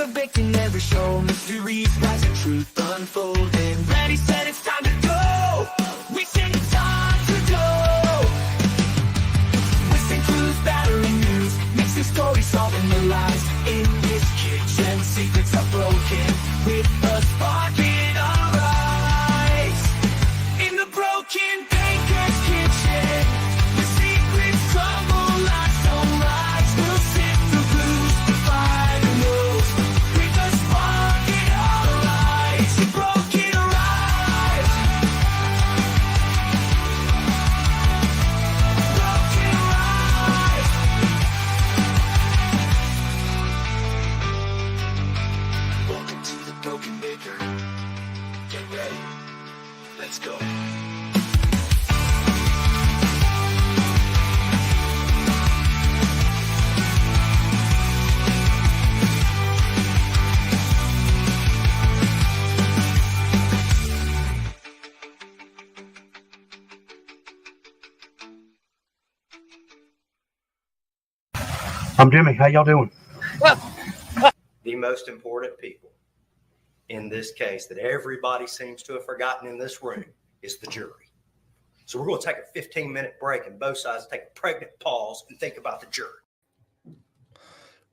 a victim, every show. Mysteries rise and truth unfolding. Ready, set, it's time to go. We sing it's time to go. Whistling clues, battering news, mixing stories, solving the lies. In this kitchen, secrets are broken. With a spark in our eyes. In the broken baker's kitchen, the secrets crumble like sunrise. We'll sift through clues to find the news. With a spark in our eyes, the broken arrives. Broken arrives. Welcome to the Broken Baker. Get ready. Let's go. I'm Jimmy. How y'all doing? The most important people in this case that everybody seems to have forgotten in this room is the jury. So we're going to take a 15-minute break and both sides take a pregnant pause and think about the jury.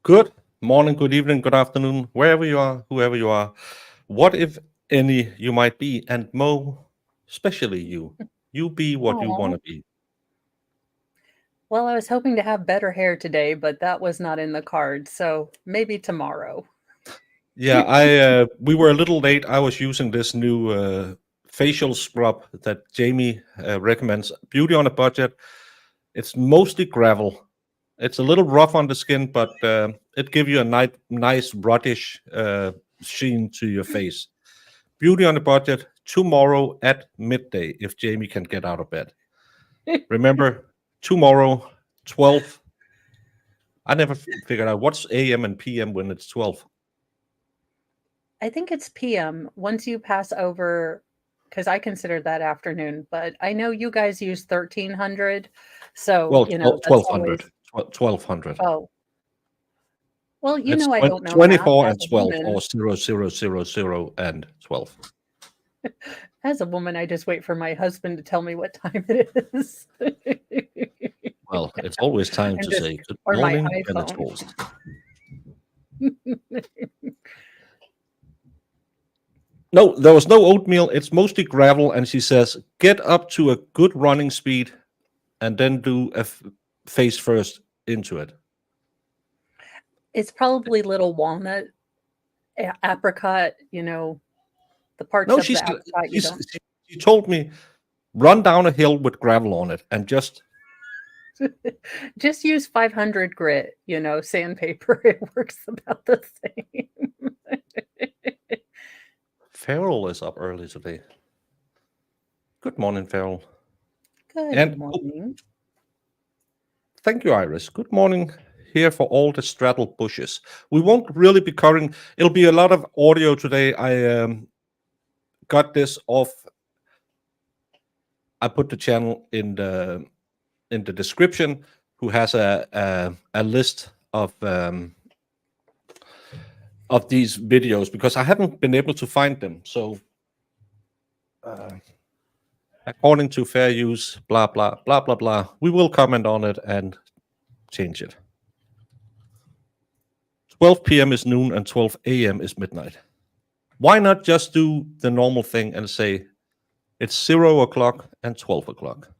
Good morning, good evening, good afternoon, wherever you are, whoever you are. What if any you might be, and Mo, especially you be what you want to be. Well, I was hoping to have better hair today, but that was not in the cards, so maybe tomorrow. Yeah, we were a little late. I was using this new facial scrub that Jamie recommends. Beauty on a budget. It's mostly gravel. It's a little rough on the skin, but it gives you a nice ruddish sheen to your face. Beauty on a budget tomorrow at midday if Jamie can get out of bed. Remember, tomorrow, 12. I never figured out what's AM and PM when it's 12. I think it's PM once you pass over, because I consider that afternoon, but I know you guys use 1300. So, Well, you know, that's 1200. always, 1200. oh, well, you It's know, I don't know 24 math and as a 12, woman. or 0000 and 12. As a woman, I just wait for my husband to tell me what time it is. Well, it's always time And to just- say good or my morning and it's iPhone. toast. No, there was no oatmeal. It's mostly gravel. And she says, get up to a good running speed and then do a face first into it. It's probably little walnut, apricot, you know, the parts No, of the apricot you don't. she told me, run down a hill with gravel on it and just Just use 500 grit, you know, sandpaper. It works about the same. Farrell is up early today. Good morning, Farrell. Good morning. Thank you, Iris. Good morning here for all the straddle bushes. We won't really be covering, it'll be a lot of audio today. I got this off. I put the channel in the description, who has a list of these videos, because I haven't been able to find them. So according to fair use, blah, blah, blah, blah, blah, we will comment on it and change it. 12 p.m. is noon and 12 a.m. is midnight. Why not just do the normal thing and say it's 0 o'clock and 12 o'clock?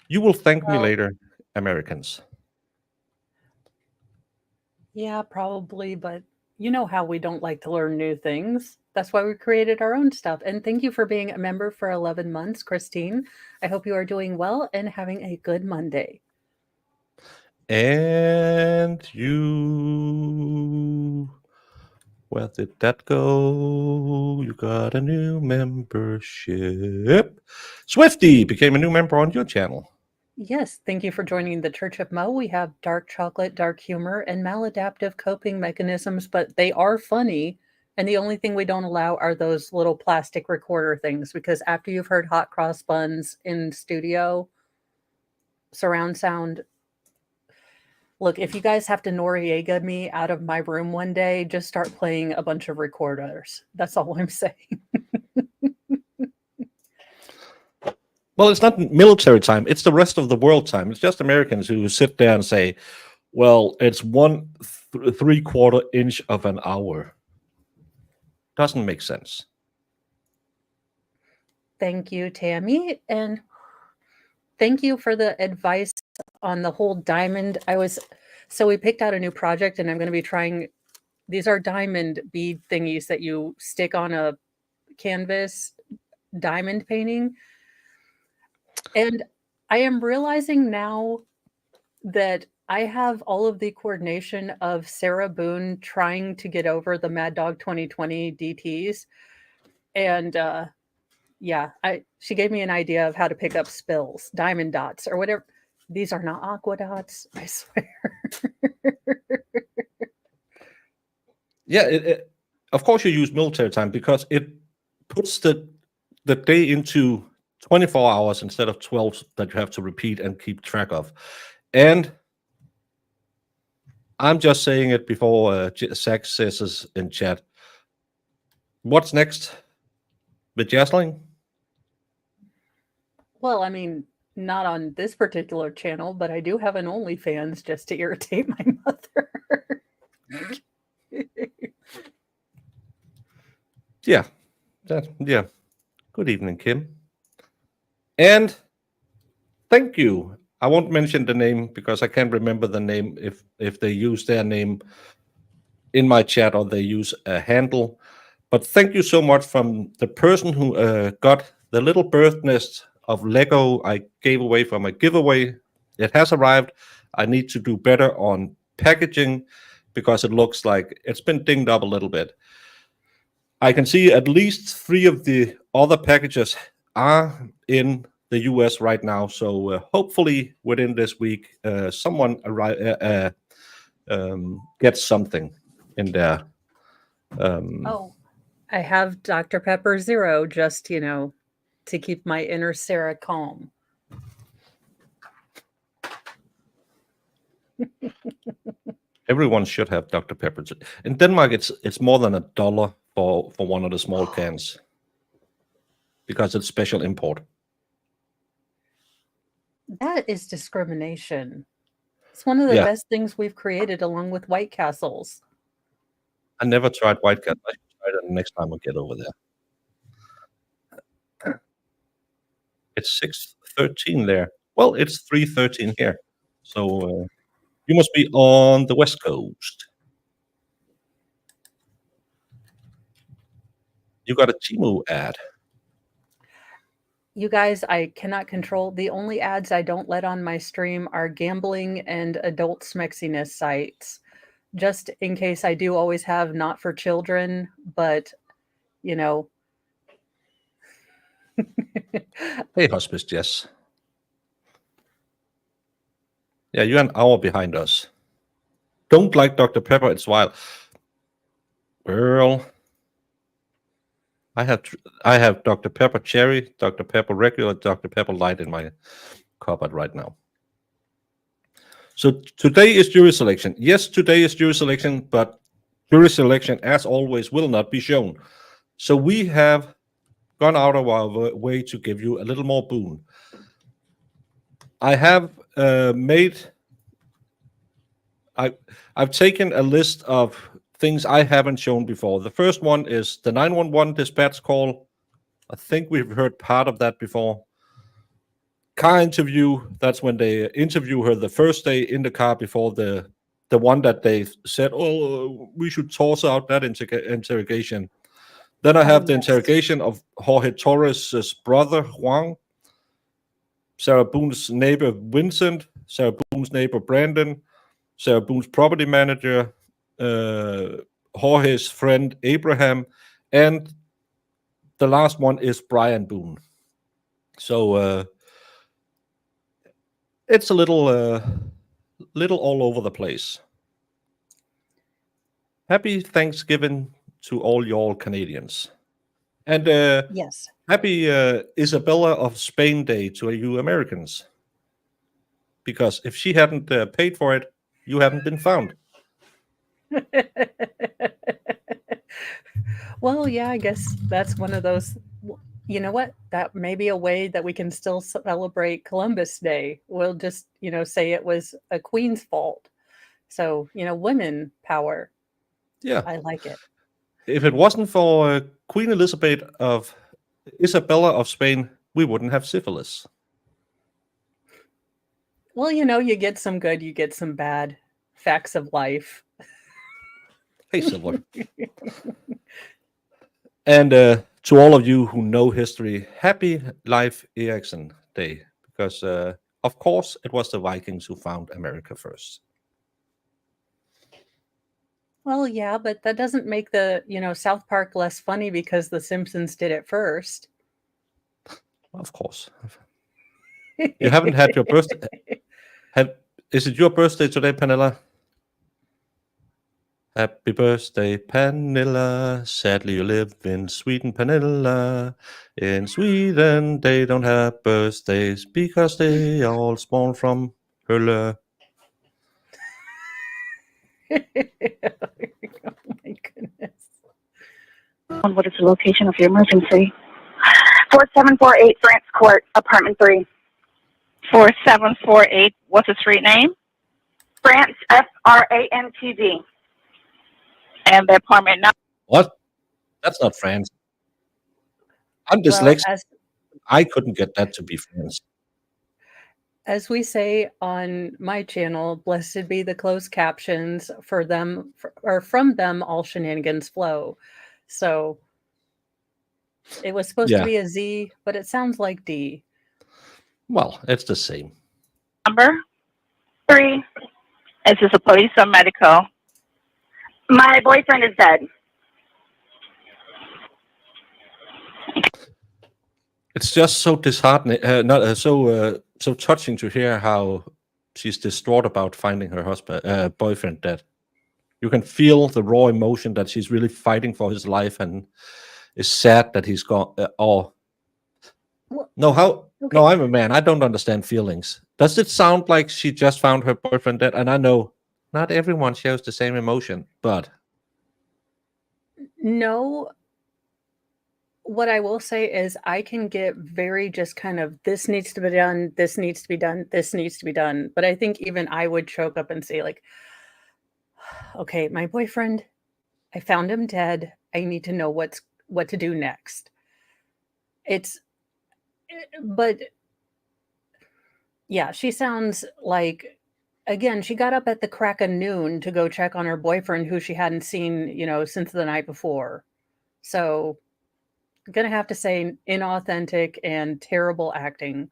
You will thank me later, Americans. Yeah, probably, but you know how we don't like to learn new things. That's why we created our own stuff. And thank you for being a member for 11 months, Christine. I hope you are doing well and having a good Monday. And you, where did that go? You got a new membership. Swifty became a new member on your channel. Yes, thank you for joining the Church of Mo. We have dark chocolate, dark humor, and maladaptive coping mechanisms, but they are funny. And the only thing we don't allow are those little plastic recorder things, because after you've heard Hot Cross Buns in studio, surround sound, Look, if you guys have to Noriega me out of my room one day, just start playing a bunch of recorders. That's all I'm saying. Well, it's not military time. It's the rest of the world time. It's just Americans who sit there and say, well, it's 1/3 inch of an hour. Doesn't make sense. Thank you, Tammy. And thank you for the advice on the whole diamond. So we picked out a new project and I'm going to be trying, these are diamond bead thingies that you stick on a canvas, diamond painting. And I am realizing now that I have all of the coordination of Sarah Boone trying to get over the Mad Dog 2020 DTs. And yeah, she gave me an idea of how to pick up spills, diamond dots or whatever. These are not aqua dots, I swear. Yeah, of course you use military time because it puts the day into 24 hours instead of 12 that you have to repeat and keep track of. And I'm just saying it before Zach says this in chat. What's next with Jasling? Well, I mean, not on this particular channel, but I do have an OnlyFans just to irritate my mother. Yeah. Yeah. Good evening, Kim. And thank you. I won't mention the name because I can't remember the name if they use their name in my chat or they use a handle. But thank you so much from the person who got the little bird nest of Lego I gave away from my giveaway. It has arrived. I need to do better on packaging because it looks like it's been dinged up a little bit. I can see at least 3 of the other packages are in the US right now. So hopefully within this week, someone gets something in there. Oh, I have Dr. Pepper Zero just, to keep my inner Sarah calm. Everyone should have Dr. Pepper. In Denmark, it's more than $1 for one of the small cans because it's special import. That is discrimination. It's one of the best things we've created along with White Castles. I never tried White Castle. I should try that next time I get over there. It's 6:13 there. Well, it's 3:13 here. So you must be on the West Coast. You got a Temu ad. You guys, I cannot control. The only ads I don't let on my stream are gambling and adult smexiness sites. Just in case I do always have not for children, but, Hey, Hospice Jess. Yeah, you're an hour behind us. Don't like Dr. Pepper, it's wild. Girl. I have Dr. Pepper Cherry, Dr. Pepper Regular, Dr. Pepper Light in my cupboard right now. So today is jury selection. Yes, today is jury selection, but jury selection, as always, will not be shown. So we have gone out of our way to give you a little more boon. I have I've taken a list of things I haven't shown before. The first one is the 911 dispatch call. I think we've heard part of that before. Car interview, that's when they interview her the first day in the car before the one that they said, oh, we should toss out that interrogation. Then I have the interrogation of Jorge Torres' brother, Juan, Sarah Boone's neighbor, Vincent, Sarah Boone's neighbor, Brandon, Sarah Boone's property manager, Jorge's friend, Abraham, and the last one is Brian Boone. So it's a little all over the place. Happy Thanksgiving to all y'all Canadians. And yes, happy Isabella of Spain Day to you Americans. Because if she hadn't paid for it, you haven't been found. Well, yeah, I guess that's one of those. You know what? That may be a way that we can still celebrate Columbus Day. We'll just, say it was a queen's fault. So, women power. Yeah. I like it. If it wasn't for Queen Elizabeth of Isabella of Spain, we wouldn't have syphilis. Well, you get some good, you get some bad. Facts of life. Hey, Silver. And to all of you who know history, happy Leif Erikson Day, because of course it was the Vikings who found America first. Well, yeah, but that doesn't make the, South Park less funny because the Simpsons did it first. Of course. You haven't had your birthday. Is it your birthday today, Pernilla? Happy birthday, Pernilla. Sadly, you live in Sweden, Pernilla. In Sweden, they don't have birthdays because they all spawn from Hölle. Oh my goodness. What is the location of your emergency? 4748 France Court, apartment 3. 4748. What's the street name? France, FRANTD. And the apartment number? What? That's not France. I'm Well, dyslexic. I couldn't get that to be France. as we say on my channel, blessed be the closed captions, for them or from them all shenanigans flow. So it was supposed to be a Z, but it sounds like D. Well, it's the same. Number? 3. Is this a police or medical? My boyfriend is dead. It's just so disheartening, so touching to hear how she's distraught about finding her boyfriend dead. You can feel the raw emotion that she's really fighting for his life and is sad that he's gone. No, I'm a man. I don't understand feelings. Does it sound like she just found her boyfriend dead? And I know not everyone shows the same emotion, but no. What I will say is I can get very just kind of, this needs to be done, this needs to be done, this needs to be done. But I think even I would choke up and say, like, okay, my boyfriend, I found him dead. I need to know what to do next. But yeah, she sounds like, again, she got up at the crack of noon to go check on her boyfriend who she hadn't seen, since the night before. So I'm going to have to say inauthentic and terrible acting.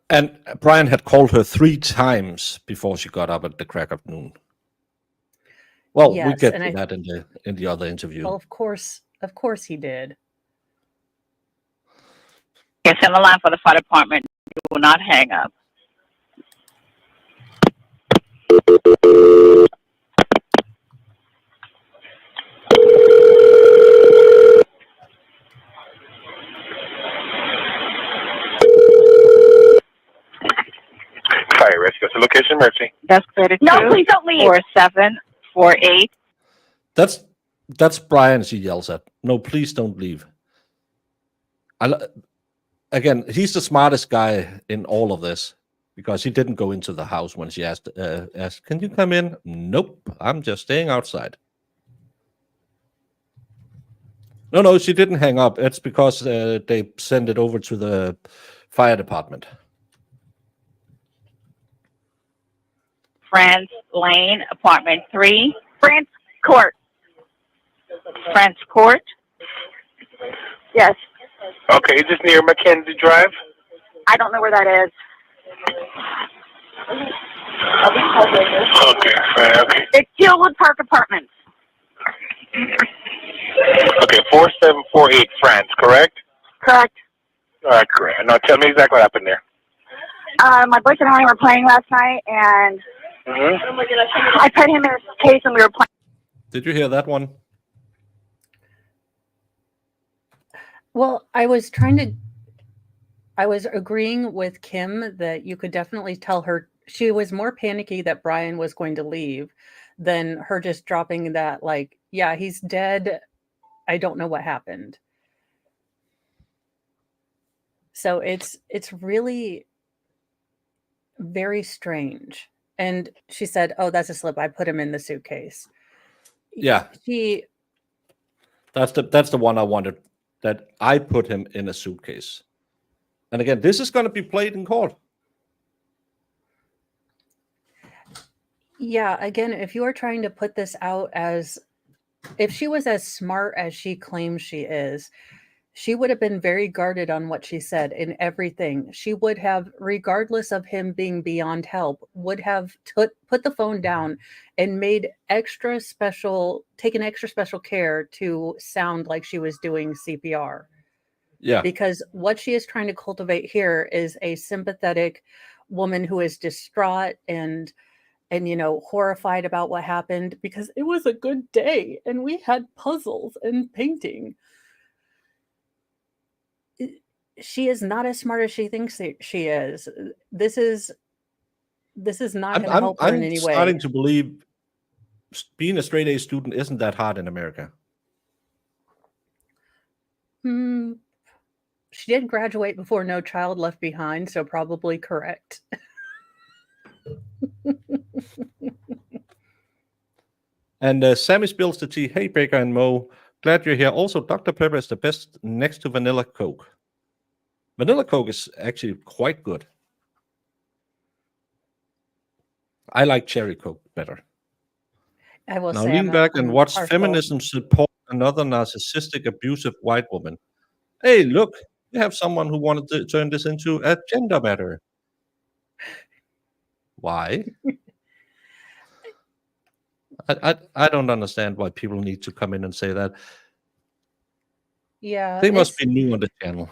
And Brian had called her 3 times before she got up at the crack of noon. Well, yes, we get to that in the other interview. Well, of course he did. Yes, on the line for the fire department. You will not hang up. Fire rescue. So location emergency. That's 32. No, please don't leave. 4748. That's Brian she yells at. No, please don't leave. Again, he's the smartest guy in all of this because he didn't go into the house when she asked, can you come in? Nope, I'm just staying outside. No, she didn't hang up. It's because they sent it over to the fire department. France Lane, apartment 3. France Court. France Court. Yes. Okay, is this near Mackenzie Drive? I don't know where that is. Okay, fine, okay. It's Hillwood Park Apartments. Okay, 4748 France, correct? Correct. All right, correct. Now tell me exactly what happened there. My boyfriend and I were playing last night, and I put him in his case, and we were playing. Did you hear that one? Well, I was trying to I was agreeing with Kim that you could definitely tell her she was more panicky that Brian was going to leave than her just dropping that, like, yeah, he's dead. I don't know what happened. So it's really very strange. And she said, "Oh, that's a slip. I put him in the suitcase." Yeah, She that's the one I wanted. That I put him in a suitcase. And again, this is going to be played in court. Yeah, again, if you are trying to put this out as if she was as smart as she claims she is, she would have been very guarded on what she said in everything. She would have, regardless of him being beyond help, would have put the phone down and taken extra special care to sound like she was doing CPR. Yeah. Because what she is trying to cultivate here is a sympathetic woman who is distraught and horrified about what happened because it was a good day and we had puzzles and painting. She is not as smart as she thinks she is. This is not going to help her in any way. I'm starting to believe being a straight A student isn't that hard in America. She did graduate before No Child Left Behind, so probably correct. And Sammy spills the tea. Hey, Baker and Mo. Glad you're here. Also, Dr. Pepper is the best next to Vanilla Coke. Vanilla Coke is actually quite good. I like Cherry Coke better. I will now say lean back and watch feminism support another narcissistic, abusive white woman. Hey, look, we have someone who wanted to turn this into a gender matter. Why? I don't understand why people need to come in and say that. Yeah. They must be new on the channel.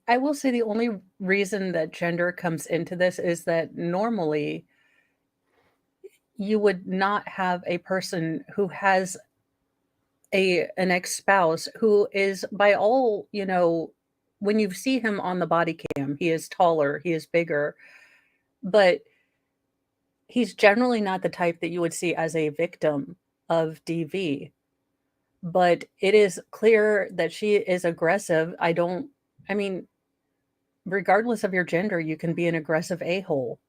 I will say the only reason that gender comes into this is that normally you would not have a person who has an ex-spouse who is, by all, when you see him on the body cam, he is taller, he is bigger, but he's generally not the type that you would see as a victim of DV. But it is clear that she is aggressive. Regardless of your gender, you can be an aggressive a-hole.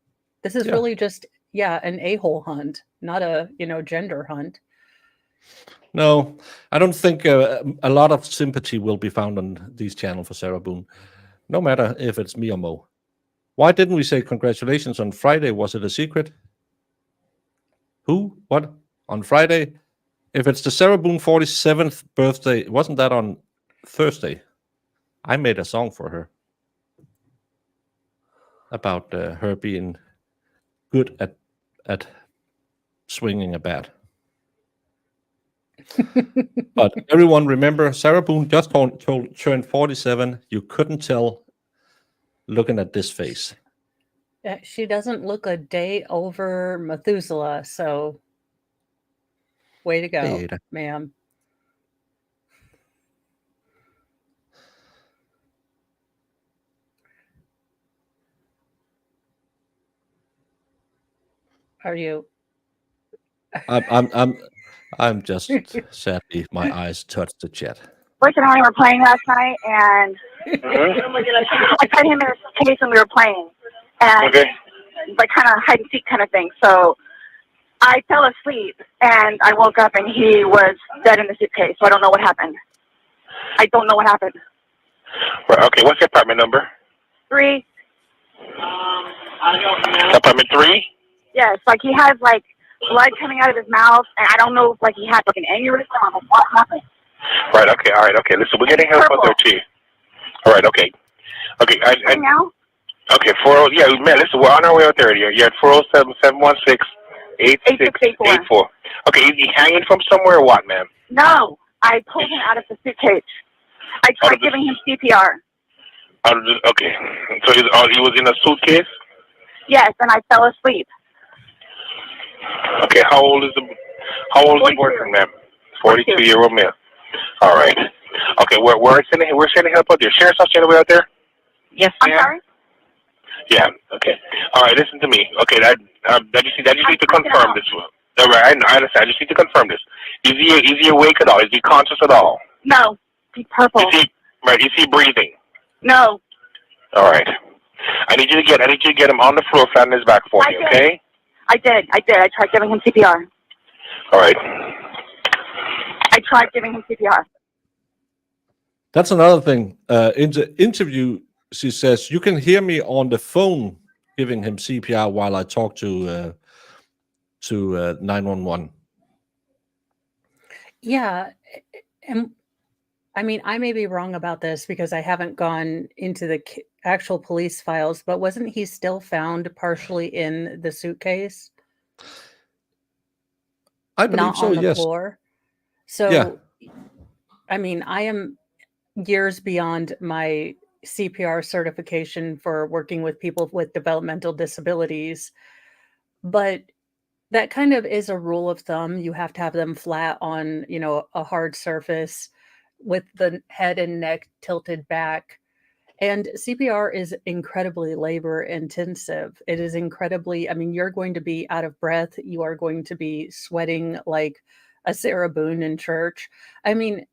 This is really just, an a-hole hunt, not a, gender hunt. No, I don't think a lot of sympathy will be found on these channels for Sarah Boone, no matter if it's me or Mo. Why didn't we say congratulations on Friday? Was it a secret? Who? What? On Friday? If it's the Sarah Boone 47th birthday, wasn't that on Thursday? I made a song for her about her being good at swinging a bat. But everyone remember, Sarah Boone just turned 47. You couldn't tell looking at this face. She doesn't look a day over Methuselah, so way to go, Hey, ma'am. Are you? I'm just sadly my eyes touched the chat. Rick and I were playing last night, and I put him in a case and we were playing, and like kind of hide and seek kind of thing. So I fell asleep, and I woke up, and he was dead in the suitcase. So I don't know what happened. I don't know what happened. Well, okay, what's your apartment number? 3. Apartment 3? Yes, like he has like blood coming out of his mouth, and I don't know if like he had like an aneurysm or what happened. Right, okay, all right, okay. Listen, we're getting help out there too. All right, okay. Okay, now? Okay, listen, we're on our way out there. You're at 407-716-8684. Okay, is he hanging from somewhere or what, ma'am? No, I pulled him out of the suitcase. I tried giving him CPR. Okay, so he was in a suitcase? Yes, and I fell asleep. Okay, how old is the boyfriend, ma'am? 42-year-old male. All right. Okay, we're sending help out there. Sheriff's officer way out there? Yes, I'm ma'am. sorry? Yeah. Okay. All right. Listen to me. Okay. I just need to I'm freaking confirm out. this. All right. I understand. I just need to confirm this. Is he awake at all? Is he conscious at all? No. He's purple. Is he breathing? No. All right. I need you to get him on the floor, flat on his back for me. Okay. I did. I tried giving him CPR. All right. I tried giving him CPR. That's another thing. In the interview, she says, you can hear me on the phone giving him CPR while I talk to 911. Yeah. And I mean, I may be wrong about this because I haven't gone into the actual police files, but wasn't he still found partially in the suitcase? I believe Not so, on the yes. floor? So, Yeah. I mean, I am years beyond my CPR certification for working with people with developmental disabilities, but that kind of is a rule of thumb. You have to have them flat on, a hard surface with the head and neck tilted back. And CPR is incredibly labor intensive. It is incredibly, I mean, you're going to be out of breath. You are going to be sweating like a Sarah Boone in church. I mean,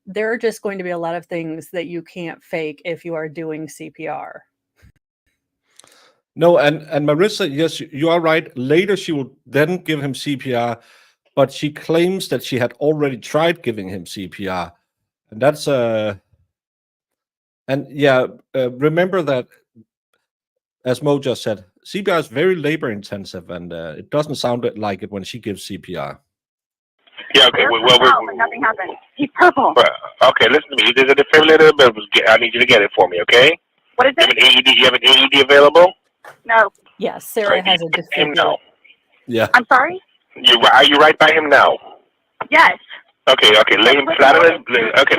there are just going to be a lot of things that you can't fake if you are doing CPR. No, and Marissa, yes, you are right. Later, she will then give him CPR, but she claims that she had already tried giving him CPR, and that's and yeah, remember that, as Mo just said, CPR is very labor intensive, and it doesn't sound like it when she gives CPR. Yeah. Okay. But nothing happened. He's purple. Okay. Listen to me. There's a defibrillator, but I need you to get it for me. Okay. What is You have it? an AED. You have an AED available? No. Yes, Sarah Right, has a you him defibrillator. now. Yeah. I'm sorry? Are you right by him now? Yes. Okay. Lay him flat on his. Okay,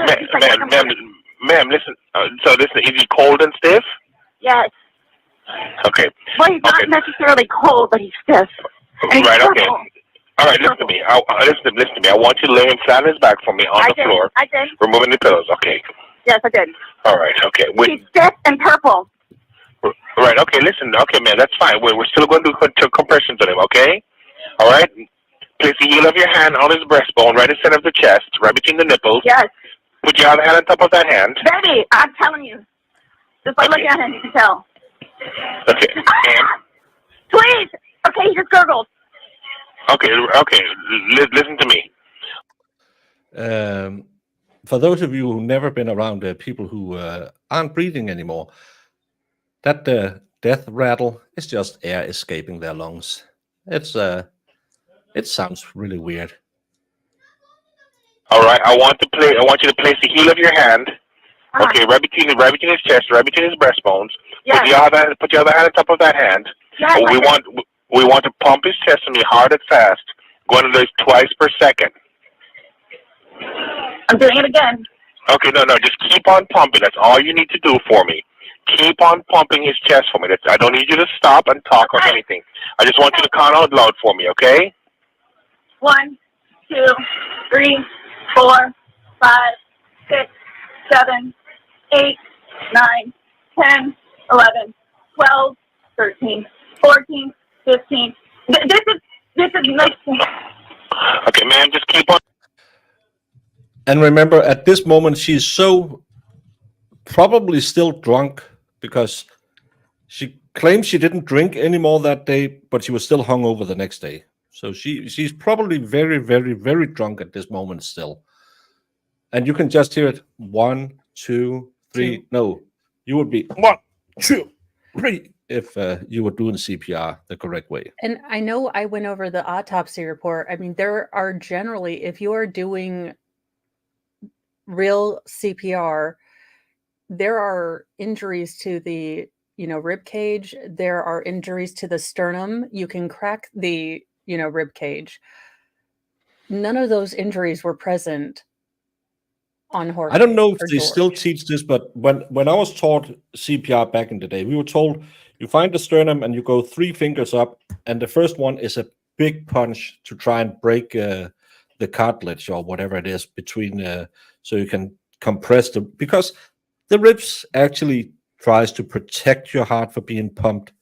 ma'am. Listen. So listen. Is he cold and stiff? Yes. Okay. Well, he's not necessarily cold, but he's stiff. And he's Right. purple. Okay. All right. Listen to me. Listen to me. I want you to lay him flat on his back for me on the floor, I did. removing the pillows. Okay. Yes, I did. All right. Okay. He's stiff and purple. Right. Okay. Listen. Okay, man. That's fine. We're still going to do compressions on him. Okay. All right. Place the heel of your hand on his breastbone, right in center of the chest, right between the nipples. Yes. Put your other hand on top of that hand. Baby, I'm telling you. Just by looking at him, you can tell. Okay. And Please. Okay, he just gurgled. okay. Listen to me. For those of you who've never been around people who aren't breathing anymore, that death rattle is just air escaping their lungs. It sounds really weird. All right. I want you to place the heel of your hand. Okay, right between his chest, right between his breastbones. Yes. Put your other hand on top of that hand. Yes, We want to pump his chest to me hard and fast. Going to do twice per second. I'm doing it again. Okay, no, just keep on pumping. That's all you need to do for me. Keep on pumping his chest for me. I don't need you to stop and talk or anything. I just want you to count out loud for me, okay? 1, 2, 3, 4, 5, 6, 7, 8, 9, 10, 11, 12, 13, 14, 15. This is Okay, ma'am, just keep on. And remember, at this moment, she's so probably still drunk because she claims she didn't drink anymore that day, but she was still hungover the next day. So she's probably very, very, very drunk at this moment still. And you can just hear it 1, 2, 3. Two. No, you would be 1, 2, 3 if you were doing CPR the correct way. And I know I went over the autopsy report. I mean, there are generally, if you are doing real CPR, there are injuries to the, rib cage. There are injuries to the sternum. You can crack the, rib cage. None of those injuries were present on Jorge. I don't know if or they George. still teach this, but when I was taught CPR back in the day, we were told you find the sternum and you go 3 fingers up, and the first one is a big punch to try and break the cartilage or whatever it is between, so you can compress because the ribs actually tries to protect your heart from being pumped.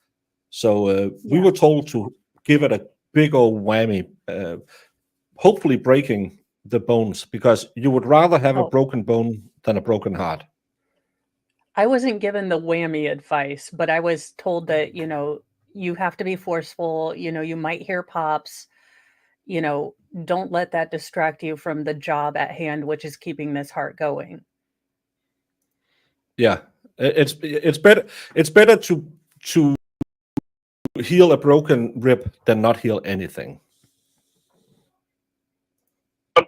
So we were told to give it a big old whammy, hopefully breaking the bones, because you would rather have a broken bone than a broken heart. I wasn't given the whammy advice, but I was told that, you have to be forceful, you might hear pops, don't let that distract you from the job at hand, which is keeping this heart going. Yeah, it's better to heal a broken rib than not heal anything.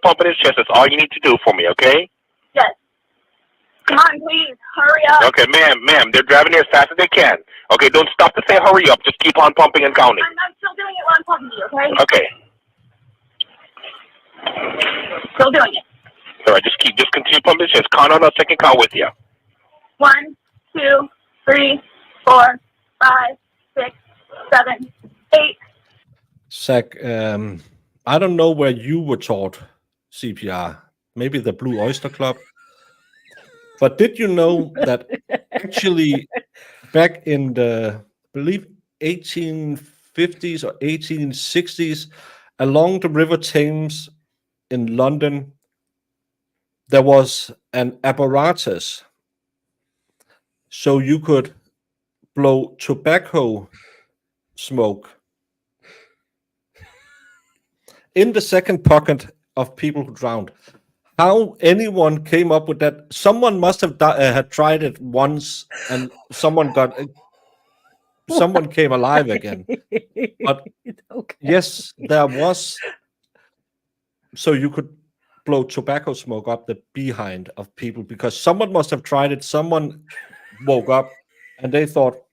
Pumping his chest. That's all you need to do for me, okay? Yes. Come on, please. Hurry up. Okay, ma'am. They're driving here as fast as they can. Okay, don't stop to say hurry up. Just keep on pumping and counting. I'm still doing it while I'm talking to you, okay? Okay. Still doing it. All right, just continue pumping his chest. Count on a second count with you. 1, 2, 3, 4, 5, 6, 7, 8. Zach, I don't know where you were taught CPR. Maybe the Blue Oyster Club. But did you know that actually back in the, I believe, 1850s or 1860s, along the River Thames in London, there was an apparatus so you could blow tobacco smoke in the second pocket of people who drowned. How anyone came up with that? Someone must have had tried it once, and someone came alive again. But yes, there was. So you could blow tobacco smoke up the behind of people because someone must have tried it. Someone woke up and they thought,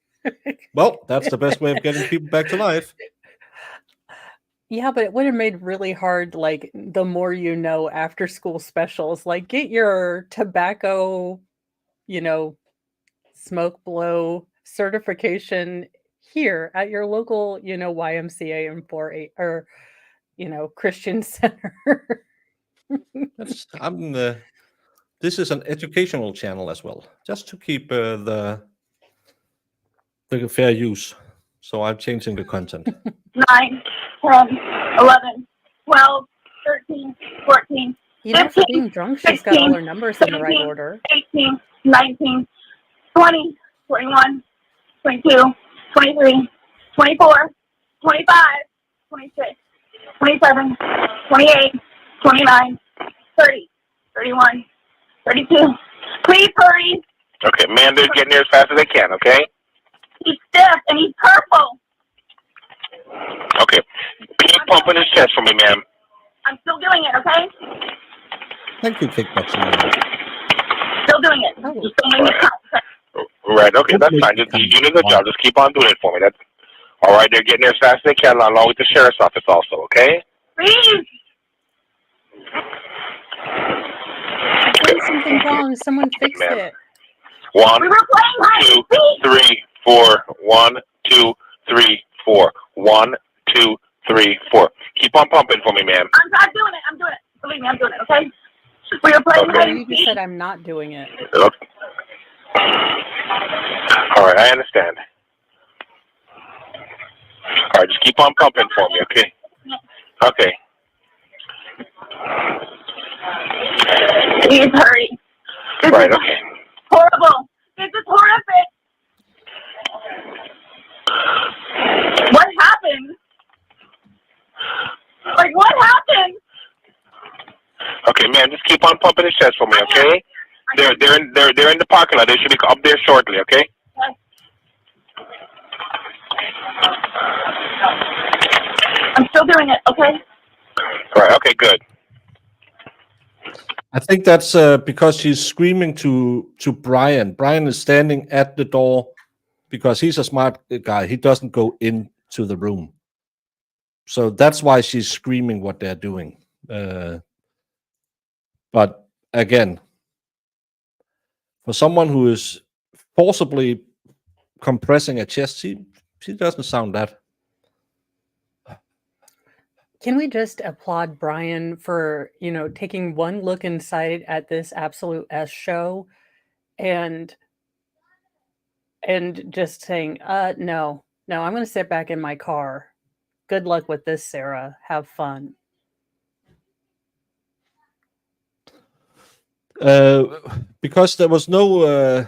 well, that's the best way of getting people back to life. Yeah, but it would have made really hard, like, the more after school specials, like get your tobacco, smoke blow certification here at your local, YMCA and 4-H or, Christian center. This is an educational channel as well, just to keep the fair use. So I'm changing the content. 9, 10, 11, 12, 13, 14, 15, For being drunk, she's got all her numbers in the right order. 18, 19, 20, 21, 22, 23, 24, 25, 26, 27, 28, 29, 30, 31, 32. Please hurry. Okay, man, they're getting here as fast as they can, okay? He's stiff and he's purple. Okay. Keep pumping his chest for me, ma'am. I'm still doing it, okay? Thank you, Kickboxing. Still doing it. Oh. Just don't make me count. Right, okay, that's fine. You did a good job. Just keep on doing it for me. That's all right. They're getting there as fast as they can, along with the sheriff's office also, okay? Please. There's something wrong. Someone fix it. 1, We were playing hide 2, and seek. 3, 4. 1, 2, 3, 4. 1, 2, 3, 4. Keep on pumping for me, ma'am. I'm doing it. I'm doing it. Believe me, I'm doing it, okay? We were playing hide You and just seek. said I'm not doing it. Okay. All right, I understand. All right, just keep on pumping for me, okay? Okay. Please hurry. This Right, is okay. horrible. This is horrific. What happened? Like, what happened? Okay, man, just keep on pumping his chest for me, okay? They're in the parking lot. They should be up there shortly, okay? I'm still doing it, okay? All right, okay, good. I think that's because she's screaming to Brian. Brian is standing at the door because he's a smart guy. He doesn't go into the room. So that's why she's screaming what they're doing. But again, for someone who is forcibly compressing a chest, she doesn't sound that. Can we just applaud Brian for, taking one look inside at this absolute S show and just saying, no, I'm going to sit back in my car. Good luck with this, Sarah. Have fun. Because there was no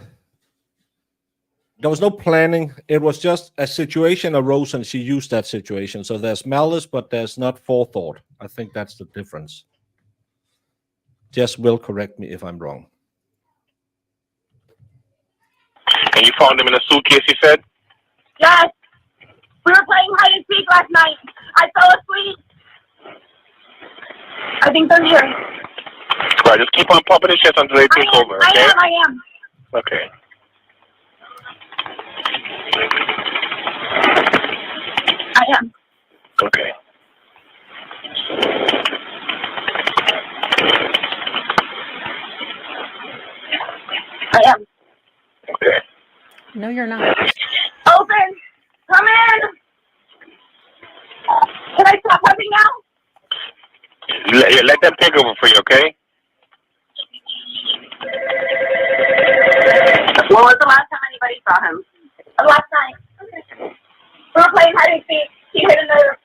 planning. It was just a situation arose and she used that situation. So there's malice, but there's not forethought. I think that's the difference. Jess will correct me if I'm wrong. And you found him in a suitcase, you said? Yes. We were playing hide and seek last night. I fell asleep. I think they're here. Right, just keep on pumping the shit until they take over, okay? I am. Okay. I am. Okay. I am. Okay. No, you're not. Open. Come in. Can I stop pumping now? Let them take over for you, okay? When was the last time anybody saw him? Last night. Okay. We were playing hide and seek. He hit another.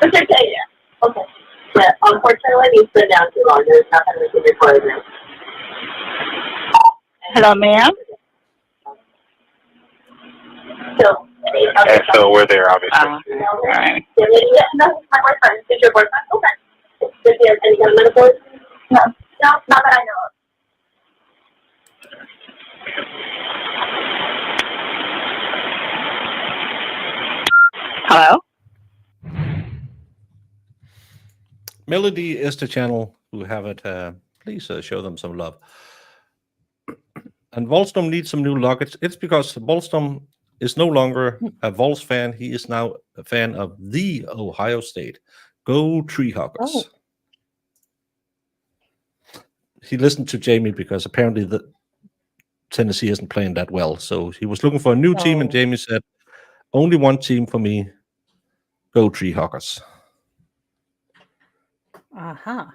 Okay. Yeah. Okay. Yeah. Unfortunately, he's been down too long. There's nothing we can record now. Hello, ma'am. And so we're there, obviously. All right. Yeah, no, my boyfriend. Is your boyfriend? Okay. Does he have any kind of metaphors? No. No, not that I know of. Hello. Melody is the channel who have it. Please show them some love. And Volstom needs some new luggage. It's because Volstom is no longer a Vols fan. He is now a fan of the Ohio State. Go Treehawkers. Oh. He listened to Jamie because apparently the Tennessee isn't playing that well. So he was looking for a new team, and Jamie said, only one team for me. Go Treehawkers. Uh-huh.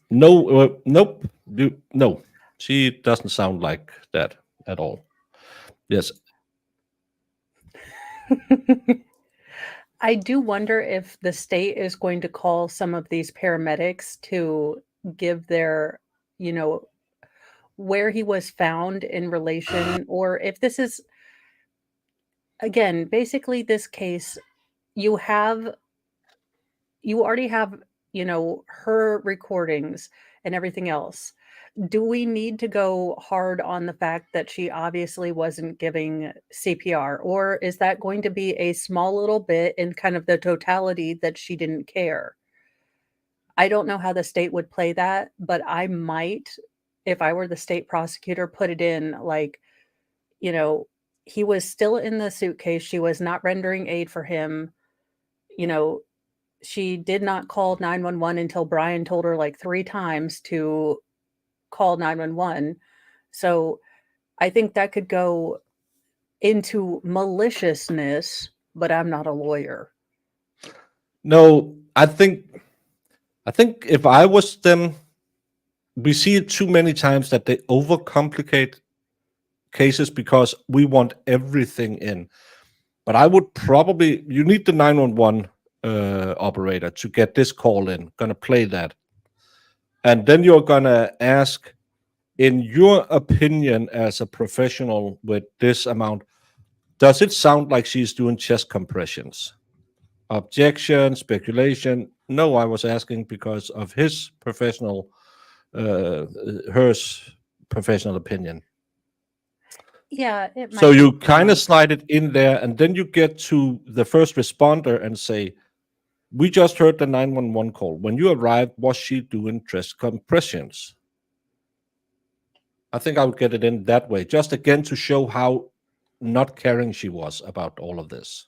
No, nope. No, she doesn't sound like that at all. Yes. I do wonder if the state is going to call some of these paramedics to give their, where he was found in relation, or if this is, again, basically this case, you already have, her recordings and everything else. Do we need to go hard on the fact that she obviously wasn't giving CPR, or is that going to be a small little bit in kind of the totality that she didn't care? I don't know how the state would play that, but I might, if I were the state prosecutor, put it in like, he was still in the suitcase. She was not rendering aid for him. She did not call 911 until Brian told her like 3 times to call 911. So I think that could go into maliciousness, but I'm not a lawyer. No, I think if I was them, we see it too many times that they overcomplicate cases because we want everything in. But I would probably, you need the 911 operator to get this call in, gonna play that. And then you're gonna ask, in your opinion as a professional with this amount, does it sound like she's doing chest compressions? Objection, speculation. No, I was asking because of his professional, her professional opinion. Yeah. So you kind of slide it in there, and then you get to the first responder and say, we just heard the 911 call. When you arrived, was she doing chest compressions? I think I would get it in that way, just again to show how not caring she was about all of this.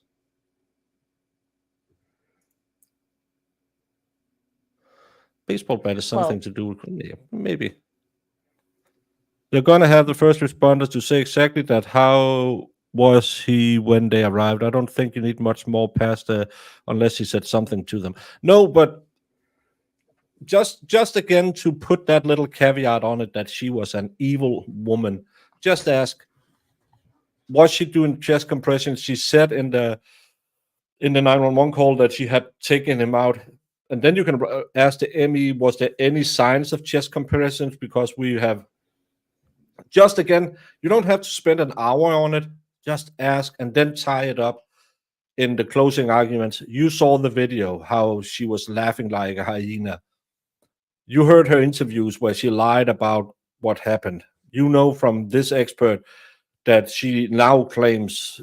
Baseball bat is something to do with, yeah, maybe. They're going to have the first responders to say exactly that, how was he when they arrived? I don't think you need much more past unless he said something to them. No, but just again to put that little caveat on it that she was an evil woman. Just ask, was she doing chest compressions? She said in the 911 call that she had taken him out. And then you can ask the ME, was there any signs of chest compressions? Because we have, just again, you don't have to spend an hour on it. Just ask and then tie it up in the closing arguments. You saw the video, how she was laughing like a hyena. You heard her interviews where she lied about what happened. You know from this expert that she now claims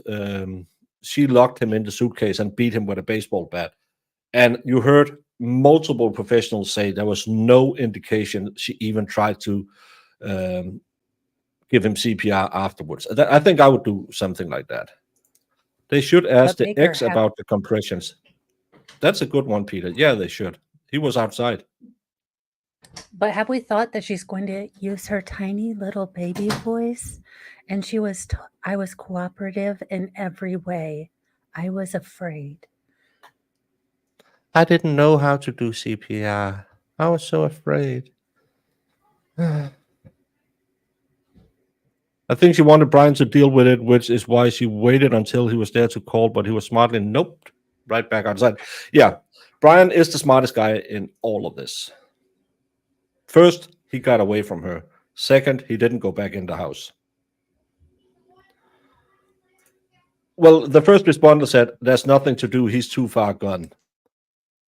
she locked him in the suitcase and beat him with a baseball bat. And you heard multiple professionals say there was no indication she even tried to give him CPR afterwards. I think I would do something like that. They should ask the ex about the compressions. That's a good one, Peter. Yeah, they should. He was outside. But have we thought that she's going to use her tiny little baby voice? And I was cooperative in every way. I was afraid. I didn't know how to do CPR. I was so afraid. I think she wanted Brian to deal with it, which is why she waited until he was there to call, but he was smartly noped right back outside. Yeah, Brian is the smartest guy in all of this. First, he got away from her. Second, he didn't go back in the house. Well, the first responder said, there's nothing to do. He's too far gone.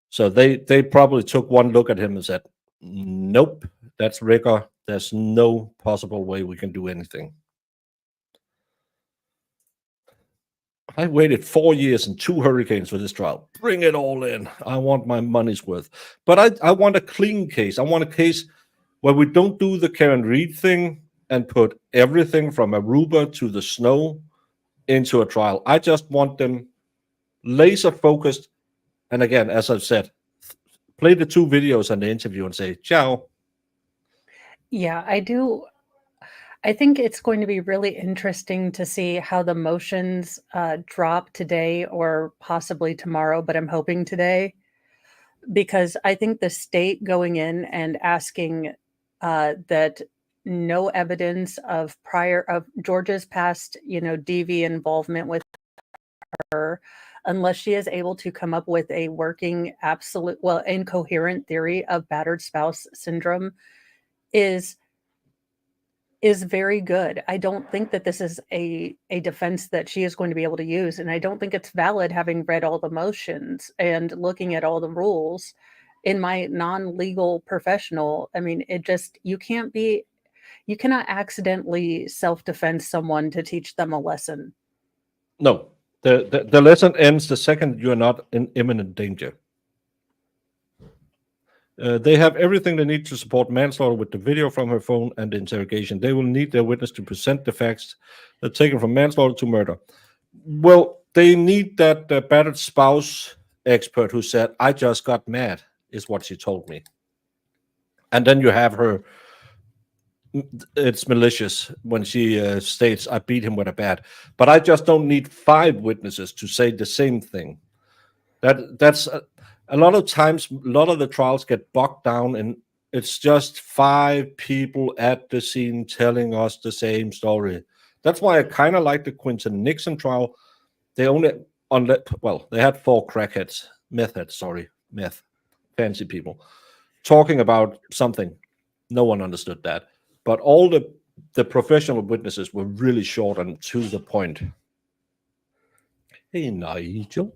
So they probably took one look at him and said, nope, that's rigor. There's no possible way we can do anything. I waited 4 years and 2 hurricanes for this trial. Bring it all in. I want my money's worth. But I want a clean case. I want a case where we don't do the Karen Reed thing and put everything from Aruba to the snow into a trial. I just want them laser focused. And again, as I've said, play the 2 videos and the interview and say, ciao. Yeah, I do. I think it's going to be really interesting to see how the motions drop today or possibly tomorrow, but I'm hoping today, because I think the state going in and asking that no evidence of Georgia's past, DV involvement with her, unless she is able to come up with a working, incoherent theory of battered spouse syndrome is very good. I don't think that this is a defense that she is going to be able to use. And I don't think it's valid, having read all the motions and looking at all the rules in my non-legal professional. I mean, you cannot accidentally self-defense someone to teach them a lesson. No, the lesson ends the second you are not in imminent danger. They have everything they need to support manslaughter with the video from her phone and the interrogation. They will need their witness to present the facts that taken from manslaughter to murder. Well, they need that battered spouse expert who said, I just got mad, is what she told me. And then you have her, it's malicious when she states, I beat him with a bat. But I just don't need 5 witnesses to say the same thing. That's a lot of times, a lot of the trials get bogged down, and it's just 5 people at the scene telling us the same story. That's why I kind of like the Quinton Nixon trial. They had 4 crackheads, meth, fancy people, talking about something. No one understood that. But all the professional witnesses were really short and to the point. Hey, Nigel.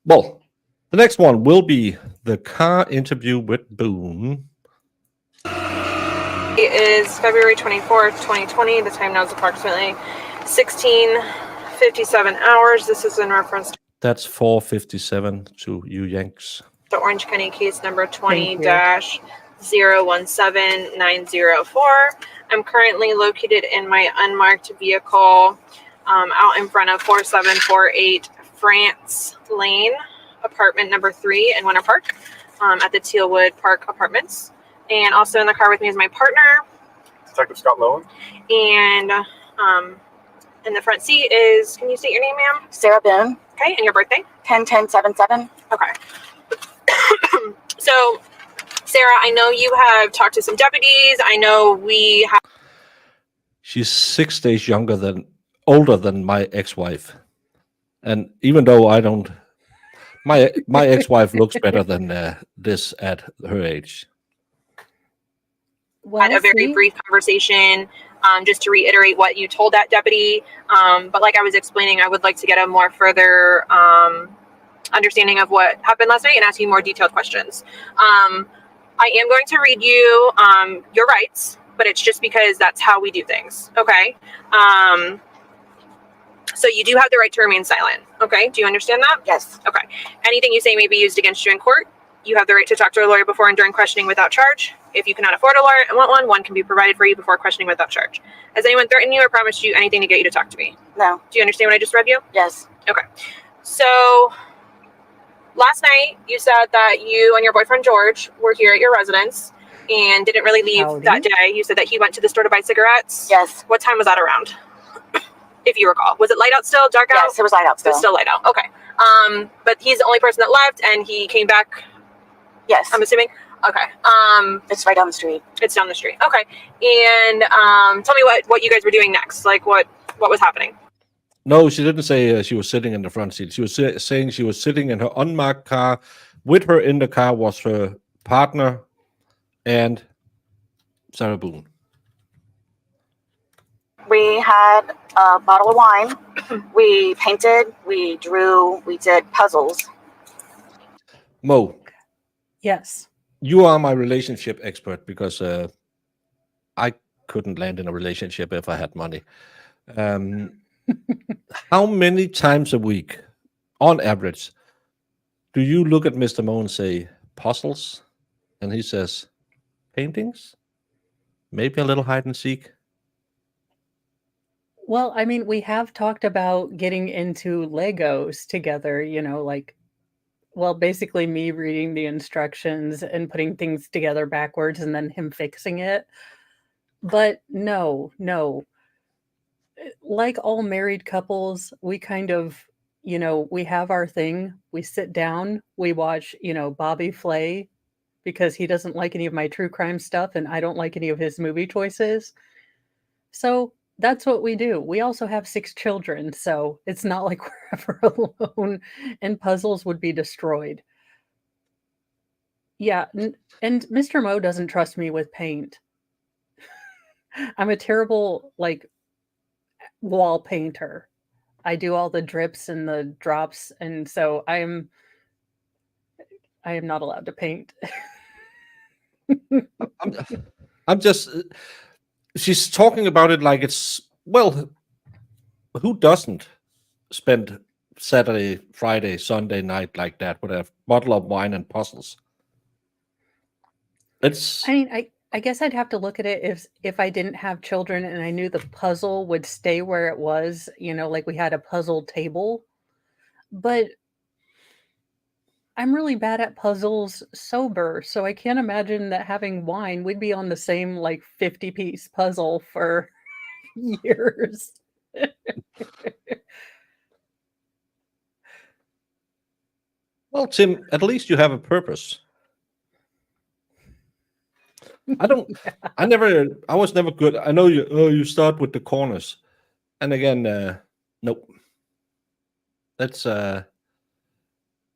Well, the next one will be the car interview with Boone. It is February 24th, 2020. The time now is approximately 16:57 hours. This is in reference to That's 4:57 to you Yanks. the Orange County case number 20-017904. I'm currently located in my unmarked vehicle out in front of 4748 France Lane, apartment number 3 in Winter Park, at the Tealwood Park Apartments. And also in the car with me is my partner, Detective Scott Lowen. And In the front seat is, can you state your name, ma'am? Sarah Boone, Okay, and your birthday? 10/10/77. Okay. So, Sarah, I know you have talked to some deputies. I know we have. She's 6 days older than my ex-wife, and even though I don't, my ex-wife looks better than this at her age. Well, Had a very see? brief conversation just to reiterate what you told that deputy. But like I was explaining, I would like to get a more further understanding of what happened last night and ask you more detailed questions. I am going to read you your rights, but it's just because that's how we do things. Okay. So you do have the right to remain silent. Okay. Do you understand that? Yes. Okay. Anything you say may be used against you in court. You have the right to talk to a lawyer before and during questioning without charge. If you cannot afford a lawyer and want one can be provided for you before questioning without charge. Has anyone threatened you or promised you anything to get you to talk to me? No. Do you understand what I just read you? Yes. Okay. So last night you said that you and your boyfriend George were here at your residence and didn't really leave Howdy. that day. You said that he went to the store to buy cigarettes. Yes. What time was that around? If you recall. Was it light out still? Dark out? Yes, it was light out It still. was still light out. Okay. But he's the only person that left and he came back, Yes. I'm assuming? Okay. It's right down the street. It's down the street. Okay. And tell me what you guys were doing next. Like what was happening? No, she didn't say she was sitting in the front seat. She was saying she was sitting in her unmarked car. With her in the car was her partner and Sarah Boone. We had a bottle of wine. We painted, we drew, we did puzzles. Mo, Yes. you are my relationship expert because I couldn't land in a relationship if I had money. How many times a week, on average, do you look at Mr. Mo and say, puzzles? And he says, paintings? Maybe a little hide and seek? Well, I mean, we have talked about getting into Legos together, like, well, basically me reading the instructions and putting things together backwards and then him fixing it. But no. Like all married couples, we kind of, we have our thing. We sit down, we watch, Bobby Flay because he doesn't like any of my true crime stuff and I don't like any of his movie choices. So that's what we do. We also have 6 children, so it's not like we're ever alone and puzzles would be destroyed. Yeah, and Mr. Mo doesn't trust me with paint. I'm a terrible, wall painter. I do all the drips and the drops, and so I am not allowed to paint. I'm just, she's talking about it like it's, well, who doesn't spend Saturday, Friday, Sunday night like that with a bottle of wine and puzzles? It's, I mean, I guess I'd have to look at it if I didn't have children and I knew the puzzle would stay where it was, like we had a puzzle table. But I'm really bad at puzzles sober, so I can't imagine that having wine, we'd be on the same 50-piece puzzle for years. well, Tim, at least you have a purpose. I was never good. I know you start with the corners. And again, nope. That's,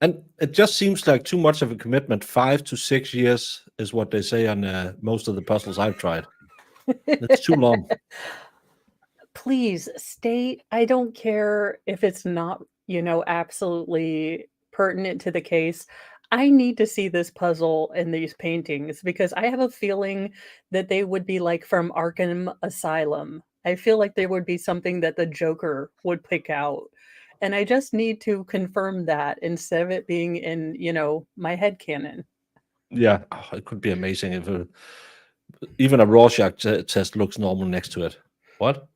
and it just seems like too much of a commitment. 5 to 6 years is what they say on most of the puzzles I've tried. It's too long. Please state, I don't care if it's not, absolutely pertinent to the case. I need to see this puzzle and these paintings because I have a feeling that they would be from Arkham Asylum. I feel like they would be something that the Joker would pick out. And I just need to confirm that instead of it being in, my headcanon. Yeah, it could be amazing if even a Rorschach test looks normal next to it. What?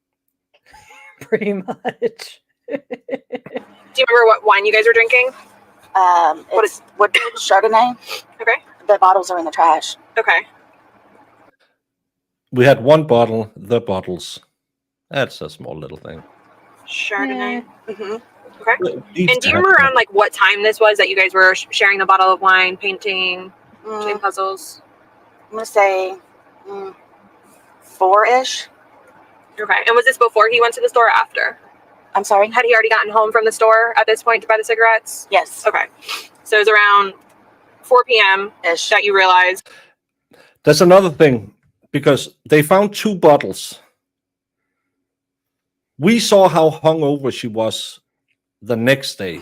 Pretty much. Do you remember what wine you guys were drinking? It's Woodbridge Chardonnay. Okay. The bottles are in the trash. Okay. We had one bottle, the bottles. That's a small little thing. Chardonnay. Mm-hmm. Okay. Needs And do to you have remember that. around like what time this was that you guys were sharing the bottle of wine, painting, doing puzzles? I'm gonna say 4-ish. Okay. And was this before he went to the store or after? I'm sorry. Had he already gotten home from the store at this point to buy the cigarettes? Yes. Okay. So it was around 4 p.m. Ish. that you realized. There's another thing, because they found 2 bottles. We saw how hungover she was the next day.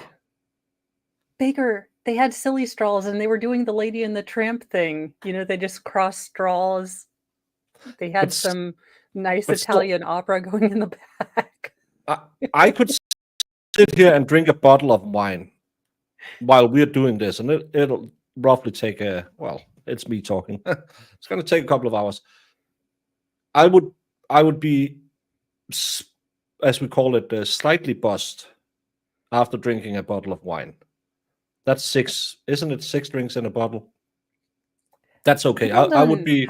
Baker, they had silly straws and they were doing the Lady and the Tramp thing. You know, they just crossed straws. They had But s- some nice but still- Italian opera going in the back. I could sit here and drink a bottle of wine while we're doing this, and it'll roughly take it's me talking. It's going to take a couple of hours. I would be, as we call it, slightly buzzed after drinking a bottle of wine. That's 6, isn't it? 6 drinks in a bottle. That's okay. I would be.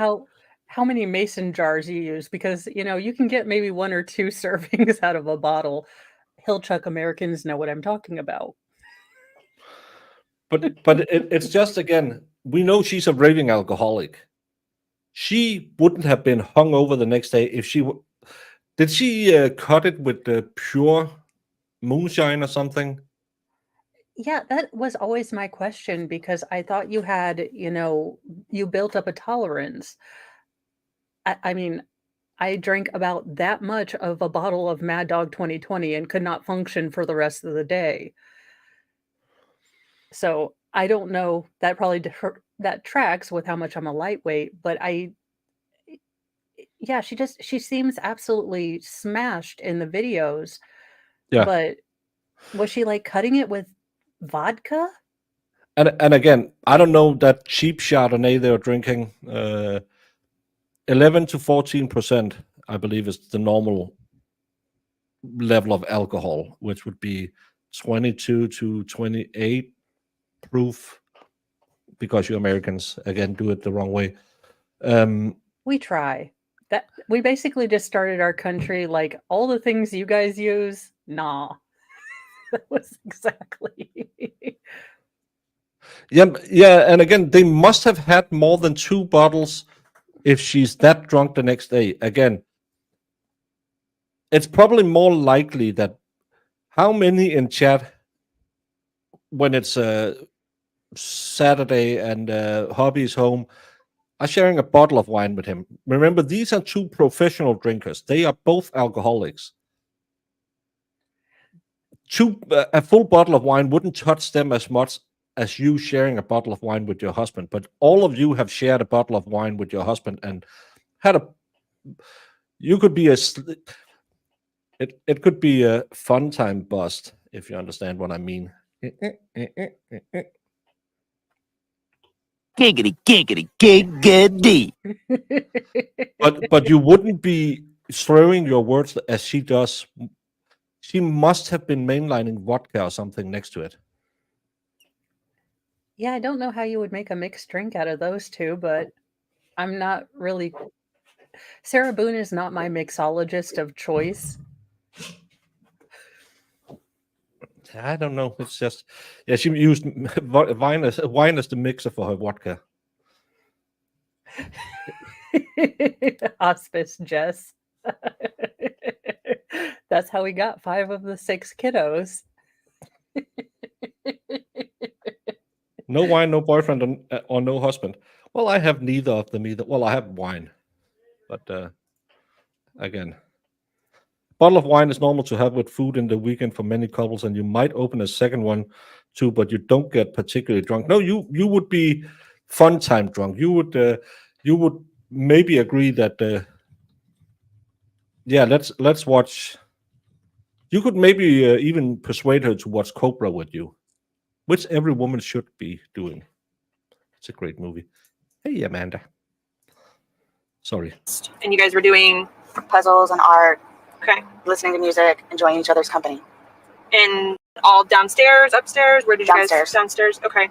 How many mason jars you use, because you know you can get maybe 1 or 2 servings out of a bottle. Hillchuck Americans know what I'm talking about. But it's just, again, we know she's a raving alcoholic. She wouldn't have been hungover the next day if she did she cut it with the pure moonshine or something? Yeah, that was always my question, because I thought you had, you built up a tolerance. I mean, I drank about that much of a bottle of Mad Dog 2020 and could not function for the rest of the day. So I don't know. That probably that tracks with how much I'm a lightweight, but yeah, she seems absolutely smashed in the videos. Yeah. But was she like cutting it with vodka? And again, I don't know that cheap Chardonnay they were drinking. 11 to 14%, I believe, is the normal level of alcohol, which would be 22 to 28 proof, because you Americans, again, do it the wrong way. We try. That we basically just started our country like all the things you guys use. Nah. That was exactly. Yeah, and again, they must have had more than 2 bottles if she's that drunk the next day. Again, it's probably more likely that how many in chat when it's Saturday and Hobby's home are sharing a bottle of wine with him. Remember, these are 2 professional drinkers. They are both alcoholics. A full bottle of wine wouldn't touch them as much as you sharing a bottle of wine with your husband. But all of you have shared a bottle of wine with your husband and had you could be it could be a fun time bust, if you understand what I mean. Giggity, giggity, giggity. But you wouldn't be throwing your words as she does. She must have been mainlining vodka or something next to it. Yeah, I don't know how you would make a mixed drink out of those 2, but I'm not really. Sarah Boone is not my mixologist of choice. I don't know. It's just, yeah, she used wine as the mixer for her vodka. Hospice Jess. That's how we got 5 of the 6 kiddos. No wine, no boyfriend, or no husband. Well, I have neither of them either. Well, I have wine, but again, bottle of wine is normal to have with food in the weekend for many couples, and you might open a second one too, but you don't get particularly drunk. No, you would be fun time drunk. You would maybe agree that yeah, let's watch. You could maybe even persuade her to watch Cobra with you, which every woman should be doing. It's a great movie. Hey, Amanda. Sorry. And you guys were doing Puzzles and art, okay. listening to music, enjoying each other's company. And all downstairs, upstairs? Where did you guys downstairs? Okay.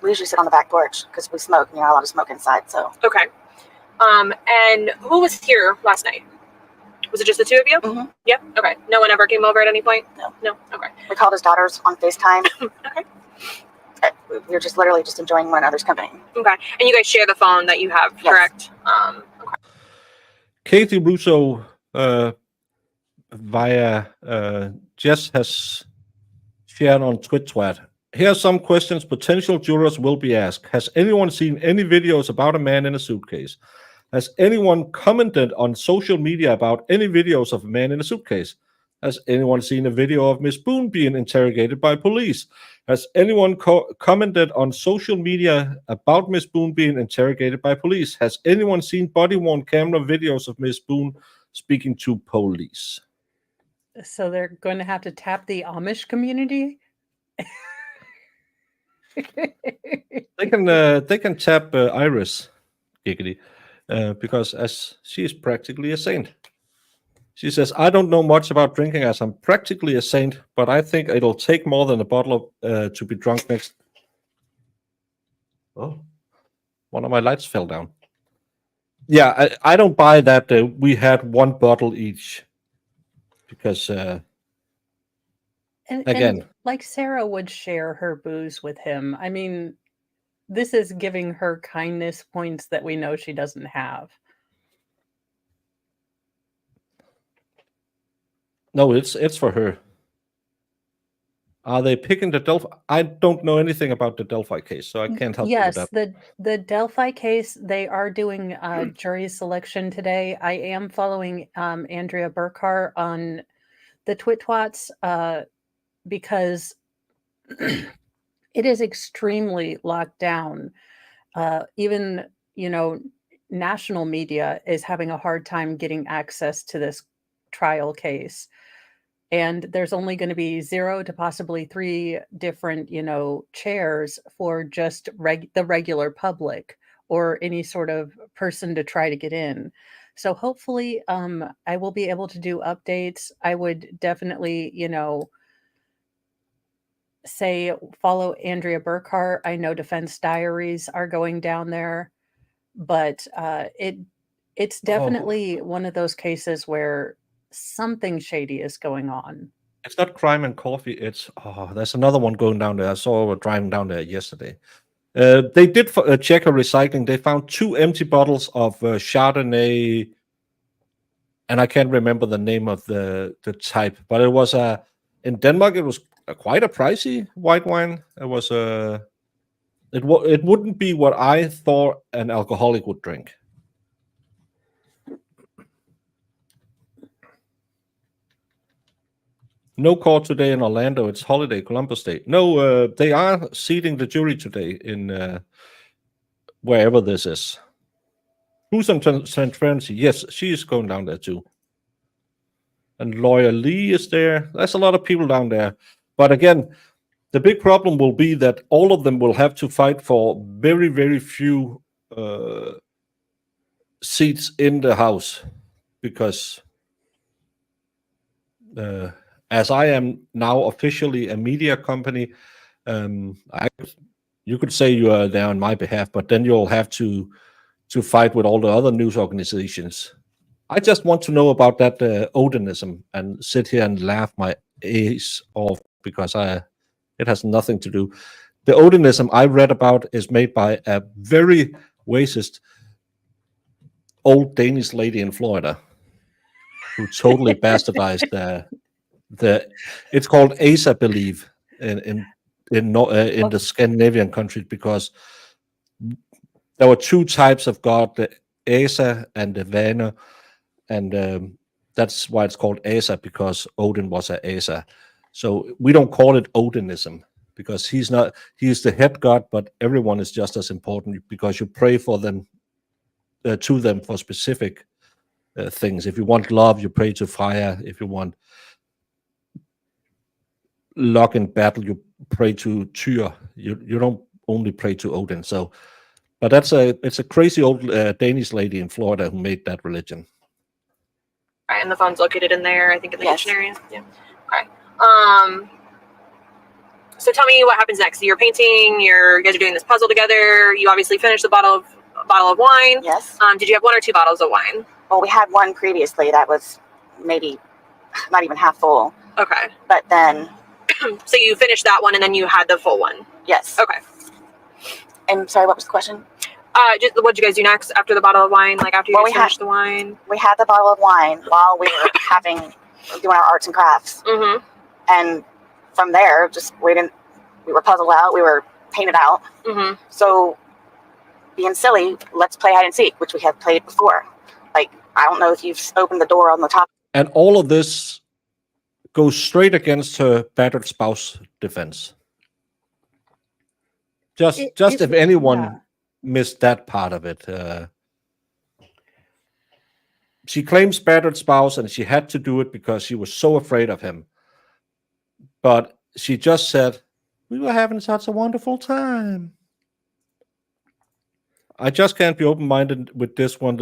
We usually sit on the back porch because we smoke. You're not allowed to smoke inside, so. Okay. And who was here last night? Was it just the two of you? Mm-hmm. Yep. Okay. No one ever came over at any point? No. No? Okay. We called his daughters on FaceTime. Okay. We were just literally just enjoying one another's company. Okay. And you guys share the phone that you have, Yes. correct? Okay. Katie Russo via Jess has shared on Twit. Here are some questions potential jurors will be asked. Has anyone seen any videos about a man in a suitcase? Has anyone commented on social media about any videos of a man in a suitcase? Has anyone seen a video of Miss Boone being interrogated by police? Has anyone commented on social media about Miss Boone being interrogated by police? Has anyone seen body-worn camera videos of Miss Boone speaking to police? So they're going to have to tap the Amish community? They can tap Iris, Giggity, because as she is practically a saint. She says, I don't know much about drinking as I'm practically a saint, but I think it'll take more than a bottle of, to be drunk next. Oh, one of my lights fell down. Yeah, I don't buy that we had one bottle each. Because, again. And like Sarah would share her booze with him. I mean, this is giving her kindness points that we know she doesn't have. No, it's for her. Are they picking the Delphi? I don't know anything about the Delphi case, so I can't help you with Yes, that. the Delphi case, they are doing jury selection today. I am following Andrea Burkhart on the Twitwats because it is extremely locked down. Even, national media is having a hard time getting access to this trial case. And there's only going to be 0 to possibly 3 different, chairs for just the regular public or any sort of person to try to get in. So hopefully I will be able to do updates. I would definitely, say follow Andrea Burkhart. I know Defense Diaries are going down there, but it's definitely one of those cases where something shady is going on. It's not Crime and Coffee. It's there's another one going down there. I saw driving down there yesterday. They did check her recycling. They found 2 empty bottles of Chardonnay, and I can't remember the name of the type, but it was in Denmark. It was quite a pricey white wine. It was it wouldn't be what I thought an alcoholic would drink. No court today in Orlando. It's holiday, Columbus Day. No, they are seating the jury today in wherever this is. Who's on transparency? Yes, she is going down there too. And Lawyer Lee is there. There's a lot of people down there. But again, the big problem will be that all of them will have to fight for very, very few seats in the House because as I am now officially a media company, you could say you are there on my behalf, but then you'll have to fight with all the other news organizations. I just want to know about that Odinism and sit here and laugh my ace off because it has nothing to do. The Odinism I read about is made by a very racist old Danish lady in Florida who totally bastardized it's called Asa belief in the Scandinavian countries because there were 2 types of God, the Asa and the Vana, and that's why it's called Asa because Odin was an Asa. So we don't call it Odinism because he's the head god, but everyone is just as important because you pray for them to them for specific things. If you want love, you pray to fire. If you want luck in battle, you pray to Tyr. You don't only pray to Odin. So, but it's a crazy old Danish lady in Florida who made that religion. Right, and the phone's located in there, I think, in the kitchen area. Yeah. Okay. So tell me what happens next. You're painting. You guys are doing this puzzle together. You obviously finished the bottle of wine. Yes. Did you have 1 or 2 bottles of wine? Well, we had one previously that was maybe not even half full. Okay. But then, So you finished that one and then you had the full one. yes. Okay. And sorry, what was the question? Just what'd you guys do next after the bottle of wine? Like after you guys finished the wine? We had the bottle of wine while we were doing our arts and crafts. Mm-hmm. And from there, we were puzzled out, we were painted out. Mm-hmm. So being silly, let's play hide and seek, which we have played before. Like, I don't know if you've opened the door on the top. And all of this goes straight against her battered spouse defense. Just if anyone missed that part of it. She claims battered spouse, and she had to do it because she was so afraid of him. But she just said, we were having such a wonderful time. I just can't be open-minded with this one.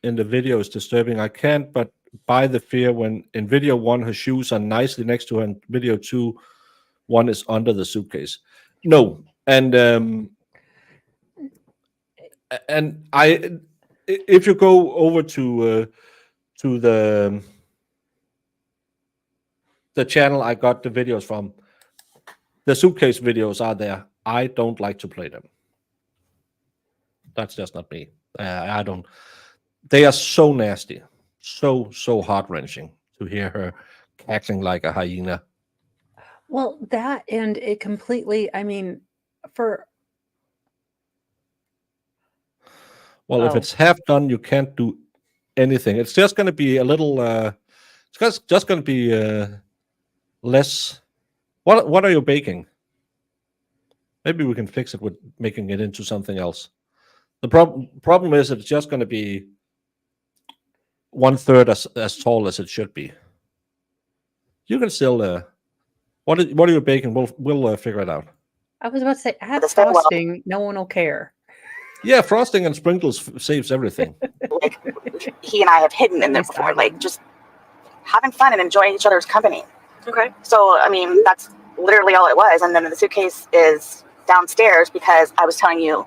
In the video is disturbing. I can't but buy the fear when in video 1 her shoes are nicely next to her, and video 2 one is under the suitcase. No, and if you go over to the channel I got the videos from, the suitcase videos are there. I don't like to play them. That's just not me. I don't. They are so nasty, so heart-wrenching to hear her cackling like a hyena. Well, that and it completely. I mean, if it's half done, you can't do anything. It's just going to be a little. It's just going to be less. What are you baking? Maybe we can fix it with making it into something else. The problem is it's just going to be 1/3 as tall as it should be. You can still. What are you baking? We'll figure it out. I was about to say, add frosting. No one will care. Yeah, frosting and sprinkles saves everything. Like, he and I have hidden in there before, like just having fun and enjoying each other's company. Okay. So, I mean, that's literally all it was. And then the suitcase is downstairs because I was telling you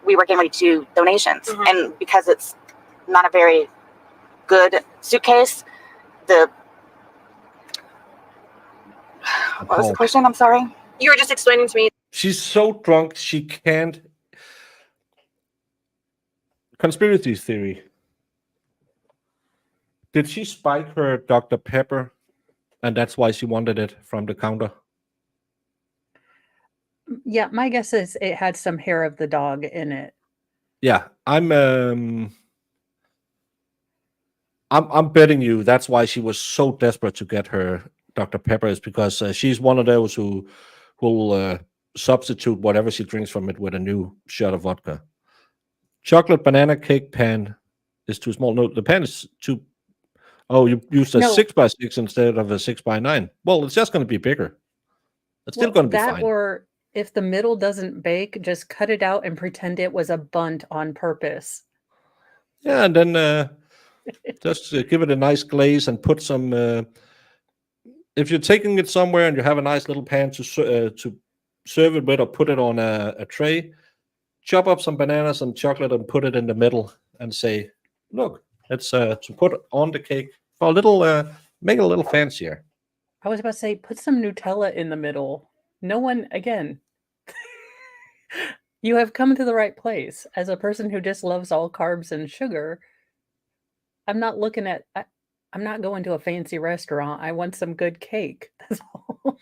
we were getting ready to do donations. Mm-hmm. And because it's not a very good suitcase, what was the question? I'm sorry. You were just explaining to me. She's so drunk she can't. Conspiracy theory. Did she spike her Dr. Pepper, and that's why she wanted it from the counter? Yeah, my guess is it had some hair of the dog in it. Yeah, I'm betting you that's why she was so desperate to get her Dr. Pepper, is because she's one of those who will substitute whatever she drinks from it with a new shot of vodka. Chocolate banana cake pan is too small. No, the pan is too. Oh, you used a 6x6 instead of a 6x9. Well, it's just going to be bigger. It's still going to be fine. Or if the middle doesn't bake, just cut it out and pretend it was a bunt on purpose. Yeah, and then just give it a nice glaze and put some. If you're taking it somewhere and you have a nice little pan to serve it with, or put it on a tray, chop up some bananas and chocolate and put it in the middle and say, look, it's to put on the cake for a little, make it a little fancier. I was about to say, put some Nutella in the middle. No one, again, you have come to the right place. As a person who just loves all carbs and sugar, I'm not going to a fancy restaurant. I want some good cake. That's all.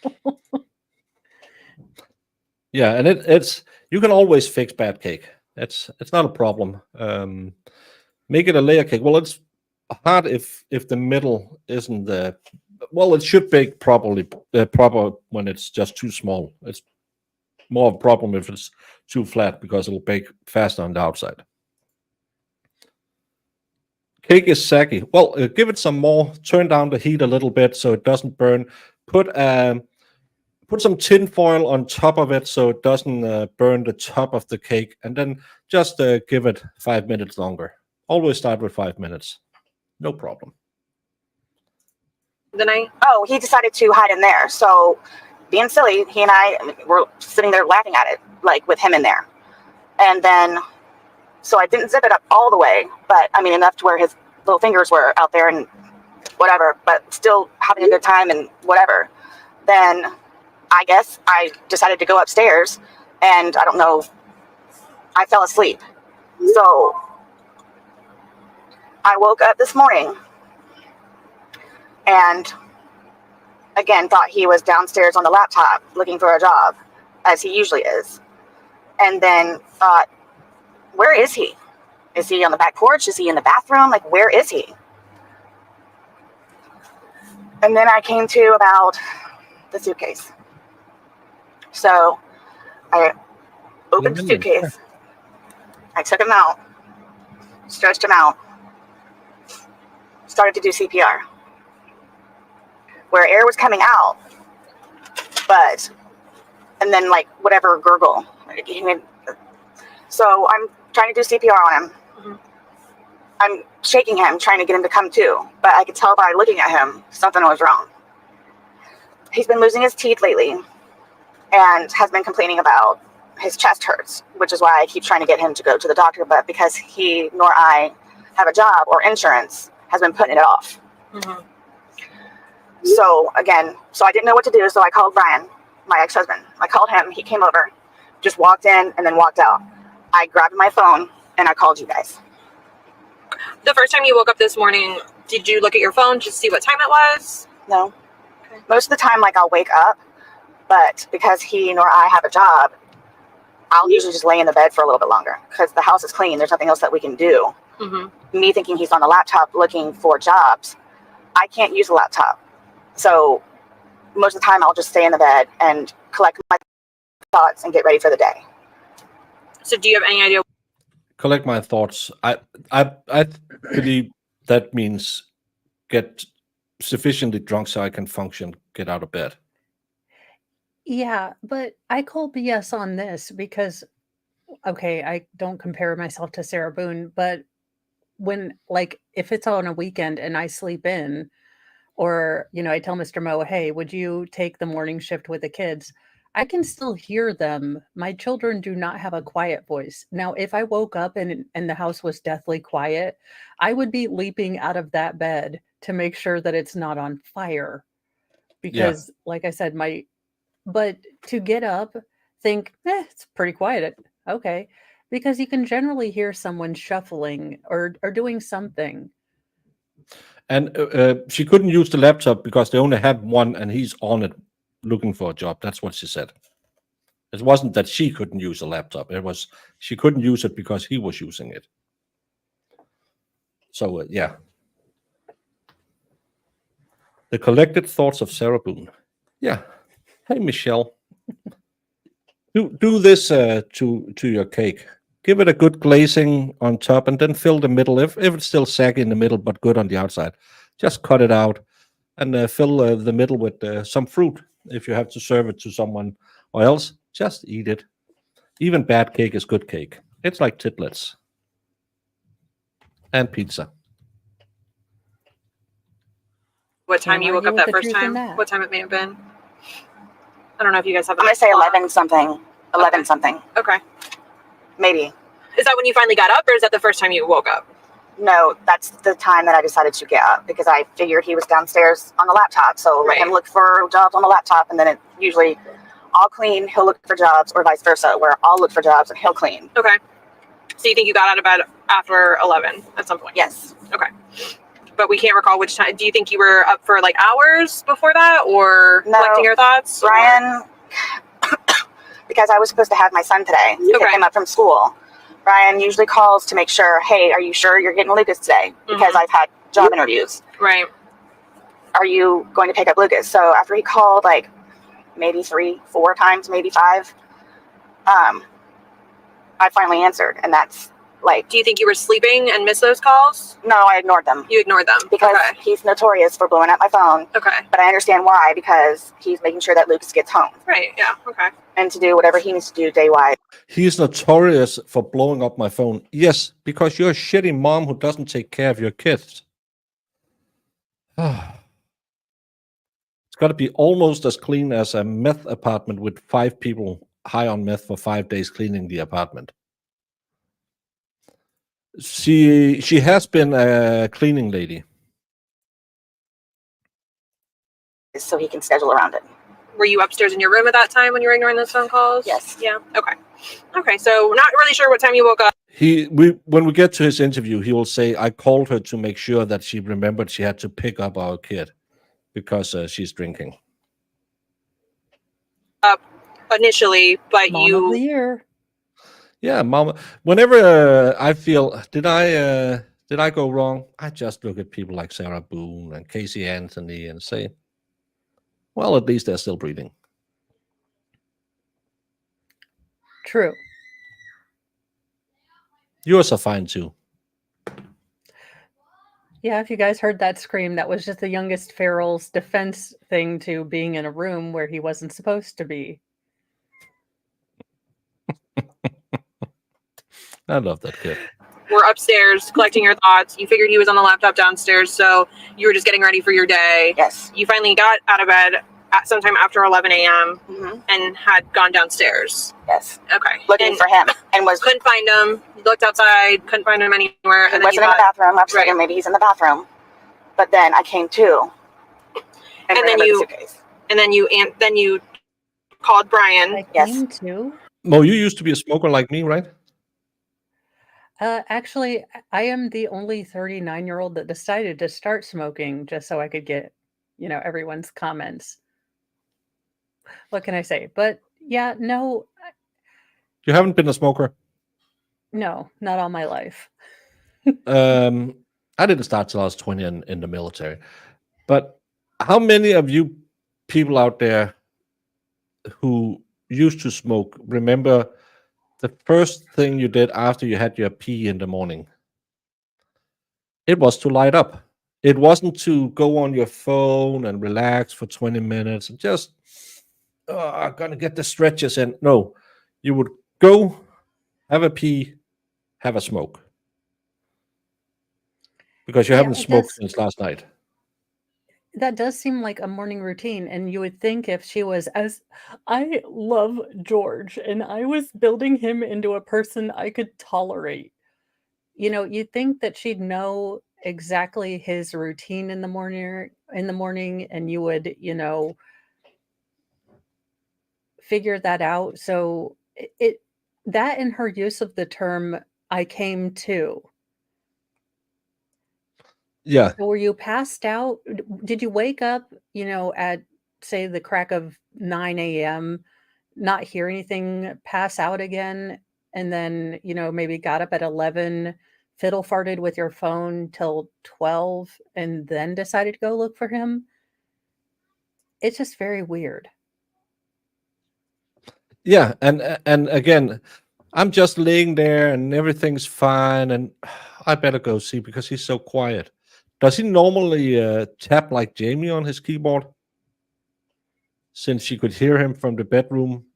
Yeah, and it's you can always fix bad cake. It's not a problem. Make it a layer cake. Well, it's hard if the middle isn't the. Well, it should bake proper when it's just too small. It's more of a problem if it's too flat because it'll bake faster on the outside. Cake is saggy. Well, give it some more. Turn down the heat a little bit so it doesn't burn. Put some tin foil on top of it so it doesn't burn the top of the cake, and then just give it 5 minutes longer. Always start with 5 minutes. No problem. He decided to hide in there. So being silly, he and I were sitting there laughing at it, like with him in there. And then, so I didn't zip it up all the way, but I mean enough to where his little fingers were out there and whatever, but still having a good time and whatever. Then I guess I decided to go upstairs, and I don't know, I fell asleep. So I woke up this morning and again thought he was downstairs on the laptop looking for a job, as he usually is. And then thought, where is he? Is he on the back porch? Is he in the bathroom? Like, where is he? And then I came to about the suitcase. So I opened the suitcase. I took him out, stretched him out, started to do CPR. Where air was coming out, and then like whatever gurgle. So I'm trying to do CPR on him. Mm-hmm. I'm shaking him, trying to get him to come to, but I could tell by looking at him, something was wrong. He's been losing his teeth lately and has been complaining about his chest hurts, which is why I keep trying to get him to go to the doctor, but because he nor I have a job or insurance, has been putting it off. Mm-hmm. So again, I didn't know what to do, so I called Brian, my ex-husband. I called him, he came over, just walked in and then walked out. I grabbed my phone and I called you guys. The first time you woke up this morning, did you look at your phone to see what time it was? No. Okay. Most of the time, like, I'll wake up, but because he nor I have a job, I'll usually just lay in the bed for a little bit longer because the house is clean. There's nothing else that we can do. Mm-hmm. Me thinking he's on the laptop looking for jobs, I can't use a laptop. So most of the time, I'll just stay in the bed and collect my thoughts and get ready for the day. So do you have any idea? Collect my thoughts. I believe that means get sufficiently drunk so I can function, get out of bed. Yeah, but I call BS on this because, okay, I don't compare myself to Sarah Boone, but when, like, if it's on a weekend and I sleep in, or, you know, I tell Mr. Mo, hey, would you take the morning shift with the kids? I can still hear them. My children do not have a quiet voice. Now, if I woke up and the house was deathly quiet, I would be leaping out of that bed to make sure that it's not on fire. Because, like I said, but to get up, think, it's pretty quiet. Okay. Because you can generally hear someone shuffling or doing something. And she couldn't use the laptop because they only had one and he's on it looking for a job. That's what she said. It wasn't that she couldn't use a laptop. It was she couldn't use it because he was using it. So, yeah. The collected thoughts of Sarah Boone. Yeah. Hey, Michelle. Do this to your cake. Give it a good glazing on top and then fill the middle. If it's still saggy in the middle but good on the outside, just cut it out and fill the middle with some fruit if you have to serve it to someone, or else just eat it. Even bad cake is good cake. It's like titlets and pizza. What time you woke up that first time? What time it may have been? I don't know if you guys have. I'm gonna say 11 something. 11 something. Okay. Maybe. Is that when you finally got up, or is that the first time you woke up? No, that's the time that I decided to get up because I figured he was downstairs on the laptop. So let him look for jobs on the laptop, and then it usually I'll clean, he'll look for jobs, or vice versa, where I'll look for jobs and he'll clean. Okay. So you think you got out of bed after 11 at some point? Yes. Okay. But we can't recall which time. Do you think you were up for like hours before that, or collecting your thoughts? Brian, because I was supposed to have my son today, pick him up from school. Brian usually calls to make sure, hey, are you sure you're getting Lucas today? Because I've had job interviews. Right. Are you going to pick up Lucas? So after he called like maybe 3-4 times, maybe 5, I finally answered. And that's like... Do you think you were sleeping and missed those calls? No, I ignored them. You ignored them? Because he's notorious for blowing up my phone. Okay. But I understand why, because he's making sure that Lucas gets home. Right, yeah, okay. And to do whatever he needs to do day-wise. He's notorious for blowing up my phone. Yes, because you're a shitty mom who doesn't take care of your kids. It's got to be almost as clean as a meth apartment with 5 people high on meth for 5 days cleaning the apartment. She has been a cleaning lady. so he can schedule around it. Were you upstairs in your room at that time when you were ignoring those phone calls? Yes. Yeah. Okay. Okay. So not really sure what time you woke up. When we get to his interview, he will say, "I called her to make sure that she remembered she had to pick up our kid because she's drinking." Up initially, but Mom of the year. Yeah, mama. Whenever I feel, did I go wrong? I just look at people like Sarah Boone and Casey Anthony and say, well, at least they're still breathing. True. Yours are fine too. Yeah, if you guys heard that scream, that was just the youngest Farrell's defense thing to being in a room where he wasn't supposed to be. I love that kid. We're upstairs collecting your thoughts. You figured he was on the laptop downstairs, so you were just getting ready for your day. Yes. You finally got out of bed at sometime after 11 a.m. Mm-hmm. and had gone downstairs. Yes. Okay. Looking for him and couldn't find him. Looked outside, couldn't find him anywhere. He wasn't in the bathroom. I was thinking maybe he's in the bathroom. But then I came to. And then you called Brian. I came to. Mo, you used to be a smoker like me, right? Actually, I am the only 39-year-old that decided to start smoking just so I could get, everyone's comments. What can I say? But yeah, no. You haven't been a smoker? No, not all my life. I didn't start till I was 20 in the military. But how many of you people out there who used to smoke remember the first thing you did after you had your pee in the morning? It was to light up. It wasn't to go on your phone and relax for 20 minutes and just, I'm going to get the stretches in. No, you would go, have a pee, have a smoke. Because you haven't smoked since last night. That does seem like a morning routine. And you would think if she was I love George and I was building him into a person I could tolerate. You'd think that she'd know exactly his routine in the morning and you would, figure that out. So that and her use of the term "I came to." Yeah. So were you passed out? Did you wake up, at say the crack of 9 a.m., not hear anything, pass out again, and then, maybe got up at 11, fiddle farted with your phone till 12, and then decided to go look for him? It's just very weird. Yeah, and again, I'm just laying there and everything's fine, and I better go see because he's so quiet. Does he normally tap like Jamie on his keyboard? Since she could hear him from the bedroom.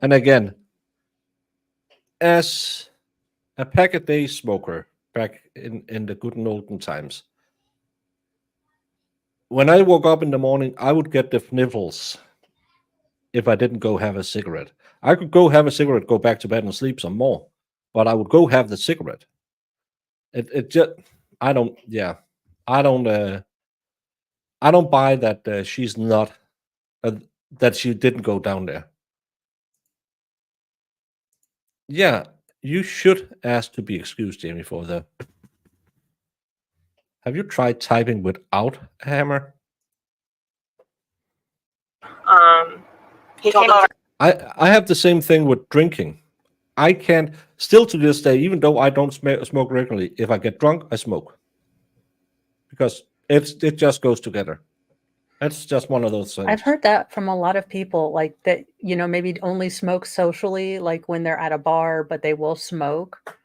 And again, as a pack-a-day smoker back in the good and olden times, when I woke up in the morning, I would get the sniffles if I didn't go have a cigarette. I could go have a cigarette, go back to bed and sleep some more, but I would go have the cigarette. It just, I don't buy that she's not, that she didn't go down there. Yeah, you should ask to be excused, Jamie, for the. Have you tried typing without a hammer? He came over. I have the same thing with drinking. I can't, still to this day, even though I don't smoke regularly, if I get drunk, I smoke. Because it just goes together. That's just one of those things. I've heard that from a lot of people, like that, maybe only smoke socially, like when they're at a bar, but they will smoke.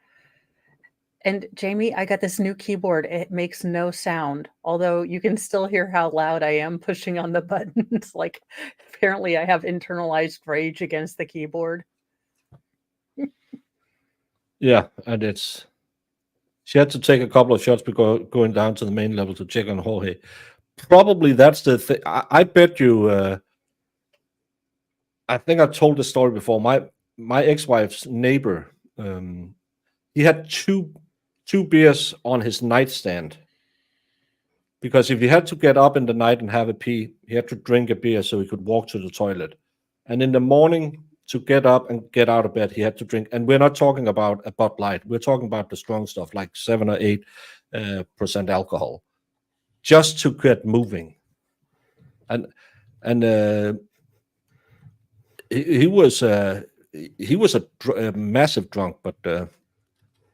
And Jamie, I got this new keyboard. It makes no sound, although you can still hear how loud I am pushing on the buttons. Like, apparently I have internalized rage against the keyboard. Yeah, and she had to take a couple of shots before going down to the main level to check on Jorge. Probably that's the thing. I bet you. I think I've told this story before. My ex-wife's neighbor, he had two beers on his nightstand, Because if he had to get up in the night and have a pee, he had to drink a beer so he could walk to the toilet. And in the morning, to get up and get out of bed, he had to drink. And we're not talking about a Bud Light. We're talking about the strong stuff, like 7 or 8% alcohol, just to get moving. And he was a massive drunk, but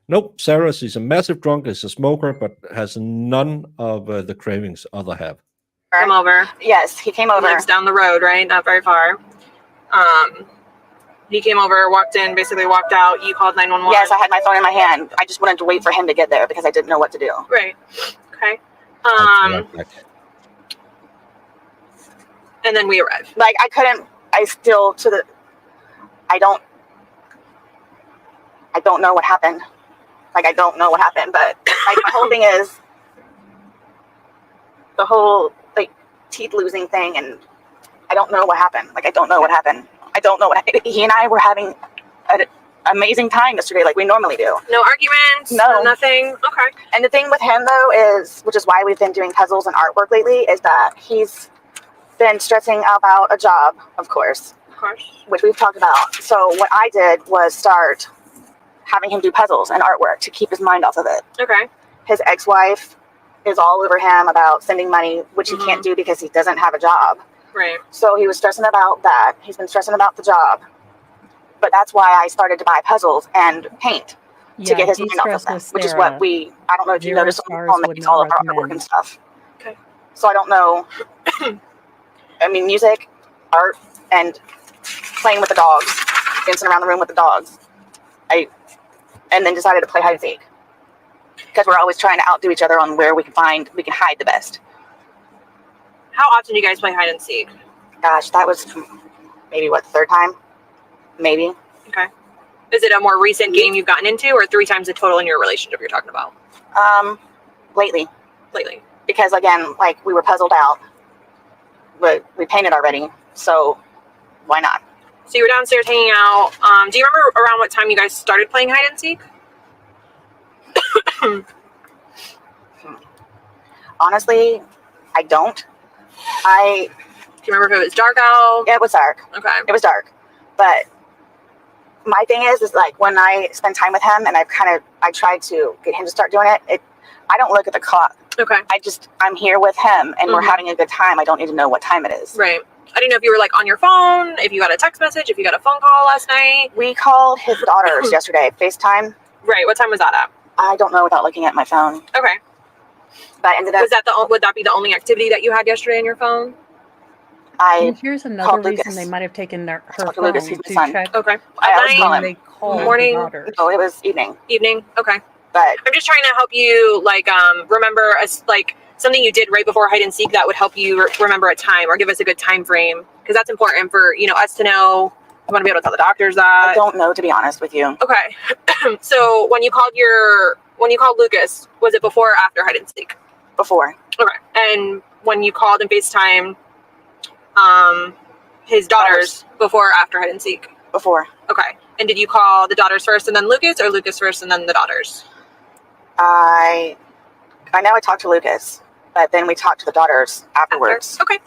nope. Sarah is a massive drunk, is a smoker, but has none of the cravings other have. Come over. Yes, he came over. He lives down the road, right? Not very far. He came over, walked in, basically walked out. You called 911. Yes, I had my phone in my hand. I just wanted to wait for him to get there because I didn't know what to do. Right. Okay. And then we arrived. Like I couldn't. I don't know what happened. Like I don't know what happened, but like my whole thing is the whole like teeth losing thing, and I don't know what happened. Like I don't know what happened. I don't know what he and I were having an amazing time yesterday, like we normally do. No arguments. No, nothing. Okay. And the thing with him though is, which is why we've been doing puzzles and artwork lately, is that he's been stressing about a job, of course, which we've talked about. So what I did was start having him do puzzles and artwork to keep his mind off of it. Okay. His ex-wife is all over him about sending money, which he can't do because he doesn't have a job. Right. So he was stressing about that. He's been stressing about the job. But that's why I started to buy puzzles and paint to get his mind off of that, which is what I don't know if you noticed on the phone that he's all of our artwork and stuff. Okay. So I don't know. I mean, music, art, and playing with the dogs, dancing around the room with the dogs. And then decided to play hide and seek because we're always trying to outdo each other on where we can hide the best. How often do you guys play hide and seek? Gosh, that was maybe the third time, maybe. Okay. Is it a more recent game you've gotten into, or 3 times the total in your relationship you're talking about? Lately. Because again, like we were puzzled out, but we painted already, so why not? So you were downstairs hanging out. Do you remember around what time you guys started playing hide and seek? Honestly, I don't. Do you remember if it was dark out? Yeah, it was dark. Okay. It was dark. But my thing is like when I spend time with him and I tried to get him to start doing it, I don't look at the clock. Okay. I'm here with him and we're having a good time. I don't need to know what time it is. Right. I didn't know if you were like on your phone, if you got a text message, if you got a phone call last night. We called his daughters yesterday, FaceTime. Right. What time was that at? I don't know without looking at my phone. Okay. But I ended up. Would that be the only activity that you had yesterday on your phone? And here's another reason they might have taken her phone Lucas, to son. check. Okay. I was calling they called morning. the daughters. No, it was evening. Evening. Okay. But I'm just trying to help you, like, remember something you did right before hide and seek that would help you remember a time or give us a good time frame, because that's important for us to know. I want to be able to tell the doctors that. I don't know, to be honest with you. Okay. So when you called Lucas, was it before or after hide and seek? Before. Okay. And when you called and FaceTime his daughters, before or after hide and seek? Before. Okay. And did you call the daughters first and then Lucas, or Lucas first and then the daughters? I know I talked to Lucas, but then we talked to the daughters afterwards. Okay.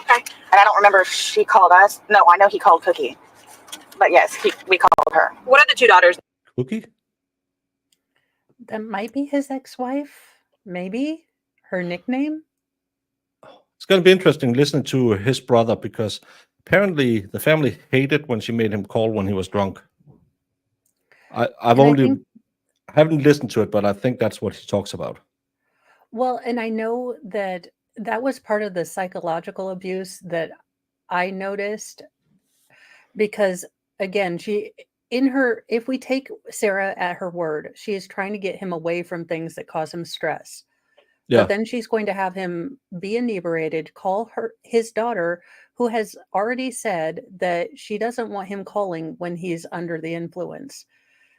And I don't remember if she called us. No, I know he called Cookie. But yes, we called her. What are the 2 daughters? Cookie? That might be his ex-wife. Maybe her nickname. It's going to be interesting listening to his brother, because apparently the family hated when she made him call when he was drunk. I haven't listened to it, but I think that's what he talks about. Well, and I know that was part of the psychological abuse that I noticed, because again, if we take Sarah at her word, she is trying to get him away from things that cause him stress. Yeah. But then she's going to have him be inebriated, call his daughter, who has already said that she doesn't want him calling when he's under the influence.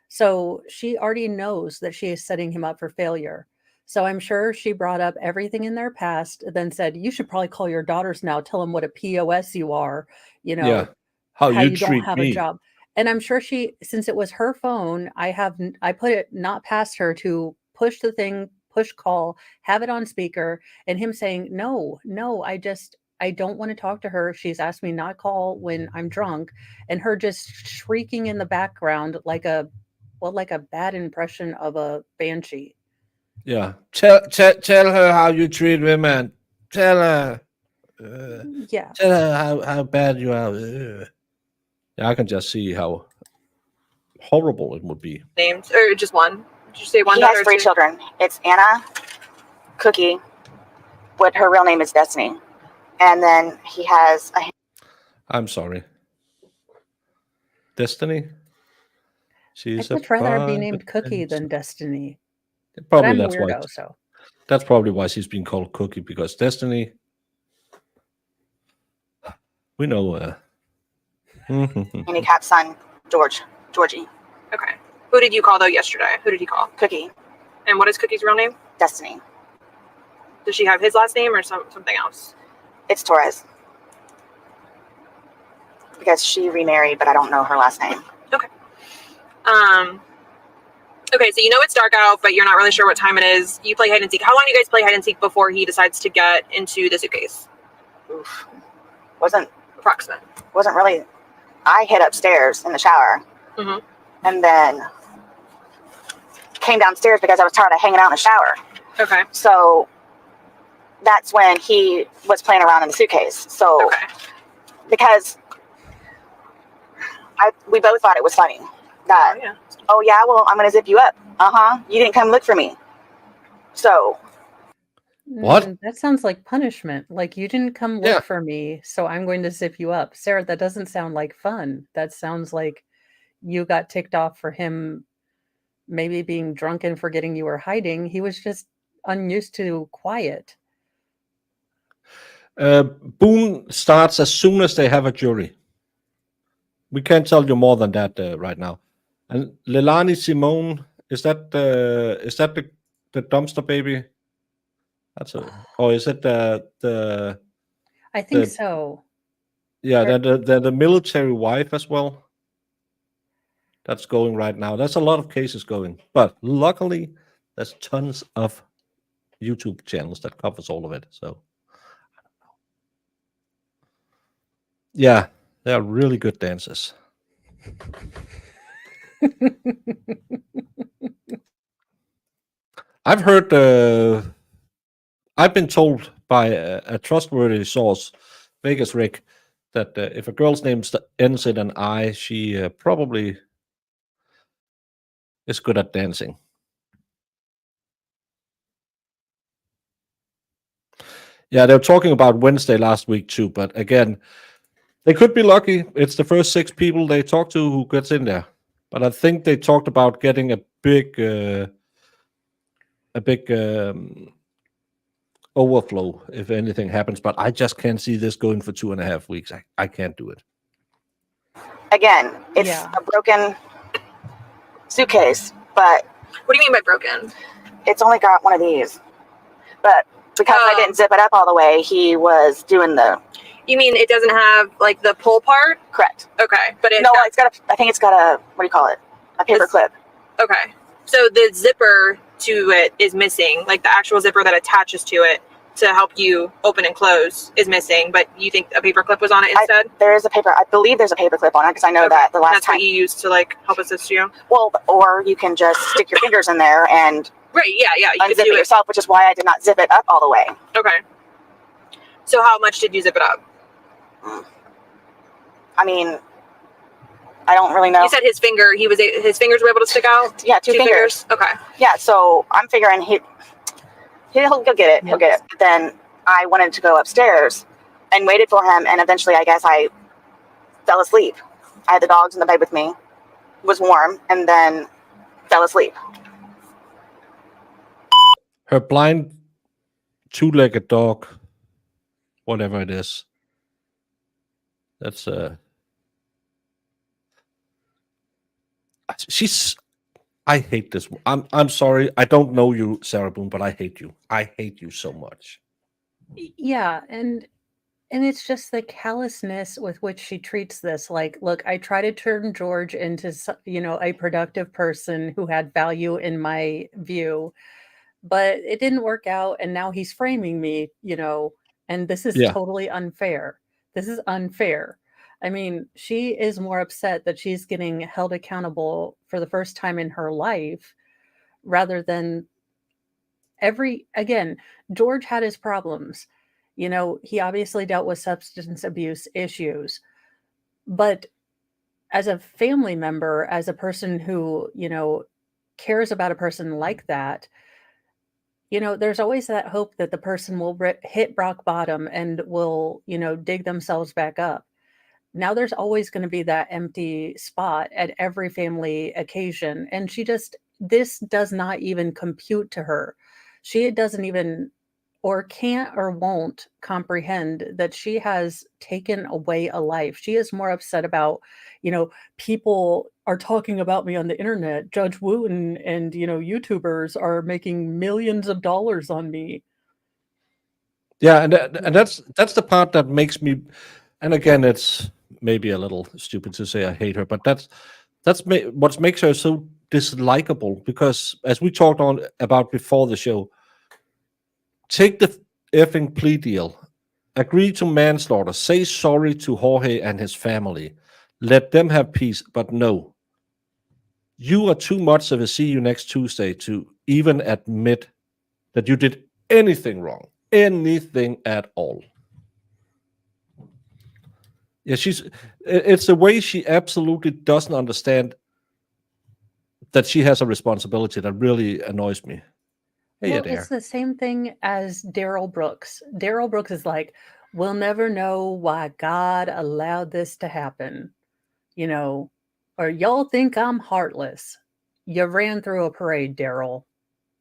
So she already knows that she is setting him up for failure. So I'm sure she brought up everything in their past, then said, you should probably call your daughters now, tell them what a POS you are, how you treat don't have me. a job. And I'm sure since it was her phone, I put it not past her to push push call, have it on speaker, and him saying, no, I don't want to talk to her. She's asked me not call when I'm drunk, and her just shrieking in the background like a bad impression of a banshee. Yeah. Tell her how you treat women. Tell her. Yeah. Tell her how bad you are. Yeah, I can just see how horrible it would be. Names or just one? Did you say one He daughter? has 3 or 2? children. It's Anna, Cookie, what her real name is Destiny. And then he has a I'm sorry. Destiny? She's I'd much rather be named Cookie than Destiny. But Probably I'm a that's why. weirdo, so. That's probably why she's been called Cookie, because Destiny. We know. handicapped son, Georgie, Okay. Who did you call though yesterday? Who did he call? Cookie, And what is Cookie's real name? Destiny. Does she have his last name or something else? It's Torres. Because she remarried, but I don't know her last name. Okay. Okay, so you know it's dark out, but you're not really sure what time it is. You play hide and seek. How long do you guys play hide and seek before he decides to get into the suitcase? Oof. Wasn't Approximate. really. I hid upstairs in the shower, and then came downstairs because I was tired of hanging out in the shower. Okay. So that's when he was playing around in the suitcase. So because we both thought it was funny that, oh yeah, well, I'm going to zip you up. You didn't come look for me. So. What? That sounds like punishment. Like, you didn't come look for me, so I'm going to zip you up. Sarah, that doesn't sound like fun. That sounds like you got ticked off for him maybe being drunk and forgetting you were hiding. He was just unused to quiet. Boone starts as soon as they have a jury. We can't tell you more than that right now. And Leilani Simone, is that the dumpster baby? Or is it the? I think so. Yeah, the military wife as well. That's going right now. There's a lot of cases going, but luckily, there's tons of YouTube channels that covers all of it. So, yeah, they are really good dancers. I've heard. I've been told by a trustworthy source, Vegas Rick, that if a girl's name ends in an I, she probably is good at dancing. Yeah, they were talking about Wednesday last week too, but again, they could be lucky. It's the first 6 people they talk to who gets in there. But I think they talked about getting a big overflow if anything happens. But I just can't see this going for 2.5 weeks. I can't do it. Again, it's a broken suitcase, but what do you mean by broken? It's only got one of these, but because I didn't zip it up all the way, he was doing the. You mean it doesn't have like the pull part? Correct. Okay, but I think it's got a, what do you call it? A paper clip. Okay, so the zipper to it is missing, like the actual zipper that attaches to it to help you open and close is missing, but you think a paper clip was on it instead? I believe there's a paper clip on it because I know that the last That's time. what you used to like help assist you? Well, or you can just stick your fingers in there and you unzip could do it yourself, which is why I did not zip it up all the way. Okay. So how much did you zip it up? I mean, I don't really know. You said his fingers were able to stick out? Yeah, two fingers. Okay. Yeah, so I'm figuring he'll get it. Yep. He'll get it. Then I wanted to go upstairs and waited for him, and eventually I guess I fell asleep. I had the dogs in the bed with me. It was warm, and then fell asleep. Her blind 2-legged dog, whatever it is. That's I hate this. I'm sorry. I don't know you, Sarah Boone, but I hate you. I hate you so much. Yeah, and it's just the callousness with which she treats this. Like, look, I try to turn George into, a productive person who had value in my view, but it didn't work out, and now he's framing me, and this is Yeah. totally unfair. This is unfair. I mean, she is more upset that she's getting held accountable for the first time in her life rather than again, George had his problems. He obviously dealt with substance abuse issues, but as a family member, as a person who, cares about a person like that, there's always that hope that the person will hit rock bottom and will, dig themselves back up. Now there's always going to be that empty spot at every family occasion. And this does not even compute to her. She doesn't even, or can't or won't comprehend that she has taken away a life. She is more upset about, people are talking about me on the internet. Judge Wooten and YouTubers are making millions of dollars on me. Yeah, and that's the part that makes me. And again, it's maybe a little stupid to say I hate her, but that's what makes her so dislikable. Because as we talked on about before the show, take the effing plea deal, agree to manslaughter, say sorry to Jorge and his family, let them have peace. But no, you are too much of a see you next Tuesday to even admit that you did anything wrong, anything at all. Yeah, it's a way she absolutely doesn't understand that she has a responsibility that really annoys me. Hey, Well, there. it's the same thing as Daryl Brooks. Daryl Brooks is like, we'll never know why God allowed this to happen, or y'all think I'm heartless. You ran through a parade, Daryl.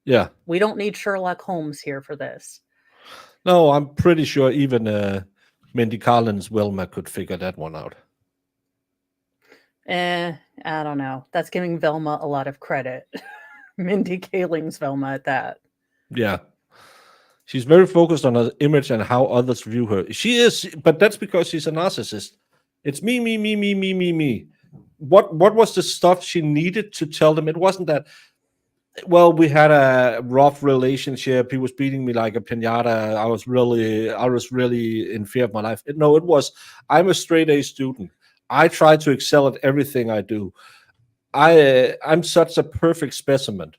Yeah. We don't need Sherlock Holmes here for this. No, I'm pretty sure even Mindy Collins' Wilma could figure that one out. I don't know. That's giving Velma a lot of credit. Mindy Kaling's Velma at that. Yeah. She's very focused on her image and how others view her. She is, but that's because she's a narcissist. It's me, me, me, me, me, me, me. What was the stuff she needed to tell them? It wasn't that, well, we had a rough relationship. He was beating me like a piñata. I was really in fear of my life. No, it was, I'm a straight A student. I try to excel at everything I do. I'm such a perfect specimen.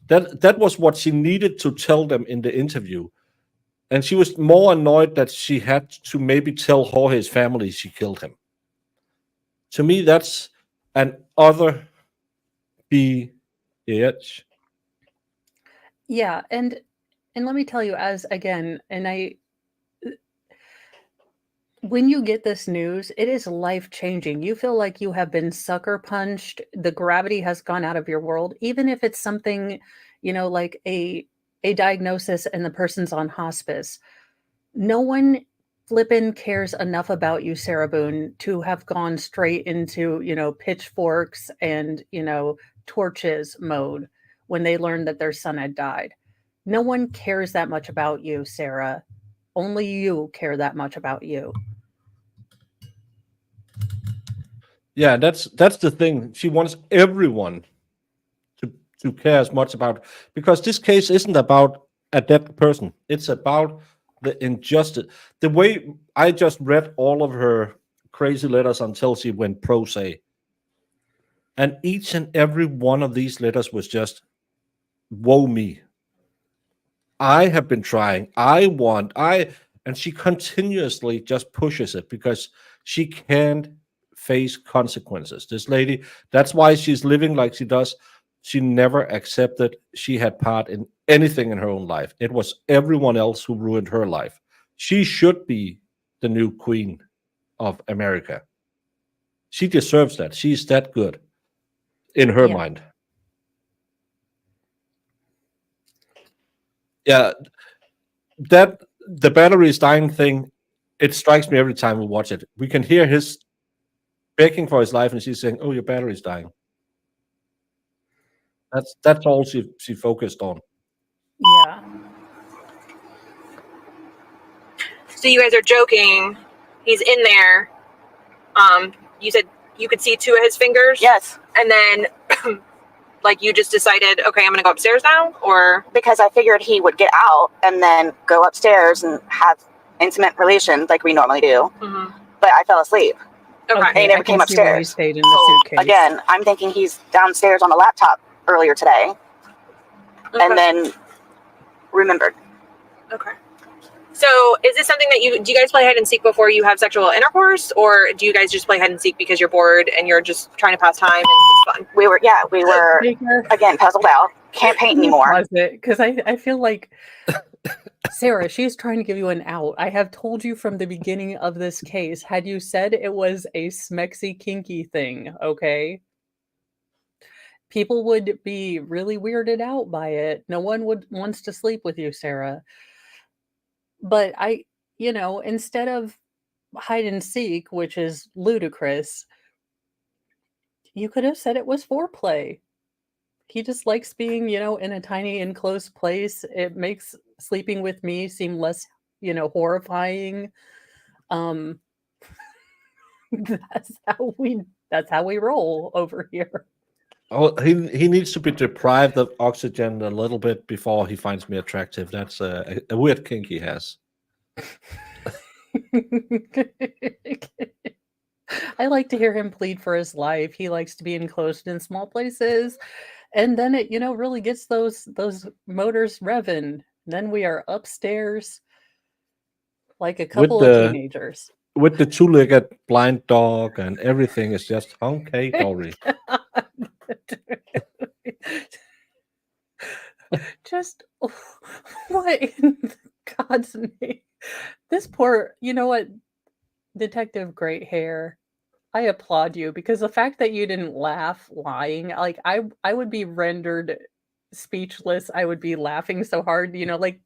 That was what she needed to tell them in the interview. And she was more annoyed that she had to maybe tell Jorge's family she killed him. To me, that's an other bitch. Yeah, and let me tell you, when you get this news, it is life-changing. You feel like you have been sucker punched. The gravity has gone out of your world, even if it's something, like a diagnosis and the person's on hospice. No one flippin' cares enough about you, Sarah Boone, to have gone straight into, pitchforks and, torches mode when they learned that their son had died. No one cares that much about you, Sarah. Only you care that much about you. Yeah, that's the thing. She wants everyone to care as much about, because this case isn't about a dead person. It's about the injustice. The way I just read all of her crazy letters until she went pro se, and each and every one of these letters was just, woe me. I have been trying. And she continuously just pushes it because she can't face consequences. This lady, that's why she's living like she does. She never accepted she had part in anything in her own life. It was everyone else who ruined her life. She should be the new queen of America. She deserves that. She's that good in her mind. Yeah, that the battery is dying thing, it strikes me every time we watch it. We can hear his begging for his life, and she's saying, "Oh, your battery's dying." That's all she focused on. Yeah. So you guys are joking. He's in there. You said you could see two of his fingers? Yes. And then Like you just decided, okay, I'm going to go upstairs now, or Because I figured he would get out and then go upstairs and have intimate relations like we normally do. But I fell asleep. okay. He never I can came see why he upstairs. stayed in the suitcase. Again, I'm thinking he's downstairs on the laptop earlier today, and then remembered. Okay. So is this something that do you guys play hide and seek before you have sexual intercourse, or do you guys just play hide and seek because you're bored and you're just trying to pass time and it's fun? We were again puzzled out. Can't paint anymore. Was it? Because I feel like Sarah, she's trying to give you an out. I have told you from the beginning of this case, had you said it was a smexy kinky thing, okay? People would be really weirded out by it. No one wants to sleep with you, Sarah. But instead of hide and seek, which is ludicrous, you could have said it was foreplay. He just likes being, in a tiny enclosed place. It makes sleeping with me seem less, horrifying. That's how we roll over here. Oh, he needs to be deprived of oxygen a little bit before he finds me attractive. That's a weird kink he has. I like to hear him plead for his life. He likes to be enclosed in small places, and then it, really gets those motors revving. Then we are upstairs like a couple of teenagers. With the two-legged blind dog and everything is just hunky-dory. Just what in God's name? This poor, Detective Great Hair, I applaud you, because the fact that you didn't laugh lying, like I would be rendered speechless. I would be laughing so hard, like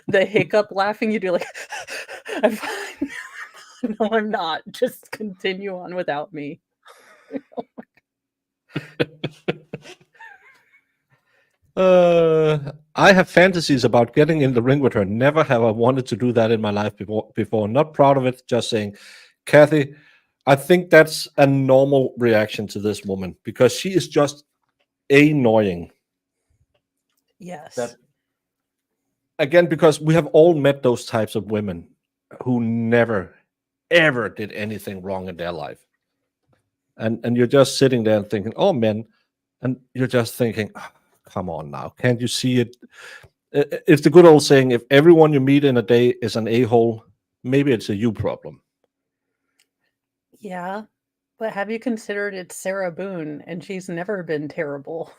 the hiccup laughing you do, like I'm fine. No, I'm not. Just continue on without me. I have fantasies about getting in the ring with her. Never have I wanted to do that in my life before. Not proud of it. Just saying, Kathy, I think that's a normal reaction to this woman because she is just annoying. Yes. Again, because we have all met those types of women who never, ever did anything wrong in their life. And you're just sitting there and thinking, oh, man. And you're just thinking, oh, come on now. Can't you see it? It's the good old saying, if everyone you meet in a day is an a-hole, maybe it's a you problem. Yeah. But have you considered it's Sarah Boone, and she's never been terrible?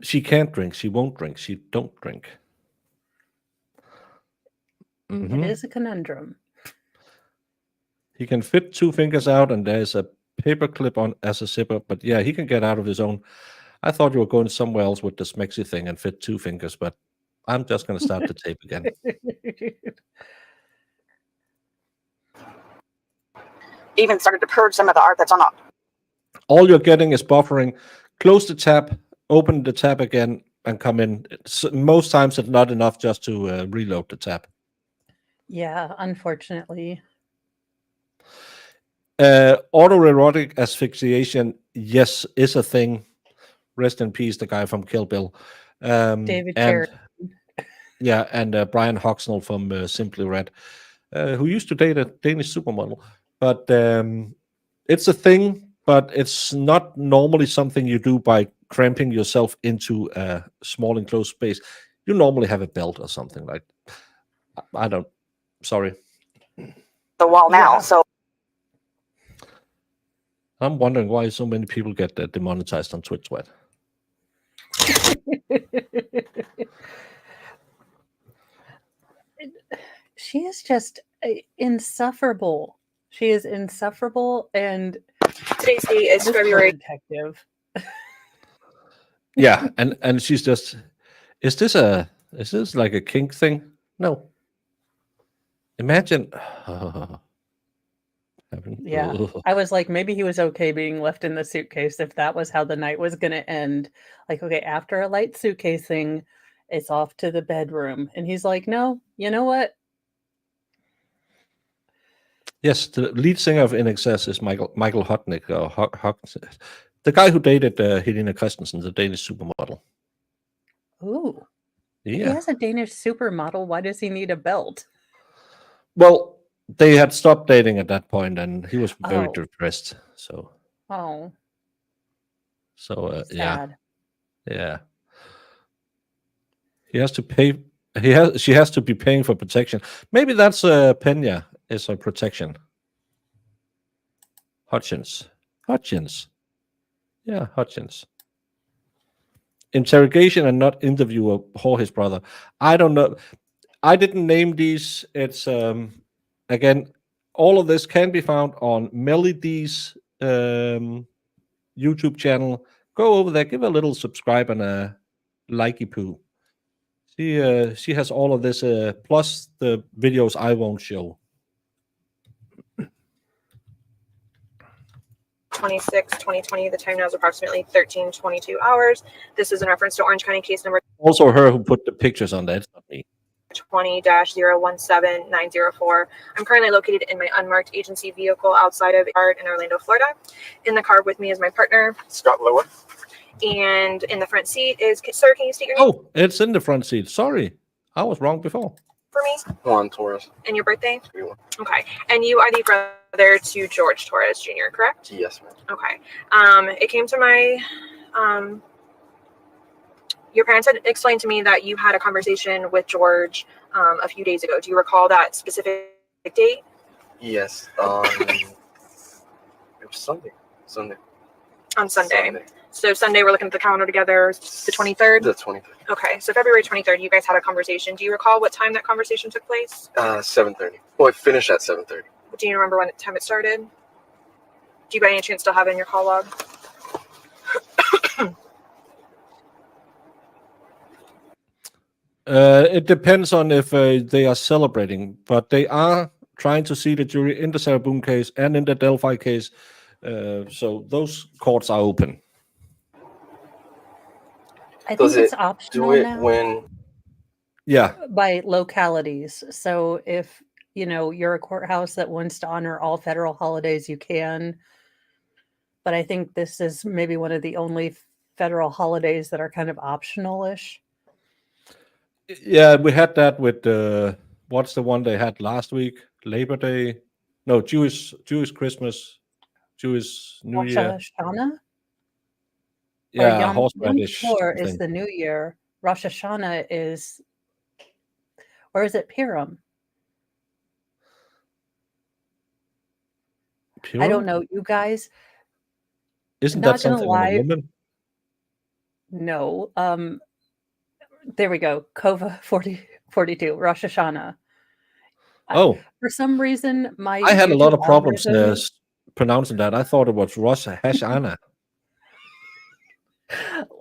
She can't drink. She won't drink. She don't drink. It is a conundrum. He can fit two fingers out, and there's a paper clip on as a zipper. But yeah, he can get out of his own. I thought you were going somewhere else with the smexy thing and fit two fingers, but I'm just going to start the tape again. Even started to purge some of the art that's on it. All you're getting is buffering. Close the tab, open the tab again, and come in. Most times it's not enough just to reload the tab. Yeah, unfortunately. Autoerotic asphyxiation, yes, is a thing. Rest in peace, the guy from Kill Bill. David Carradine. Yeah, and Brian Hoxnell from Simply Red, who used to date a Danish supermodel. But it's a thing, but it's not normally something you do by cramping yourself into a small enclosed space. You normally have a belt or something like that. Sorry. The wall now, so. I'm wondering why so many people get demonetized on Twitch. What? She is just insufferable. She is insufferable, and today's date is February. Detective. Yeah, and she's just, is this like a kink thing? No. Imagine. Yeah, I was like, maybe he was okay being left in the suitcase if that was how the night was going to end. Like, okay, after a light suitcasing, it's off to the bedroom. And he's like, no, you know what? Yes, the lead singer of INXS is Michael Hutnick. The guy who dated Helena Christensen, the Danish supermodel. Ooh. He Yeah. has a Danish supermodel. Why does he need a belt? Well, they had stopped dating at that point, and he was very Oh. depressed. So Oh, yeah, sad. yeah. He has to pay. She has to be paying for protection. Maybe that's Pena is a protection. Hutchins. Yeah, Hutchins. Interrogation and not interview of Jorge's brother. I don't know. I didn't name these. It's again, all of this can be found on Melody's YouTube channel. Go over there, give a little subscribe and a likey poo. She has all of this plus the videos I won't show. 26/2020. The time now is approximately 13:22 hours. This is in reference to Orange County case number Also, her who put the pictures on that. It's not me. 20-017904. I'm currently located in my unmarked agency vehicle outside of yard in Orlando, Florida. In the car with me is my partner, Scott Lower. And in the front seat is, sir, can you state your name Oh, it's in the front seat. Sorry, I was wrong before. for me? Juan Torres. And your birthday? 21. Okay. And you are the brother to George Torres Jr., correct? Yes, ma'am. Okay. It came to my, your parents had explained to me that you had a conversation with George a few days ago. Do you recall that specific date? Yes. It was Sunday. On Sunday. So Sunday, we're looking at the calendar together, the 23rd? The 23rd. Okay, so February 23rd, you guys had a conversation. Do you recall what time that conversation took place? 7:30. Well, it finished at 7:30. Do you remember what time it started? Do you by any chance still have it in your call log? It depends on if they are celebrating, but they are trying to see the jury in the Sarah Boone case and in the Delphi case. So those courts are open. I think it's optional do it now when? Yeah. by localities. So if you're a courthouse that wants to honor all federal holidays, you can. But I think this is maybe one of the only federal holidays that are kind of optional-ish. Yeah, we had that with what's the one they had last week? Labor Day? No, Jewish Christmas, Jewish New Rosh Year. Hashanah? Yeah, Yom horseradish. Kippur is thing. the New Year. Rosh Hashanah is, or is it Purim? I don't know. You guys, Isn't not that gonna something on a lie. woman? No. There we go. Kova 42, Rosh Hashanah. Oh, For some reason, my I had a lot YouTube of problems algorithm- pronouncing that. I thought it was Rosh Hashanah.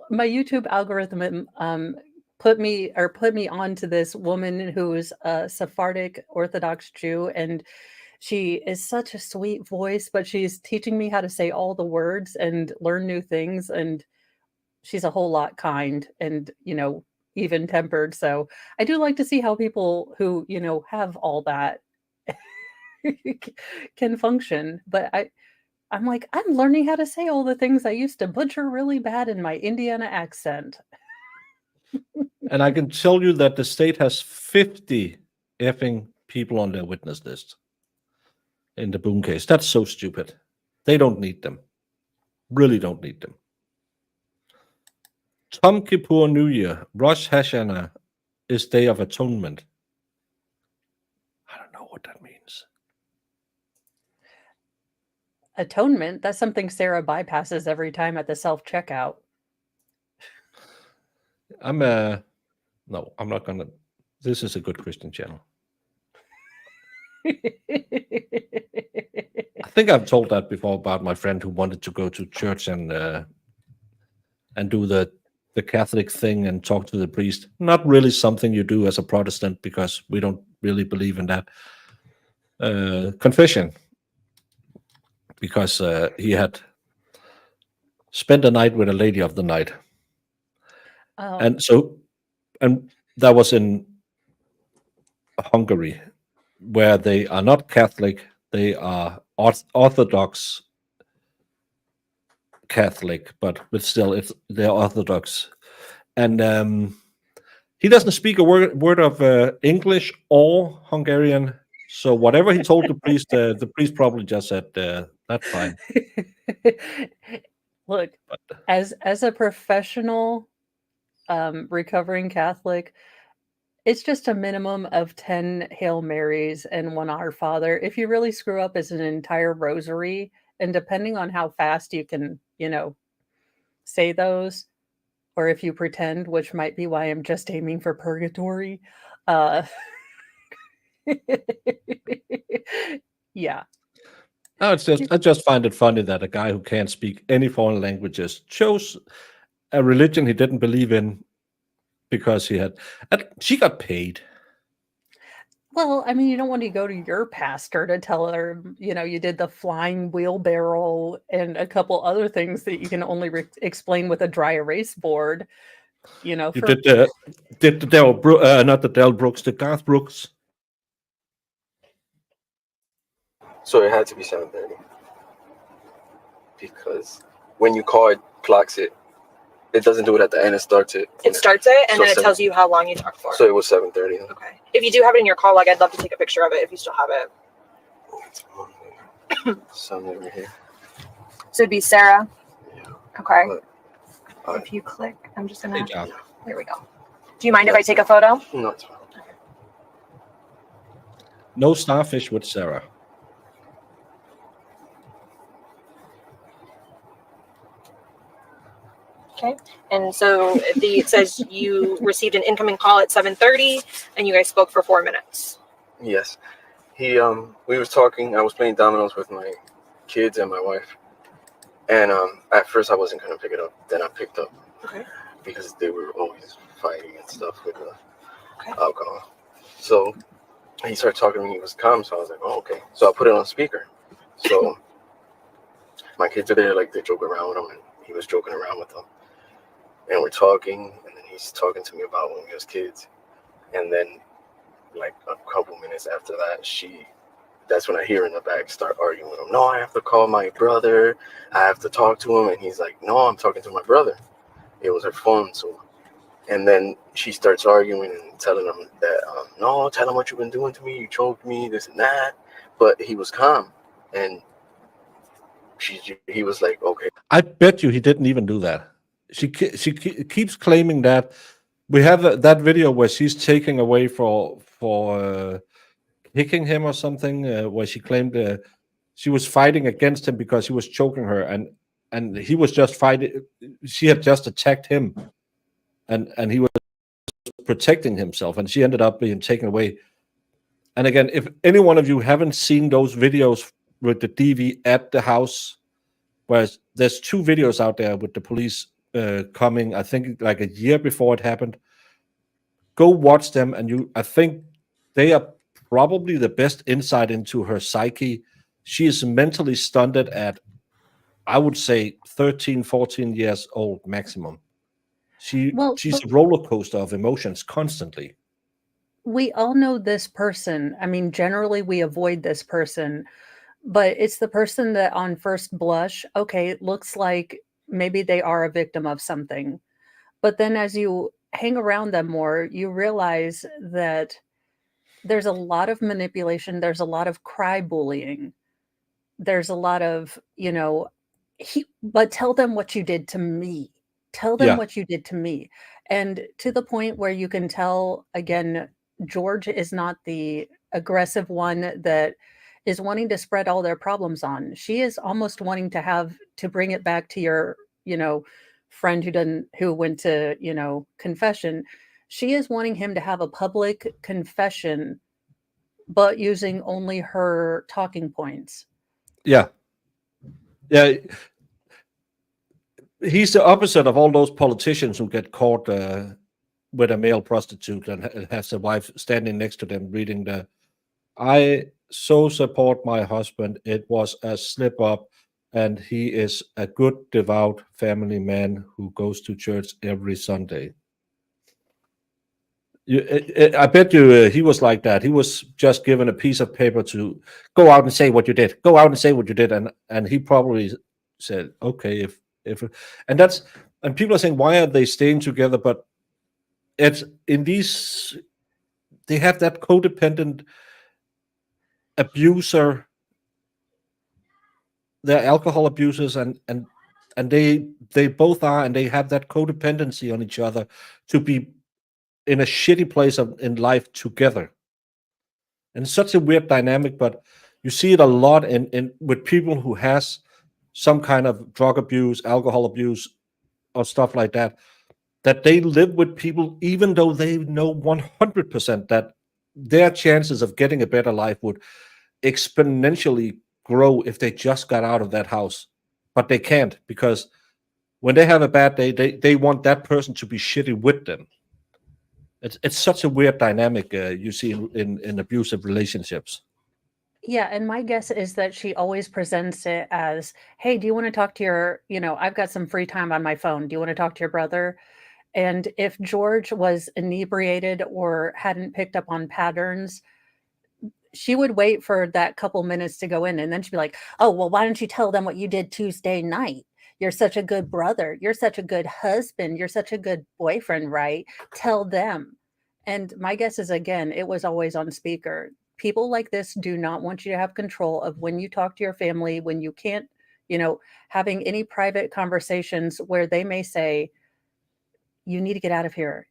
my YouTube algorithm put me onto this woman who is a Sephardic Orthodox Jew, and she is such a sweet voice, but she's teaching me how to say all the words and learn new things, and she's a whole lot kind and even tempered. So I do like to see how people who have all that can function. But I'm like, I'm learning how to say all the things I used to butcher really bad in my Indiana accent. And I can tell you that the state has 50 effing people on their witness list in the Boone case. That's so stupid. They don't need them. Really don't need them. Yom Kippur New Year, Rosh Hashanah is Day of Atonement. I don't know what that means. Atonement, that's something Sarah bypasses every time at the self-checkout. No, I'm not gonna. This is a good Christian channel. I think I've told that before about my friend who wanted to go to church and do the Catholic thing and talk to the priest. Not really something you do as a Protestant because we don't really believe in that. Confession. Because he had spent the night with a lady of the night. Oh. And that was in Hungary, where they are not Catholic, they are Orthodox Catholic, but still, they're Orthodox, and he doesn't speak a word of English or Hungarian. So whatever he told the priest probably just said, "That's fine." Look, as a professional recovering Catholic, it's just a minimum of 10 Hail Marys and 1 Our Father. If you really screw up, it's an entire rosary. And depending on how fast you can, say those, or if you pretend, which might be why I'm just aiming for purgatory. Yeah. No, I just find it funny that a guy who can't speak any foreign languages chose a religion he didn't believe in because she got paid. Well, I mean, you don't want to go to your pastor to tell her, you did the flying wheelbarrow and a couple other things that you can only explain with a dry erase board. You did the Del not the Del Brooks, the Garth Brooks. So it had to be 7:30 because when you call it, clocks it. It doesn't do it at the end. It starts it. It starts it, and So then it tells you how long you talk for. So it was 7:30. Okay. If you do have it in your call log, I'd love to take a picture of it if you still have it. Something right here. So it'd be Sarah. Yeah. Okay. But, If you click, I'm just gonna. Hey, John. There we go. Do you mind if I take a photo? no, it's fine. No starfish with Sarah. Okay. And so it says you received an incoming call at 7:30, and you guys spoke for 4 minutes. Yes. We was talking. I was playing dominoes with my kids and my wife. And at first I wasn't gonna pick it up. Then I picked up. Okay. Because they were always fighting and stuff with the alcohol. So he started talking to me. He was calm. So I was like, oh, okay. So I put it on speaker. So my kids are there, like they joke around with him, and he was joking around with them. And we're talking, and then he's talking to me about when we was kids. And then, like a couple minutes after that, that's when I hear in the back start arguing with him. No, I have to call my brother. I have to talk to him. And he's like, no, I'm talking to my brother. It was her phone. So, and then she starts arguing and telling him that, no, tell him what you've been doing to me. You choked me, this and that. But he was calm. And he was like, okay. I bet you he didn't even do that. She keeps claiming that. We have that video where she's taking away for kicking him or something, where she claimed she was fighting against him because he was choking her, and he was just fighting. She had just attacked him, and he was protecting himself, and she ended up being taken away. And again, if any one of you haven't seen those videos with the DV at the house, where there's 2 videos out there with the police coming, I think like a year before it happened. Go watch them, and I think they are probably the best insight into her psyche. She is mentally stunted at, I would say, 13, 14 years old maximum. She's a roller coaster of emotions constantly. We all know this person. I mean, generally we avoid this person, but it's the person that on first blush, okay, it looks like maybe they are a victim of something. But then as you hang around them more, you realize that there's a lot of manipulation. There's a lot of cry bullying. There's a lot of, but tell them what you did to me. Tell them what you did to me. And to the point where you can tell, again, George is not the aggressive one that is wanting to spread all their problems on. She is almost wanting to bring it back to your, friend who went to, confession. She is wanting him to have a public confession, but using only her talking points. Yeah. He's the opposite of all those politicians who get caught with a male prostitute and has a wife standing next to them reading I so support my husband. It was a slip up, and he is a good, devout family man who goes to church every Sunday. I bet you he was like that. He was just given a piece of paper to go out and say what you did. Go out and say what you did, and he probably said, "Okay, And people are saying, why are they staying together? But it's in these, they have that codependent abuser, they're alcohol abusers, and they both are, and they have that codependency on each other to be in a shitty place in life together. And it's such a weird dynamic, but you see it a lot in with people who has some kind of drug abuse, alcohol abuse, or stuff like that, that they live with people even though they know 100% that their chances of getting a better life would exponentially grow if they just got out of that house. But they can't, because when they have a bad day, they want that person to be shitty with them. It's such a weird dynamic you see in abusive relationships. Yeah, and my guess is that she always presents it as, hey, do you want to talk to your, I've got some free time on my phone. Do you want to talk to your brother? And if George was inebriated or hadn't picked up on patterns, she would wait for that couple minutes to go in, and then she'd be like, oh, well, why don't you tell them what you did Tuesday night? You're such a good brother. You're such a good husband. You're such a good boyfriend, right? Tell them. And my guess is, again, it was always on speaker. People like this do not want you to have control of when you talk to your family, when you can't, having any private conversations where they may say, you need to get out of here.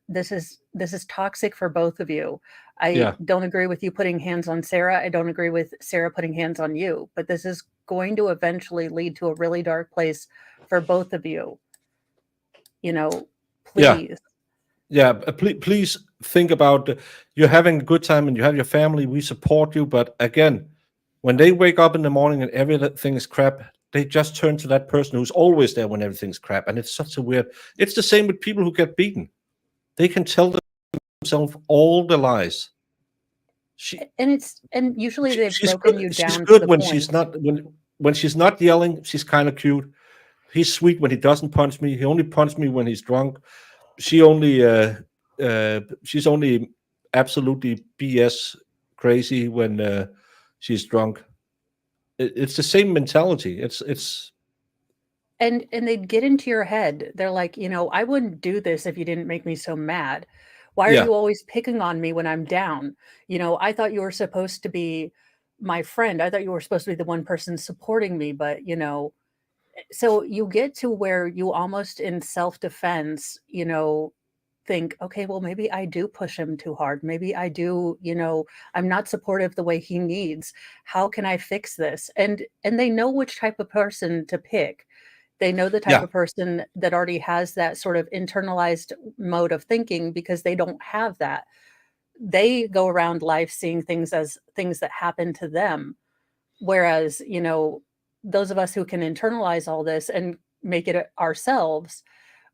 This is toxic for both of you. I don't agree with you putting hands on Sarah. I don't agree with Sarah putting hands on you, but this is going to eventually lead to a really dark place for both of you. Please. Yeah, please think about you're having a good time and you have your family. We support you. But again, when they wake up in the morning and everything is crap, they just turn to that person who's always there when everything's crap. And it's such a weird, it's the same with people who get beaten. They can tell themselves all the lies. And usually they've she's broken good, you she's down good to the when point. she's not when she's not yelling. She's kind of cute. He's sweet when he doesn't punch me. He only punches me when he's drunk. She's only absolutely BS crazy when she's drunk. It's the same mentality. It's and they'd get into your head. They're like, I wouldn't do this if you didn't make me so mad. Why are you always picking on me when I'm down? I thought you were supposed to be my friend. I thought you were supposed to be the one person supporting me, but so you get to where you almost in self-defense, think, okay, well, maybe I do push him too hard. Maybe I do, I'm not supportive the way he needs. How can I fix this? And they know which type of person to pick. They know the type of person that already has that sort of internalized mode of thinking, because they don't have that. They go around life seeing things as things that happen to them. Whereas, those of us who can internalize all this and make it ourselves,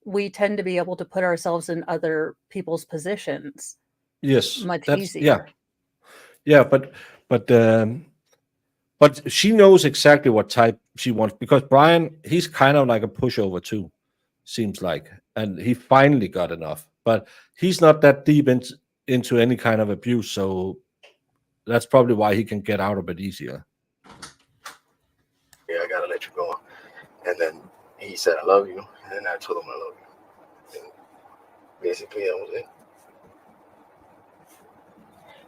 we tend to be able to put ourselves in other people's positions. yes, Much that's easier. yeah, but she knows exactly what type she wants, because Brian, he's kind of like a pushover too, seems like, and he finally got enough, but he's not that deep into any kind of abuse, so that's probably why he can get out a bit easier. Yeah, I gotta let you go. And then he said, I love you. And then I told him I love you. And basically, that was it.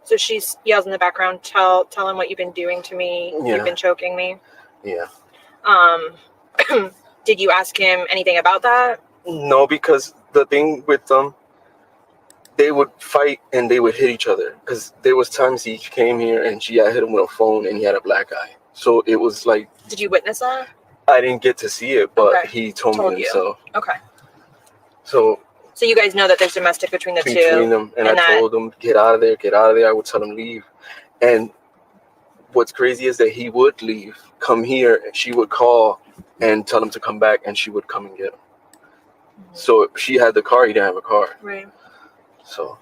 So she yells in the background, tell him what you've been doing to me. Yeah. You've been choking me. Yeah. Did you ask him anything about that? No, because the thing with them, they would fight and they would hit each other. Because there was times he came here and I hit him with a phone and he had a black eye. So it was like... Did you witness that? I didn't get to see it, but Okay. he told me himself. Okay. So you guys know that there's domestic between the two? Between them. And I told him, get out of there, get out of there. I would tell him, leave. And what's crazy is that he would leave, come here, and she would call and tell him to come back, and she would come and get him. Mm-hmm. So if she had the car, he didn't have a car. Right. So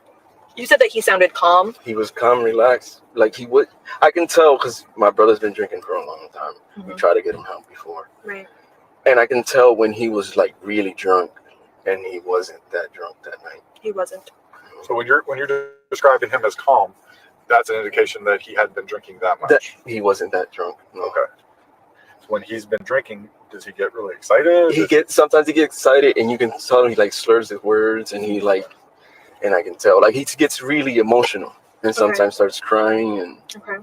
you said that he sounded calm. He was calm, relaxed. Like he would, I can tell because my brother's been drinking for a long time. Mm-hmm. We tried to get him help before. Right. And I can tell when he was like really drunk, and he wasn't that drunk that night. He wasn't. So when you're describing him as calm, that's an indication that he hadn't been drinking that much. He wasn't that drunk. No. Okay. when he's been drinking, does he get really excited? Sometimes he gets excited, and you can tell he like slurs his words, and and I can tell like he gets really emotional, and sometimes starts crying and. Okay.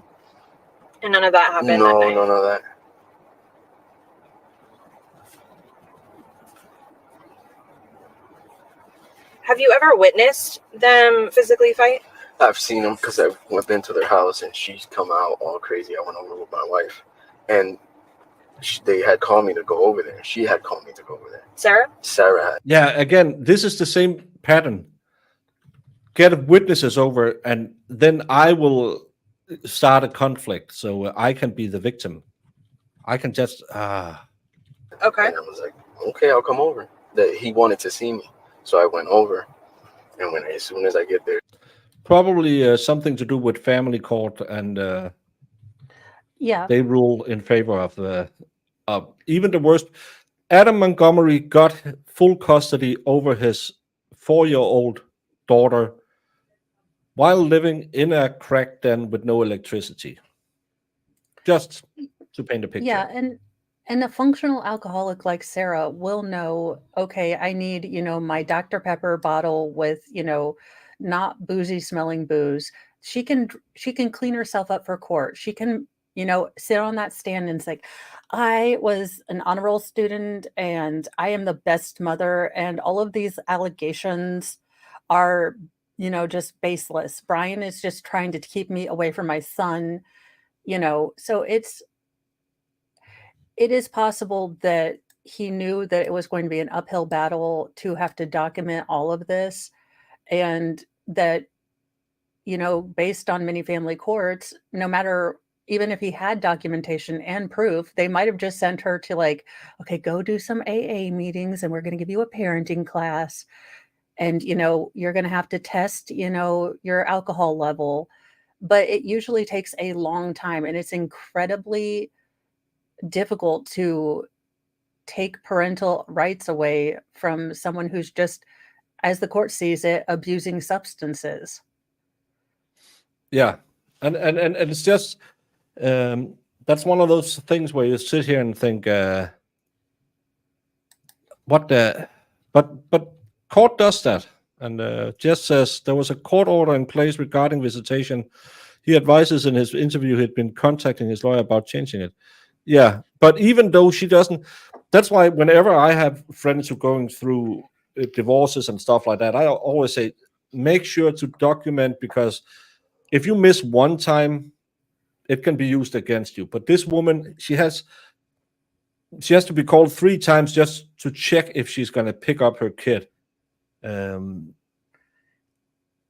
And none of that happened. No, none of that. Have you ever witnessed them physically fight? I've seen them because I've been to their house, and she's come out all crazy. I went over with my wife, and they had called me to go over there. She had called me to go over there. Sarah? Sarah had. Yeah, again, this is the same pattern. Get witnesses over, and then I will start a conflict, so I can be the victim. I can just Okay. And I was like, okay, I'll come over. That he wanted to see me, so I went over, and as soon as I get there, probably something to do with family court, and they rule in favor of even the worst. Adam Montgomery got full custody over his 4-year-old daughter while living in a crack den with no electricity. Just to paint a picture. Yeah, and a functional alcoholic like Sarah will know, okay, I need, my Dr. Pepper bottle with, not boozy smelling booze. She can clean herself up for court. She can, sit on that stand and say, I was an honor roll student and I am the best mother, and all of these allegations are just baseless. Brian is just trying to keep me away from my son, so it is possible that he knew that it was going to be an uphill battle to have to document all of this, and that, based on many family courts, no matter, even if he had documentation and proof, they might have just sent her to okay, go do some AA meetings and we're going to give you a parenting class. And, you're going to have to test, your alcohol level. But it usually takes a long time, and it's incredibly difficult to take parental rights away from someone who's just, as the court sees it, abusing substances. Yeah. And it's just, that's one of those things where you sit here and think, but court does that. And Jess says there was a court order in place regarding visitation. He advises in his interview he'd been contacting his lawyer about changing it. Yeah, but even though she doesn't, that's why whenever I have friends who are going through divorces and stuff like that, I always say, make sure to document, because if you miss one time, it can be used against you. But this woman, she has to be called 3 times just to check if she's going to pick up her kid. Yeah, and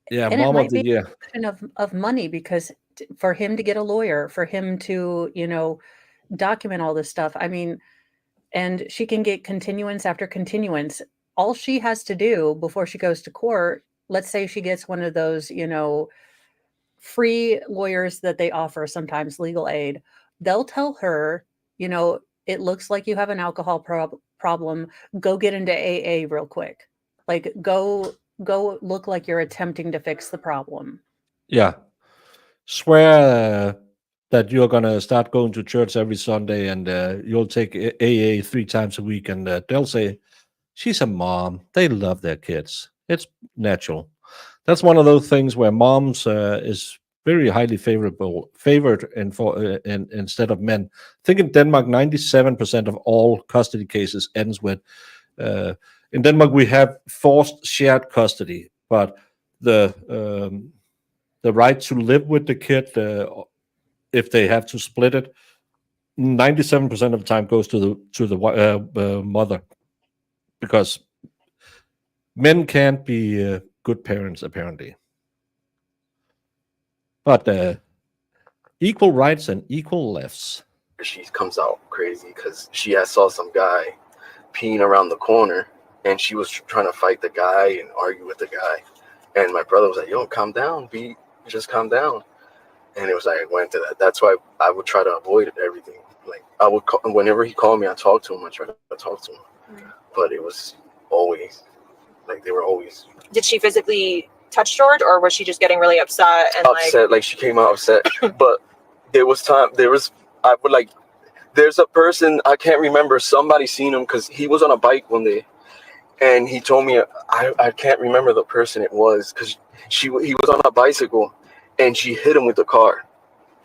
mom it might of the be year. a question of money, because for him to get a lawyer, for him to, document all this stuff, I mean, and she can get continuance after continuance. All she has to do before she goes to court, let's say she gets one of those, free lawyers that they offer sometimes, legal aid, they'll tell her, it looks like you have an alcohol problem. Go get into AA real quick. Like, go look like you're attempting to fix the problem. Yeah. Swear that you're going to start going to church every Sunday, and you'll take AA 3 times a week, and they'll say, she's a mom. They love their kids. It's natural. That's one of those things where moms is very highly favored instead of men. I think in Denmark, 97% of all custody cases ends with, in Denmark, we have forced shared custody, but the right to live with the kid, if they have to split it, 97% of the time goes to the mother, because men can't be good parents apparently. But equal rights and equal lefts. she comes out crazy because she had saw some guy peeing around the corner, and she was trying to fight the guy and argue with the guy. And my brother was like, "Yo, calm down, B. Just calm down." And it was like I went to that. That's why I would try to avoid everything. Like I would call, whenever he called me, I talked to him. I tried to talk to him, but it was always like they were always. Did she physically touch George, or was she just getting really upset and upset? Like she came out upset, but there was time. I would like There's a person, I can't remember, somebody seen him because he was on a bike one day, and he told me, I can't remember the person it was, because he was on a bicycle and she hit him with the car,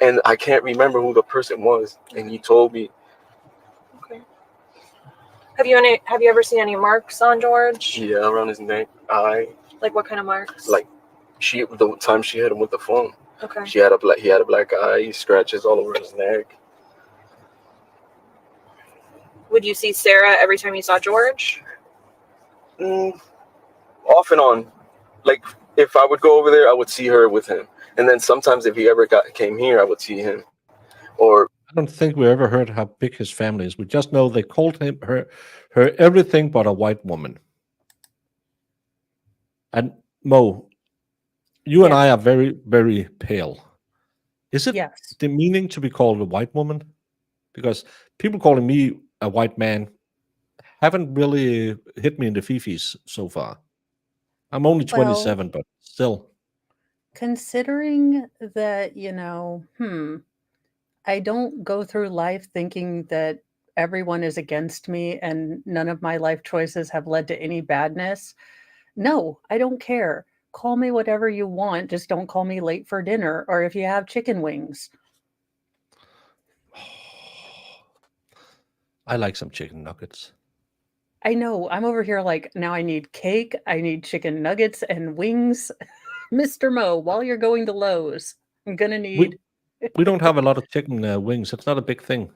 and I can't remember who the person was, and he told me. Okay. Have you ever seen any marks on George? Yeah, around his neck, eye. Like what kind of marks? Like the time she hit him with the phone. Okay. He had a black eye, scratches all over his neck. Would you see Sarah every time you saw George? Off and on. Like, if I would go over there, I would see her with him. And then sometimes if he ever came here, I would see him. Or I don't think we ever heard how big his family is. We just know they called her everything but a white woman. And Mo, you and I are very, very pale. Is it demeaning to be called a white woman? Because people calling me a white man haven't really hit me in the fifis so far. I'm only 27, but still. Considering that, I don't go through life thinking that everyone is against me and none of my life choices have led to any badness. No, I don't care. Call me whatever you want. Just don't call me late for dinner or if you have chicken wings. I like some chicken nuggets. I know. I'm over here like, now I need cake. I need chicken nuggets and wings. Mr. Mo, while you're going to Lowe's, I'm going to need... We don't have a lot of chicken wings. It's not a big thing.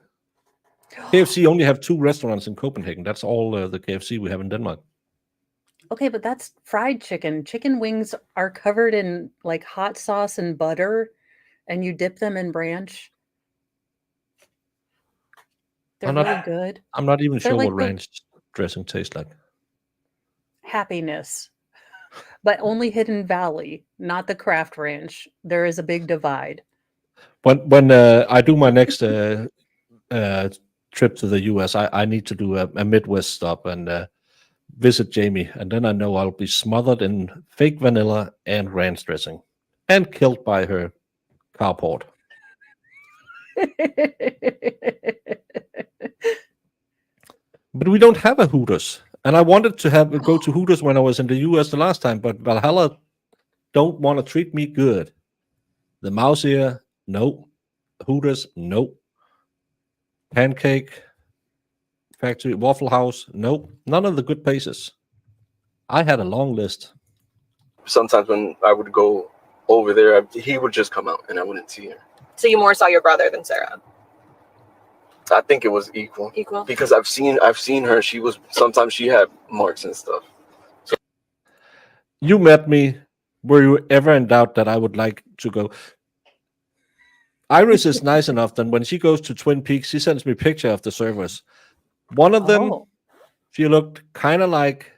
KFC only have 2 restaurants in Copenhagen. That's all the KFC we have in Denmark. Okay, but that's fried chicken. Chicken wings are covered in like hot sauce and butter, and you dip them in ranch. They're really good. I'm not even sure like what ranch dressing tastes like. Happiness. But only Hidden Valley, not the Kraft Ranch. There is a big divide. When I do my next trip to the US, I need to do a Midwest stop and visit Jamie, and then I know I'll be smothered in fake vanilla and ranch dressing and killed by her carport. But we don't have a Hooters, and I wanted to go to Hooters when I was in the US the last time, but Valhalla don't want to treat me good. The Mouse Ear, no. Hooters, no. Pancake Factory, Waffle House, no. None of the good places. I had a long list. Sometimes when I would go over there, he would just come out and I wouldn't see her. So you more saw your brother than Sarah? I think it was equal. Equal? Because I've seen her. Sometimes she had marks and stuff. So you met me. Were you ever in doubt that I would like to go? Iris is nice enough that when she goes to Twin Peaks, she sends me a picture of the servers. One of them, she looked kind of like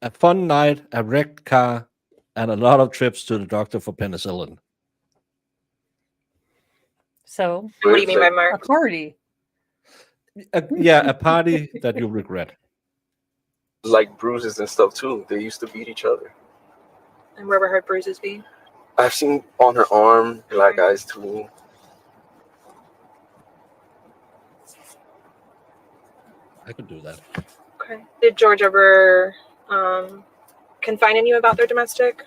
a fun night, a wrecked car, and a lot of trips to the doctor for penicillin. So, what do you mean by mark? A party. Yeah, a party that you regret. Like bruises and stuff too. They used to beat each other. And where were her bruises be? I've seen on her arm, black eyes too. I could do that. Okay. Did George ever confide in you about their domestic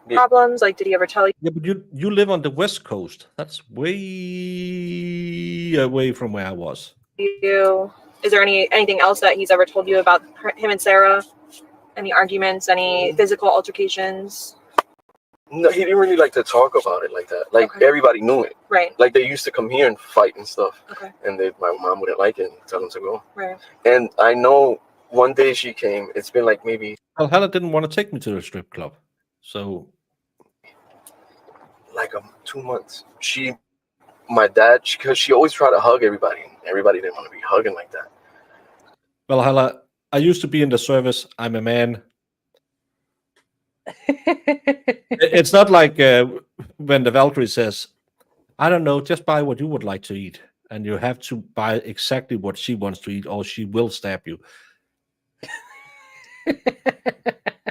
problems? Like, did he ever tell you? Yeah, but you live on the West Coast. That's way away from where I was. Is there anything else that he's ever told you about him and Sarah? Any arguments? Any physical altercations? No, he didn't really like to talk about it like that. Like everybody knew it. Right. Like they used to come here and fight and stuff. Okay. And my mom wouldn't like it and tell them to go. Right. And I know one day she came. It's been like maybe. Well, Hannah didn't want to take me to the strip club, so. Like 2 months. My dad, because she always tried to hug everybody. Everybody didn't want to be hugging like that. Well, Hannah, I used to be in the service. I'm a man. It's not like when the Valkyrie says, I don't know, just buy what you would like to eat. And you have to buy exactly what she wants to eat or she will stab you.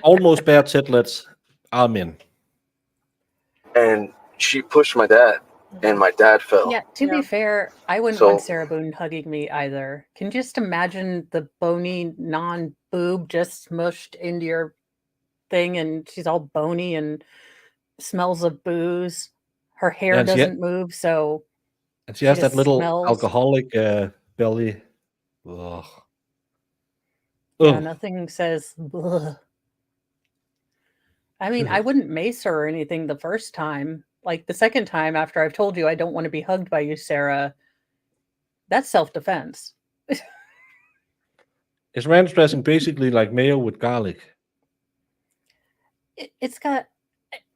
Almost bare titlets. I'm in. And she pushed my dad and my dad fell. Yeah, to be fair, I wouldn't So- want Sarah Boone hugging me either. Can you just imagine the bony non-boob just smushed into your thing, and she's all bony and smells of booze. Her hair and doesn't move, so and she has that just little smells. alcoholic belly. Ugh. Yeah, Ugh. nothing says "Bleh." I mean, I wouldn't mace her or anything the first time. Like the second time after I've told you I don't want to be hugged by you, Sarah, that's self-defense. Is ranch dressing basically like mayo with garlic? It's got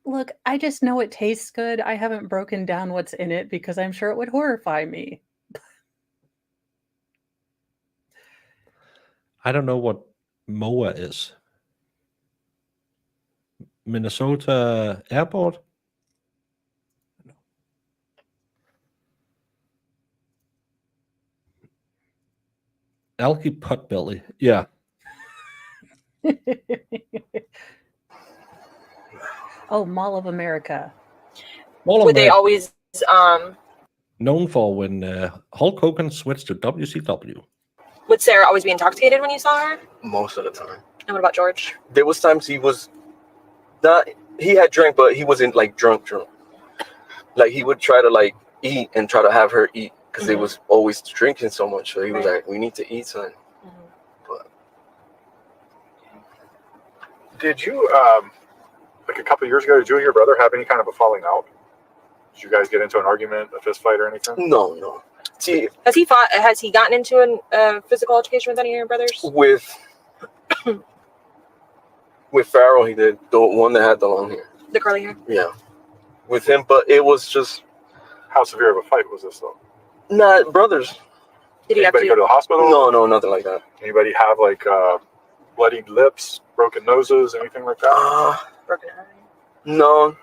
look, I just know it tastes good. I haven't broken down what's in it because I'm sure it would horrify me. I don't know what MOA is. Minnesota Airport? Algae potbelly. Yeah. Oh, Mall of America. Mall of Would they America. always Known for when Hulk Hogan switched to WCW. would Sarah always be intoxicated when you saw her? Most of the time. And what about George? There was times he was not. He had drank, but he wasn't like drunk. Like he would try to like eat and try to have her eat because they was always drinking so much. So he was like, "We need to eat something." But Did you, like a couple of years ago, did you and your brother have any kind of a falling out? Did you guys get into an argument, a fist fight, or anything? no. See, Has he fought? Has he gotten into a physical altercation with any of your brothers? with Farrell, he did, the one that had the long hair. The curly hair. Yeah, with him, but it was just. How severe of a fight was this, though? Not brothers. Did he have Anybody to go to the hospital? No, nothing like that. Anybody have like bloodied lips, broken noses, anything like that? broken eye? No.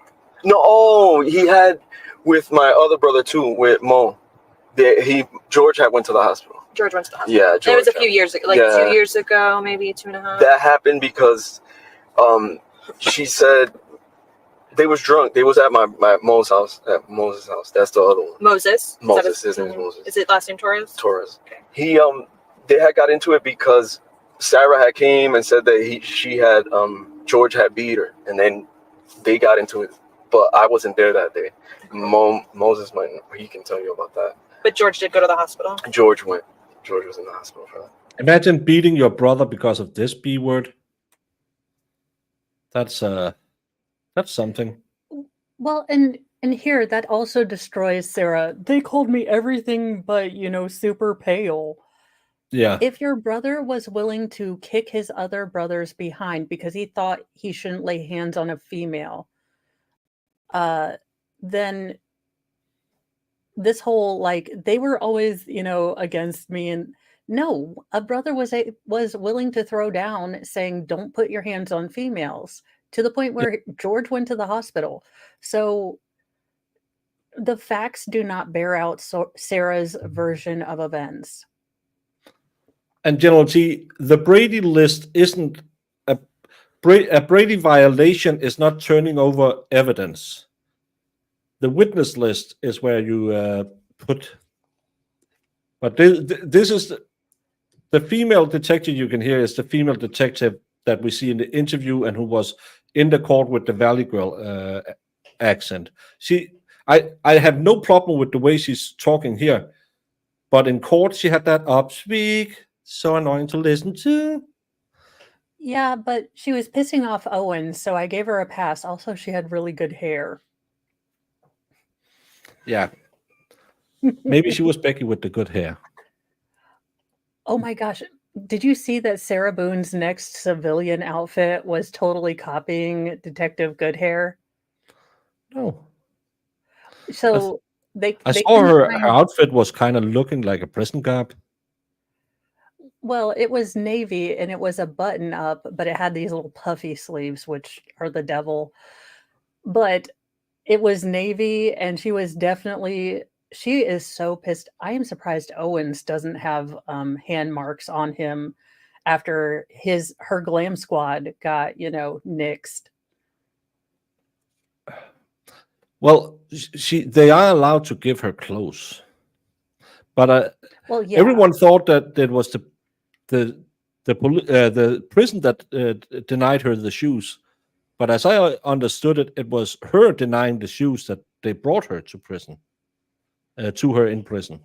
Oh, he had with my other brother too, with Mo. George had went to the hospital. George went to the hospital. Yeah, George. It was a few years ago, like 2 years ago, maybe 2.5. That happened because, she said they was drunk. They was at my Mo's house, at Moses' house. That's the other one. Moses. Moses. His name is Moses. Is it last name Torres? Torres. Okay. He they had got into it because Sarah had came and said that she had George had beat her, and then they got into it. But I wasn't there that day. Moses he can tell you about that. But George did go to the hospital. George went. George was in the hospital for that. Imagine beating your brother because of this B word. That's something. Well, and here that also destroys Sarah. They called me everything but, super pale. Yeah. If your brother was willing to kick his other brothers behind because he thought he shouldn't lay hands on a female, then this whole they were always against me, and no, a brother was willing to throw down saying don't put your hands on females, to the point where George went to the hospital. So the facts do not bear out Sarah's version of events. And General T, the Brady list isn't a Brady violation is not turning over evidence. The witness list is where you put. But this is the female detective you can hear is the female detective that we see in the interview and who was in the court with the Valley Girl accent. I have no problem with the way she's talking here, but in court she had that upspeak. So annoying to listen to. Yeah, but she was pissing off Owen, so I gave her a pass. Also, she had really good hair. Yeah. Maybe she was Becky with the good hair. Oh my gosh. Did you see that Sarah Boone's next civilian outfit was totally copying Detective Goodhair? No. So I saw her outfit was kind of looking like a prison garb. Well, it was navy and it was a button up, but it had these little puffy sleeves, which are the devil. But it was navy, and she is so pissed. I am surprised Owens doesn't have hand marks on him after her glam squad got, nixed. Well, they are allowed to give her clothes, but Well, yeah. everyone thought that it was the prison that denied her the shoes. But as I understood it, it was her denying the shoes that they brought her to prison, to her in prison.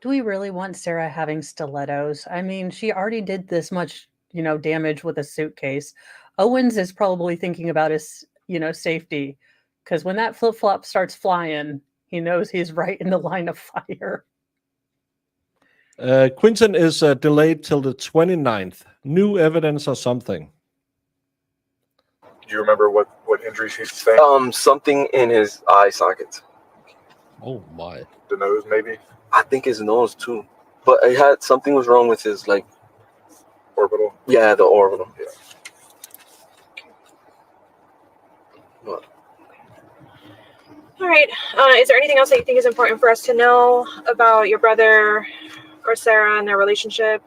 Do we really want Sarah having stilettos? I mean, she already did this much, damage with a suitcase. Owens is probably thinking about his, safety, because when that flip-flop starts flying, he knows he's right in the line of fire. Quinton is delayed till the 29th. New evidence or something. Do you remember what injuries he sustained? Something in his eye sockets. Oh my. The nose, maybe? I think his nose too. But it had something was wrong with his orbital. Yeah, the orbital. Yeah. What? All right. Is there anything else that you think is important for us to know about your brother or Sarah and their relationship?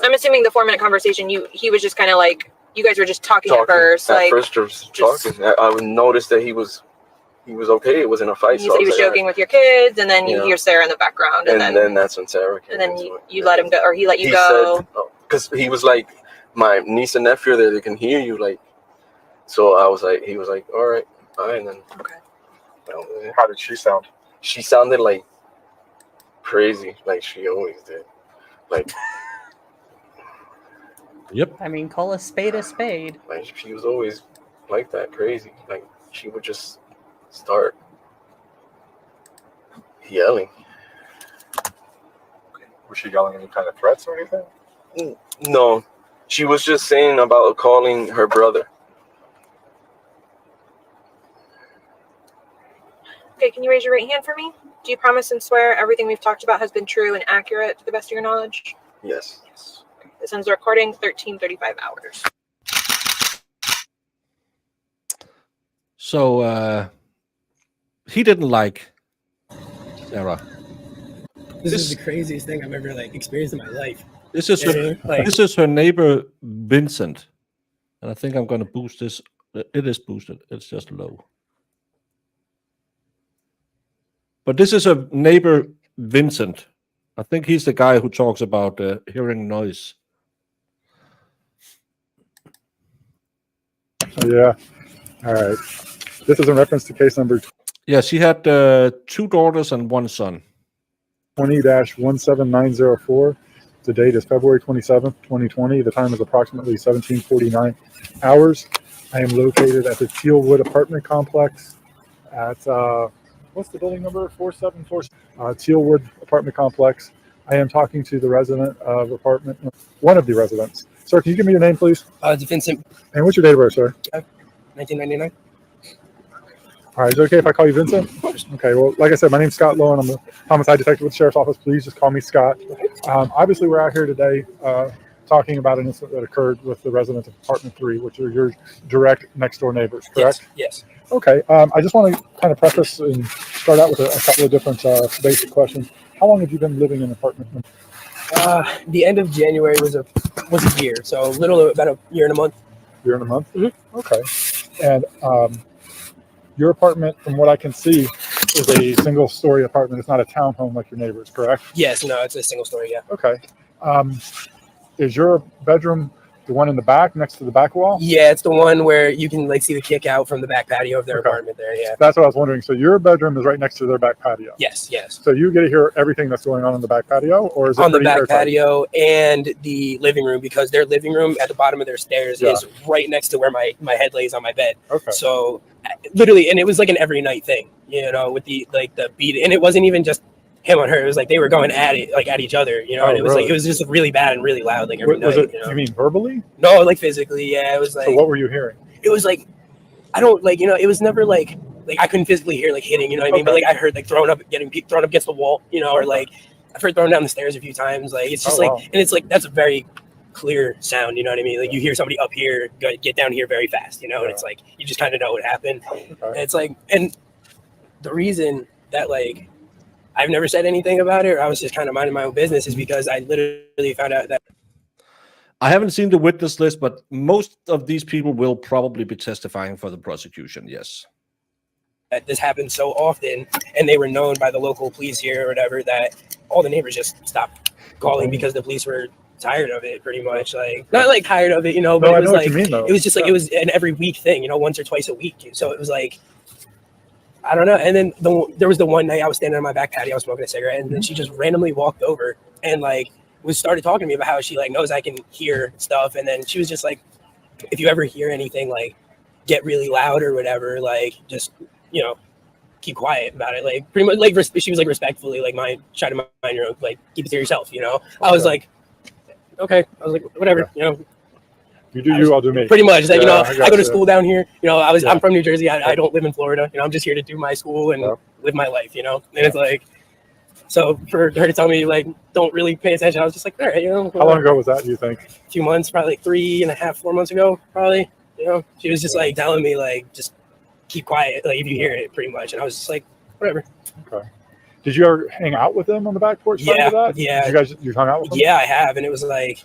I'm assuming the 4-minute conversation, he was just kind of like, you guys were just talking at first. At first, just talking. I noticed that he was okay. It wasn't a fight. You said he was joking with your kids, and then you hear Sarah in the background, and then that's when Sarah came. And then you let him go, or he let you go. Because he was like, my niece and nephew, they can hear you, like. So I was like, he was like, all right, and then. Okay. How did she sound? She sounded like crazy, like she always did, like. Yep. I mean, call a spade a spade. Like she was always like that, crazy. Like she would just start yelling. Was she yelling any kind of threats or anything? No, she was just saying about calling her brother. Okay, can you raise your right hand for me? Do you promise and swear everything we've talked about has been true and accurate to the best of your knowledge? Yes. This ends the recording 1335 hours. So he didn't like Sarah. This is the craziest thing I've ever experienced in my life. This is her neighbor Vincent, and I think I'm going to boost this. It is boosted. It's just low. But this is a neighbor Vincent. I think he's the guy who talks about hearing noise. Yeah. All right. This is in reference to case number. Yeah, she had 2 daughters and 1 son. 20-17904. The date is February 27th, 2020. The time is approximately 17:49 hours. I am located at the Tealwood apartment complex at, what's the building number? 474. Tealwood apartment complex. I am talking to the resident of one of the residents. Sir, can you give me your name, please? It's Vincent. And what's your date of birth, sir? 1999. All right, is it okay if I call you Vincent? Okay, well, like I said, my name's Scott Lowen. I'm the homicide detective with the Sheriff's Office. Please just call me Scott. Obviously, we're out here today talking about an incident that occurred with the residents of Apartment 3, which are your direct next-door neighbors, correct? Yes. Okay, I just want to kind of preface and start out with a couple of different basic questions. How long have you been living in apartment? The end of January was a year, so about a year and a month. Year and a month? Mm-hmm. Okay. And your apartment, from what I can see, is a single-story apartment. It's not a townhome like your neighbors, correct? Yes, no, it's a single story, yeah. Okay. Is your bedroom the one in the back, next to the back wall? Yeah, it's the one where you can see the kick out from the back patio of their apartment there, yeah. That's what I was wondering. So your bedroom is right next to their back patio? Yes. So you get to hear everything that's going on in the back patio? Or is it on the back airtight? patio and the living room, because their living room at the bottom of their stairs is right next to where my head lays on my bed. Okay. So literally, and it was an every night thing, with the beat, and it wasn't even just him on her. It was they were going at it, at each other, and it was really? it was just really bad and really loud, every night. Was it, you mean verbally? No, physically, yeah. It was So what were you hearing? It was I don't it was never I couldn't physically hear hitting, you know what I mean? But I heard getting thrown up against the wall, or I've heard thrown down the stairs a few times. It's just and it's that's a very clear sound, you know what I mean? You hear somebody up here get down here very fast, and it's you just kind of know what happened. Okay. And it's and the reason that I've never said anything about it, or I was just kind of minding my own business, is because I literally found out that I haven't seen the witness list, but most of these people will probably be testifying for the prosecution. Yes. That this happened so often, and they were known by the local police here or whatever, that all the neighbors just stopped calling because the police were tired of it, pretty much. Like, not like tired of it, you know, but No, it was I know what like, you mean, though. it was just like, it was an every week thing, you know, once or twice a week. So it was like, I don't know. And then there was the one night I was standing on my back patio, I was smoking a cigarette, and then she just randomly walked over and like started talking to me about how she like knows I can hear stuff. And then she was just like, if you ever hear anything like get really loud or whatever, like just, you know, keep quiet about it. Like pretty much like she was like respectfully like try to mind your own, like keep it to yourself, you know. Okay. I was like, okay. I was like, whatever, you know. You do you, I'll do me. Pretty much. Like, you know, I go to school down here. You know, I'm from New Jersey. I Yeah. don't live in Florida. You know, I'm just here to do my school and live my life, you know. And it's like, so for her to tell me like don't really pay attention, I was just like, all right, you know. How long ago was that, do you think? A few months, probably like 3.5, 4 months ago, probably. You know, she was just like telling me like just keep quiet, like if you hear it, pretty much. And I was just like, whatever. Okay. Did you ever hang out with them on the back porch? Yeah, That? yeah. Did you hung out with them? Yeah, I have, and it was like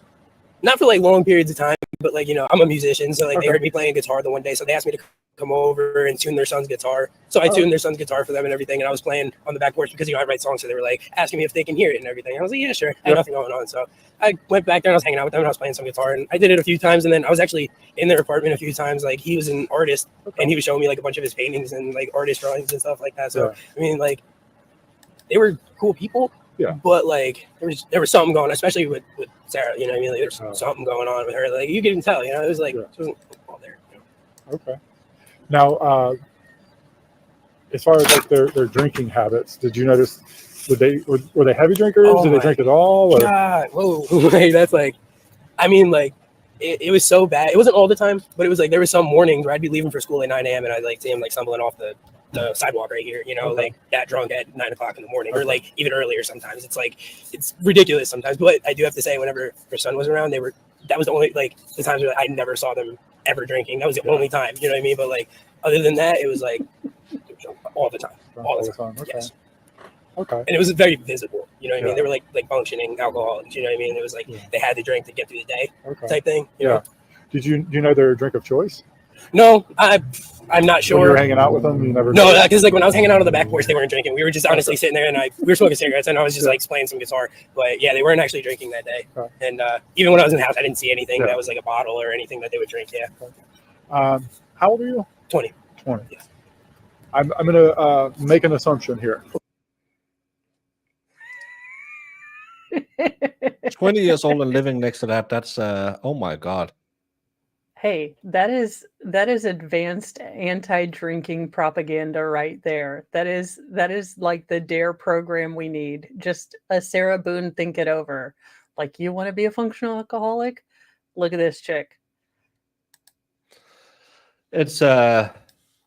not for like long periods of time, but like, you know, I'm a musician, so like they heard me playing guitar the one day, so they asked me to come over and tune their son's guitar. So I tuned their son's guitar for them and everything, and I was playing on the back porch because, you know, I write songs, so they were like asking me if they can hear it and everything. I was like, yeah, sure. I had nothing going on, so I went back there and I was hanging out with them and I was playing some guitar, and I did it a few times, and then I was actually in their apartment a few times. Like, he was an artist, and he was showing me like a bunch of his paintings and like artist drawings and stuff like that. So I mean, like, they were cool people. Yeah. But like there was something going on, especially with Sarah, you know what I mean? Like, there's something going on with her. Like, you can tell, you know, it was like, it wasn't all there. You know? Okay. Now, as far as like their drinking habits, did you notice, were they heavy drinkers? Oh Did they drink at all? Or? God, whoa. Like, that's like, I mean, like, it was so bad. It wasn't all the time, but it was like, there was some mornings where I'd be leaving for school at 9 a.m. and I'd like see him like stumbling off the sidewalk right here, you know, like that drunk at 9 o'clock in the morning, or like even earlier sometimes. It's like, it's ridiculous sometimes. But I do have to say, whenever her son was around, that was the only, like, the times where I never saw them ever drinking. That was the only time, you know what I mean? But like, other than that, it was like all the time. All the time. Okay. Yes. Okay. And it was very visible, you know what I mean? Yeah. They were like functioning alcoholics, you know what I mean? It was like they had to drink to get through the day type thing. You know? Do you know their drink of choice? No, I'm not sure. When you were hanging out with them, you never. No, because like when I was hanging out on the back porch, they weren't drinking. We were just honestly sitting there, and we were smoking cigarettes, and I was just like playing some guitar. But yeah, they weren't actually drinking that day. And even when I was in the house, I didn't see anything that was like a bottle or anything that they would drink. Yeah. How old are you? 20. 20. Yeah. I'm gonna make an assumption here. 20 years old and living next to that. That's oh my God. Hey, that is advanced anti-drinking propaganda right there. That is like the DARE program we need. Just a Sarah Boone think it over. Like, you want to be a functional alcoholic? Look at this chick. It's do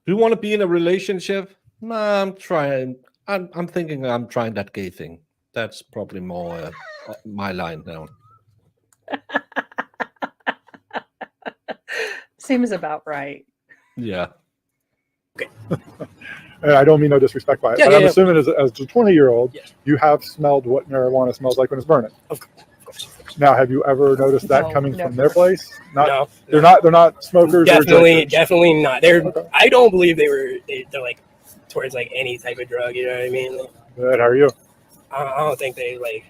you want to be in a relationship? Nah, I'm trying. I'm thinking I'm trying that gay thing. That's probably more my line now. Seems about right. Yeah. I don't mean no disrespect by it, but I'm assuming as a 20-year-old, you have smelled what marijuana smells like when it's burning. Of course. Now, have you ever noticed that coming from their place? No. They're not smokers. Definitely not. I don't believe they're like towards like any type of drug. You know what I mean? Good. How are you? I don't think they like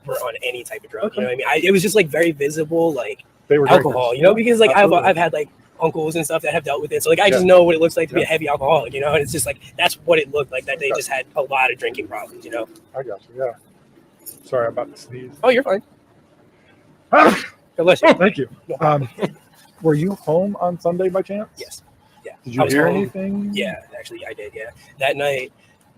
were on any type of drug. You know what I mean? It was just like very visible, like they were alcohol. drinkers. You know, because like Absolutely. I've had like uncles and stuff that have dealt with it, so like I just know what it looks like to be a heavy alcoholic. You know, and it's just like that's what it looked like, that they just had a lot of drinking problems. You know. I got you. Yeah. Sorry, I'm about to sneeze. Oh, you're fine. God bless you. Thank you. Were you home on Sunday by chance? Yes. Yeah. Did you hear anything? Yeah, actually, I did. Yeah, that night.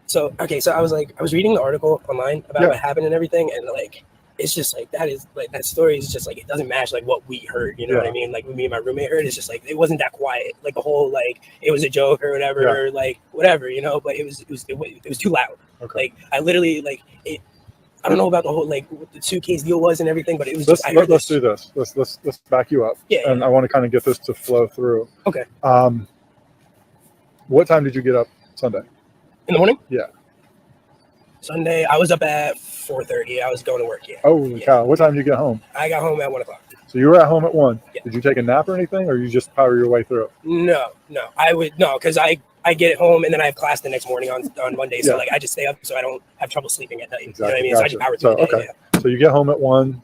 So I was reading the article online about what happened and everything, and like it's just like that story is just like it doesn't match like what we heard. You know what I mean? Like when me and my roommate heard, it's just like it wasn't that quiet. Like the whole like it was a joke or whatever, or like whatever, you know. But it was too loud. Okay. Like I literally like it. I don't know about the whole like what the suitcase deal was and everything, but it was. Let's do this. Let's back you up. Yeah. And I want to kind of get this to flow through. Okay. What time did you get up Sunday? In the morning? Yeah. Sunday, I was up at 4:30. I was going to work. Yeah. Holy cow! What time did you get home? I got home at 1 o'clock. So you were at home at 1. Yeah. Did you take a nap or anything, or you just power your way through it? No. Because I get home and then I have class the next morning on Monday. So like I just stay up so I don't have trouble sleeping at night. Exactly. You know what I mean? Gotcha. So I just power through the day. Okay. Yeah. So you get home at 1.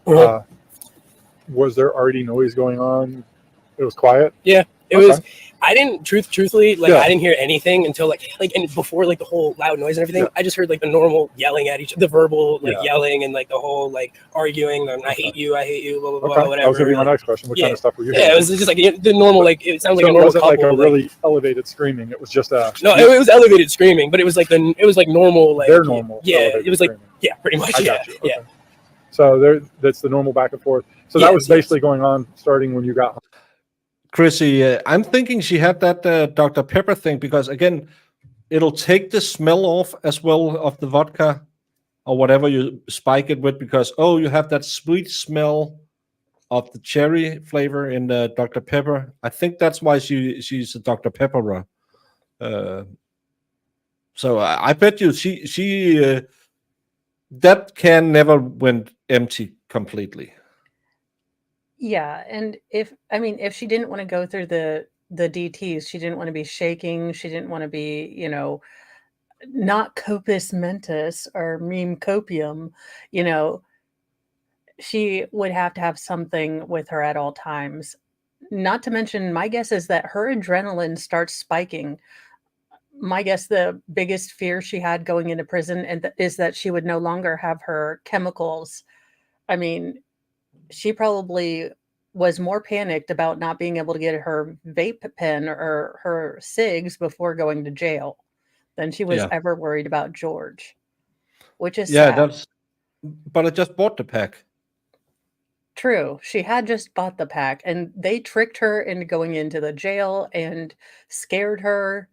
Was there already noise going on? It was quiet? Yeah. It was. I didn't truthfully I didn't hear anything until like and before like the whole loud noise and everything. I just heard like the normal yelling at the verbal yelling and like the whole like arguing and I hate you, blah blah blah, whatever. That was gonna be my next question. What kind of stuff were you hearing? Yeah, it was just like the normal like it sounds like a it normal wasn't couple, like a really elevated screaming. It was just a no. It was elevated screaming, but it was like normal like their normal. Yeah, it was like screaming. pretty much. I Yeah, got you. Okay. Yeah. So that's the normal back and forth. So that was basically going on starting when you got home. Chrissy, I'm thinking she had that Dr. Pepper thing because, again, it'll take the smell off as well of the vodka or whatever you spike it with because, you have that sweet smell of the cherry flavor in the Dr. Pepper. I think that's why she's a Dr. Pepperer. So I bet you she that can never went empty completely. Yeah, and if she didn't want to go through the DTs, she didn't want to be shaking, she didn't want to be, not copus mentis or meme copium, she would have to have something with her at all times. Not to mention, my guess is that her adrenaline starts spiking. My guess the biggest fear she had going into prison is that she would no longer have her chemicals. I mean, she probably was more panicked about not being able to get her vape pen or her cigs before going to jail than she was ever worried about George, which is sad. But I just bought the pack. True. She had just bought the pack and they tricked her into going into the jail and scared her.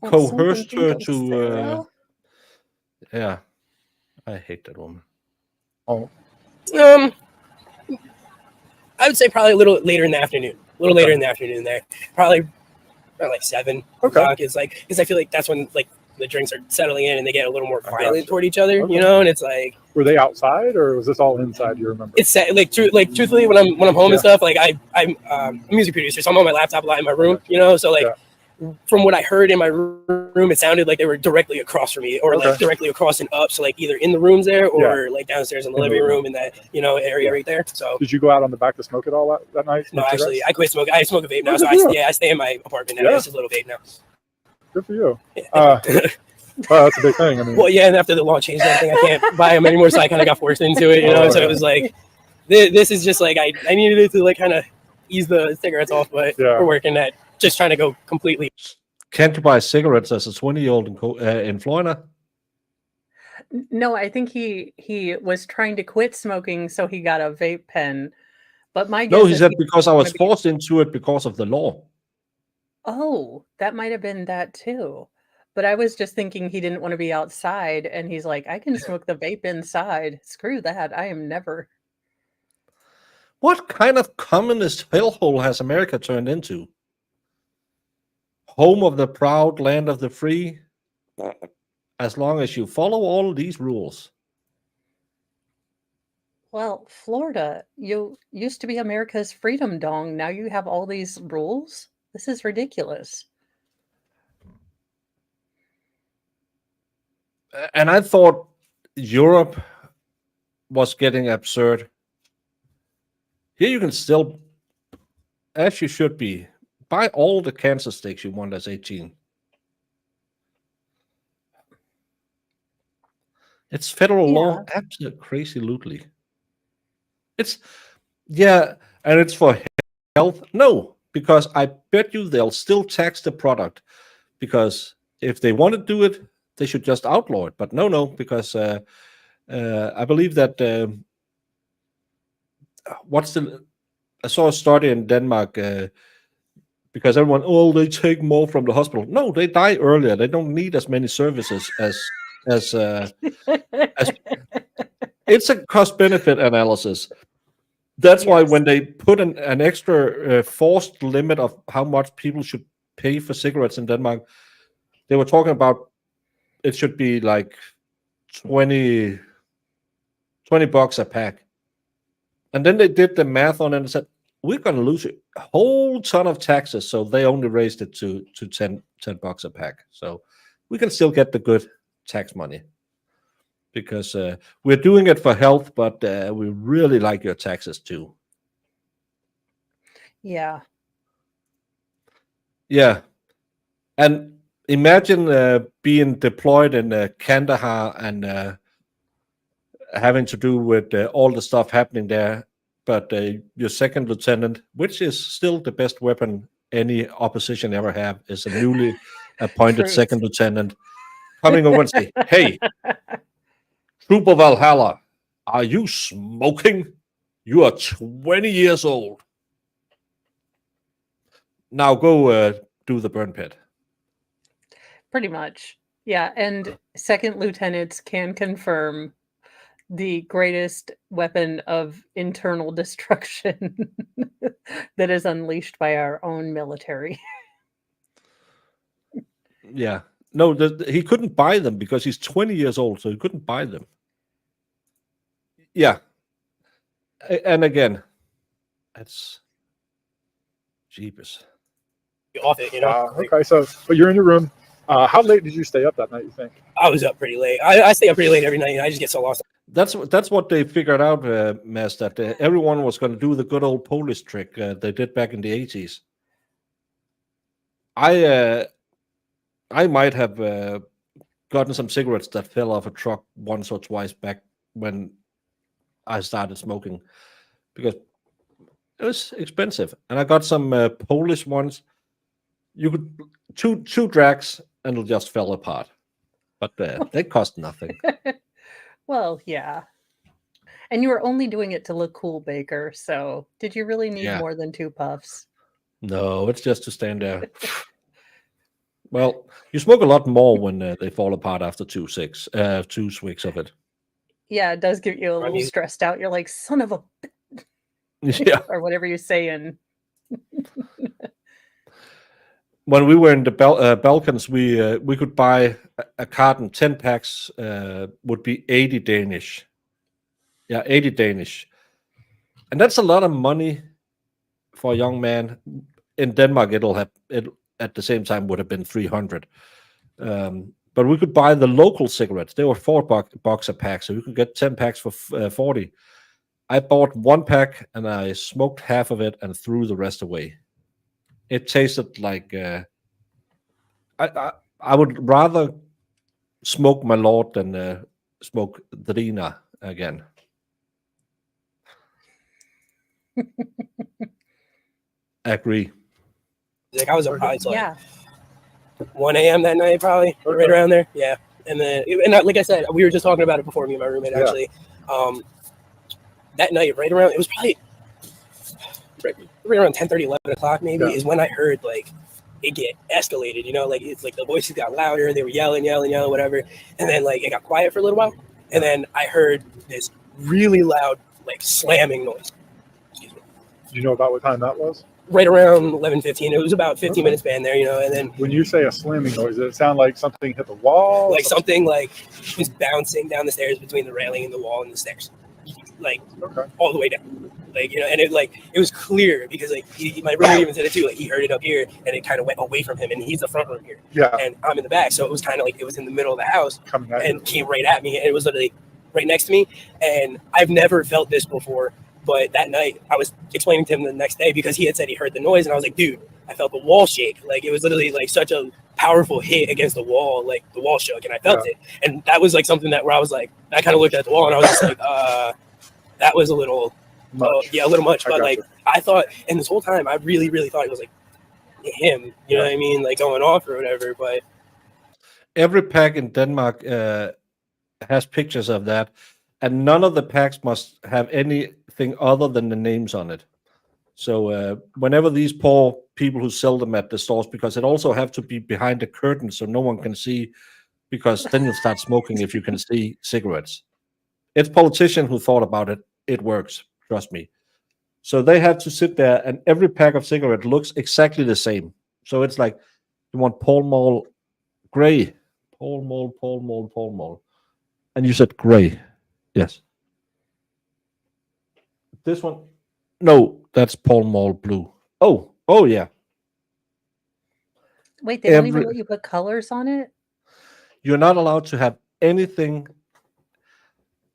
Coerced her to I hate that woman. I would say probably a little later in the afternoon. There. Probably around like 7 o'clock is like because I feel like that's when like the drinks are settling in and they get a little more violent toward each other, and it's like were they outside or was this all inside? You remember? It's truthfully when I'm home and stuff, like I'm a music producer, so I'm on my laptop a lot in my room, so like from what I heard in my room, it sounded like they were directly across from me or like directly across and up. So like either in the rooms there or like downstairs in the living room in that, area right there. So did you go out on the back to smoke it all that night? No, actually I quit smoking. I smoke a vape now. So I stay in my apartment now. It's just a little vape now. Good for you. Well, that's a big thing. I mean, well, yeah. And after the law changed everything, I can't buy them anymore. So I kind of got forced into it, so it was like, this is just like, I needed it to like kind of ease the cigarettes off, but we're working at just trying to go completely. Can't you buy cigarettes as a 20-year-old in Florida? No, I think he was trying to quit smoking, so he got a vape pen. But my guess he said because I was forced into it because of the law. Oh, that might have been that too. But I was just thinking he didn't want to be outside, and he's like, I can smoke the vape inside. Screw that. I am never. What kind of communist hellhole has America turned into? Home of the proud, land of the free. As long as you follow all these rules. Well, Florida, you used to be America's freedom dong. Now you have all these rules. This is ridiculous. And I thought Europe was getting absurd. Here you can still, as you should be, buy all the cancer sticks you want as 18. It's federal law, absolutely crazy-lutely. And it's for health. No, because I bet you they'll still tax the product. Because if they want to do it, they should just outlaw it. But no, because I believe that I saw a study in Denmark because everyone, they take more from the hospital. No, they die earlier. They don't need as many services as it's a cost-benefit analysis. That's why when they put an extra forced limit of how much people should pay for cigarettes in Denmark, they were talking about it should be like 20 bucks a pack. And then they did the math on it and said, we're going to lose a whole ton of taxes. So they only raised it to 10 bucks a pack. So we can still get the good tax money because we're doing it for health, but we really like your taxes too. Yeah. Yeah. And imagine being deployed in Kandahar and having to do with all the stuff happening there, but your second lieutenant, which is still the best weapon any opposition ever have, is a newly appointed Truth. second lieutenant coming over and say, hey, Trooper Valhalla, are you smoking? You are 20 years old. Now go do the burn pit. Pretty much. Yeah. And second lieutenants can confirm the greatest weapon of internal destruction that is unleashed by our own military. Yeah. No, he couldn't buy them because he's 20 years old, so he couldn't buy them. Yeah. And again, that's jeepers. Off it, you know. Okay, so but you're in your room. How late did you stay up that night, you think? I was up pretty late. I stay up pretty late every night, and I just get so lost. That's what they figured out, Mass, that everyone was going to do the good old Polish trick they did back in the 80s. I might have gotten some cigarettes that fell off a truck once or twice back when I started smoking because it was expensive. And I got some Polish ones. You could two drags and it just fell apart. But they cost nothing. Well, yeah. And you were only doing it to look cool, Baker. So did you really need more than 2 puffs? No, it's just to stand there. Well, you smoke a lot more when they fall apart after 2 swigs of it. Yeah, it does get you a little stressed out. You're like, son of a... Yeah. Or whatever you say in... When we were in the Balkans, we could buy a carton, 10 packs would be 80 Danish. Yeah, 80 Danish. And that's a lot of money for a young man. In Denmark, it at the same time would have been 300. But we could buy the local cigarettes. They were $4 a pack, so you could get 10 packs for 40. I bought 1 pack and I smoked half of it and threw the rest away. It tasted like I would rather smoke my Lord than smoke Drina again. Agree. Like I was up probably like 1 a.m. that night, probably right around there. Yeah, and then like I said, we were just talking about it before, me and my roommate actually. That night, right around, it was probably right around 10:30, 11 o'clock maybe, is when I heard like it get escalated. You know, like it's like the voices got louder, they were yelling, whatever, and then like it got quiet for a little while, and then I heard this really loud like slamming noise. Excuse me. Do you know about what time that was? Right around 11:15. It was about 15 minutes span there, you know. And then when you say a slamming noise, does it sound like something hit the wall? Like something like was bouncing down the stairs between the railing and the wall and the stairs, like all the way down. Like, you know, and it was clear because like my roommate even said it too. Like he heard it up here and it kind of went away from him, and he's the front room here. Yeah. And I'm in the back, so it was kind of like it was in the middle of the house and came right at me, and it was literally right next to me. And I've never felt this before. But that night, I was explaining to him the next day because he had said he heard the noise, and I was like, dude, I felt the wall shake. Like, it was literally like such a powerful hit against the wall, like the wall shook, and I felt it. And that was like something that where I was like, I kind of looked at the wall, and I was just like, that was a little, a little much. But like, I thought, and this whole time, I really, really thought it was like him, you know what I mean? Like going off or whatever. But every pack in Denmark has pictures of that. And none of the packs must have anything other than the names on it. So whenever these poor people who sell them at the stores, because it also have to be behind the curtain so no one can see, because then you'll start smoking if you can see cigarettes. It's politicians who thought about it. It works, trust me. So they have to sit there, and every pack of cigarette looks exactly the same. So it's like you want Pall Mall gray, Pole mole. And you said gray. Yes. This one? No, that's pole mole blue. Oh yeah. Wait, they don't even let you put colors on it? You're not allowed to have anything.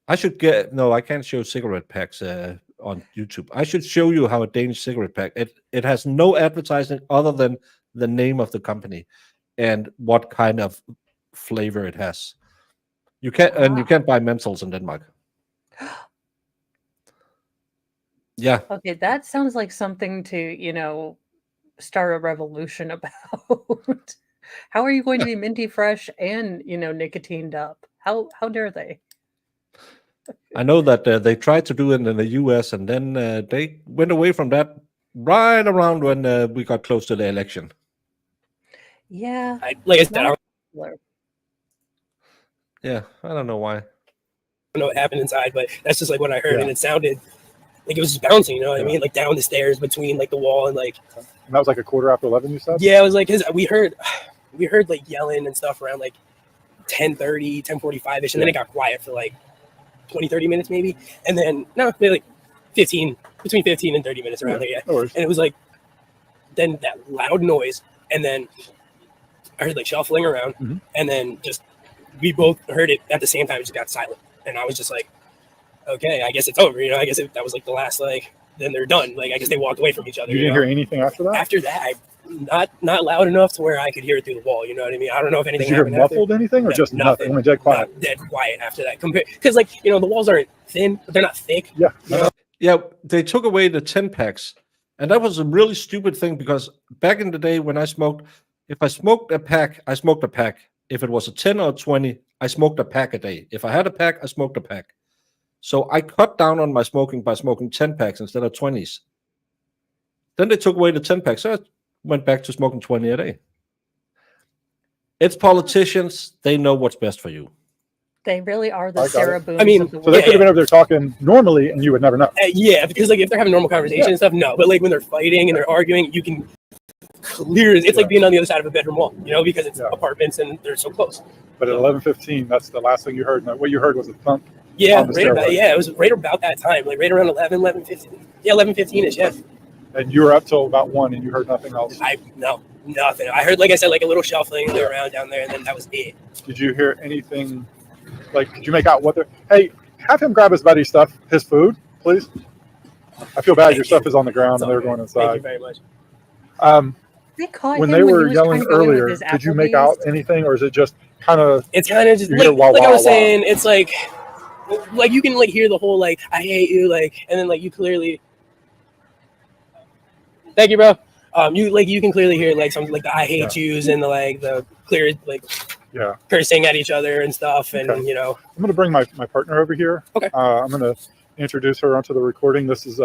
I can't show cigarette packs on YouTube. I should show you how a Danish cigarette pack. It has no advertising other than the name of the company and what kind of flavor it has. You can't buy menthols in Denmark. Yeah. Okay, that sounds like something to, start a revolution about. How are you going to be minty fresh and, nicotined up? How dare they? I know that they tried to do it in the US, and then they went away from that right around when we got close to the election. Yeah. Like I said, Yeah, I don't know why. I don't know what happened inside, but that's just like what I heard, and it sounded like it was just bouncing. You know what I mean? Like down the stairs between like the wall and like. And that was like 11:15. You said? Yeah, it was like we heard like yelling and stuff around like 10:30, 10:45 ish, and then it got quiet for like 20-30 minutes maybe, and then maybe like between 15 and 30 minutes around there. Yeah, no, and it was like then that loud noise, and then I heard like shuffling around, and then just we both heard it at the same time. It just got silent, and I was just like, okay, I guess it's over. I guess that was like the last like. Then they're done. Like I guess they walked away from each other. You didn't hear anything after that? After that, not loud enough to where I could hear it through the wall. You know what I mean? I don't know if anything. Did you hear muffled anything or just nothing? Dead quiet. Dead quiet after that. Because the walls aren't thin, but they're not thick. Yeah. Yeah, they took away the 10 packs, and that was a really stupid thing because back in the day when I smoked, if I smoked a pack, I smoked a pack. If it was a 10 or 20, I smoked a pack a day. If I had a pack, I smoked a pack. So I cut down on my smoking by smoking 10 packs instead of 20s. Then they took away the 10 packs, so I went back to smoking 20 a day. It's politicians. They know what's best for you. They really are the Sarah Boone. I mean, so they could have been over there talking normally and you would never know. Yeah, because like if they're having normal conversation and stuff, no. But like when they're fighting and they're arguing, you can clearly, it's like being on the other side of a bedroom wall, because it's apartments and they're so close. But at 11:15, that's the last thing you heard. And what you heard was a thump. Yeah, it was right about that time, like right around 11:15. Yeah, 11:15ish. Yeah. And you were up till about 1, and you heard nothing else. No, nothing. I heard, like I said, like a little shuffling around down there, and then that was it. Did you hear anything? Like, did you make out what they're? Hey, have him grab his buddy's stuff, his food, please. I feel bad. Your stuff is on the ground, and they're going inside. Thank you very much. They caught when him they when were he was yelling trying to go in with earlier, his did you make out anything, or is it just kind of? It's kind of just like I was saying. It's like you can like hear the whole like I hate you and then like you clearly. Thank you, bro. You can clearly hear like something like the I hate yous and the clear cursing at each other and stuff, and I'm gonna bring my partner over here. Okay. I'm gonna introduce her onto the recording. This is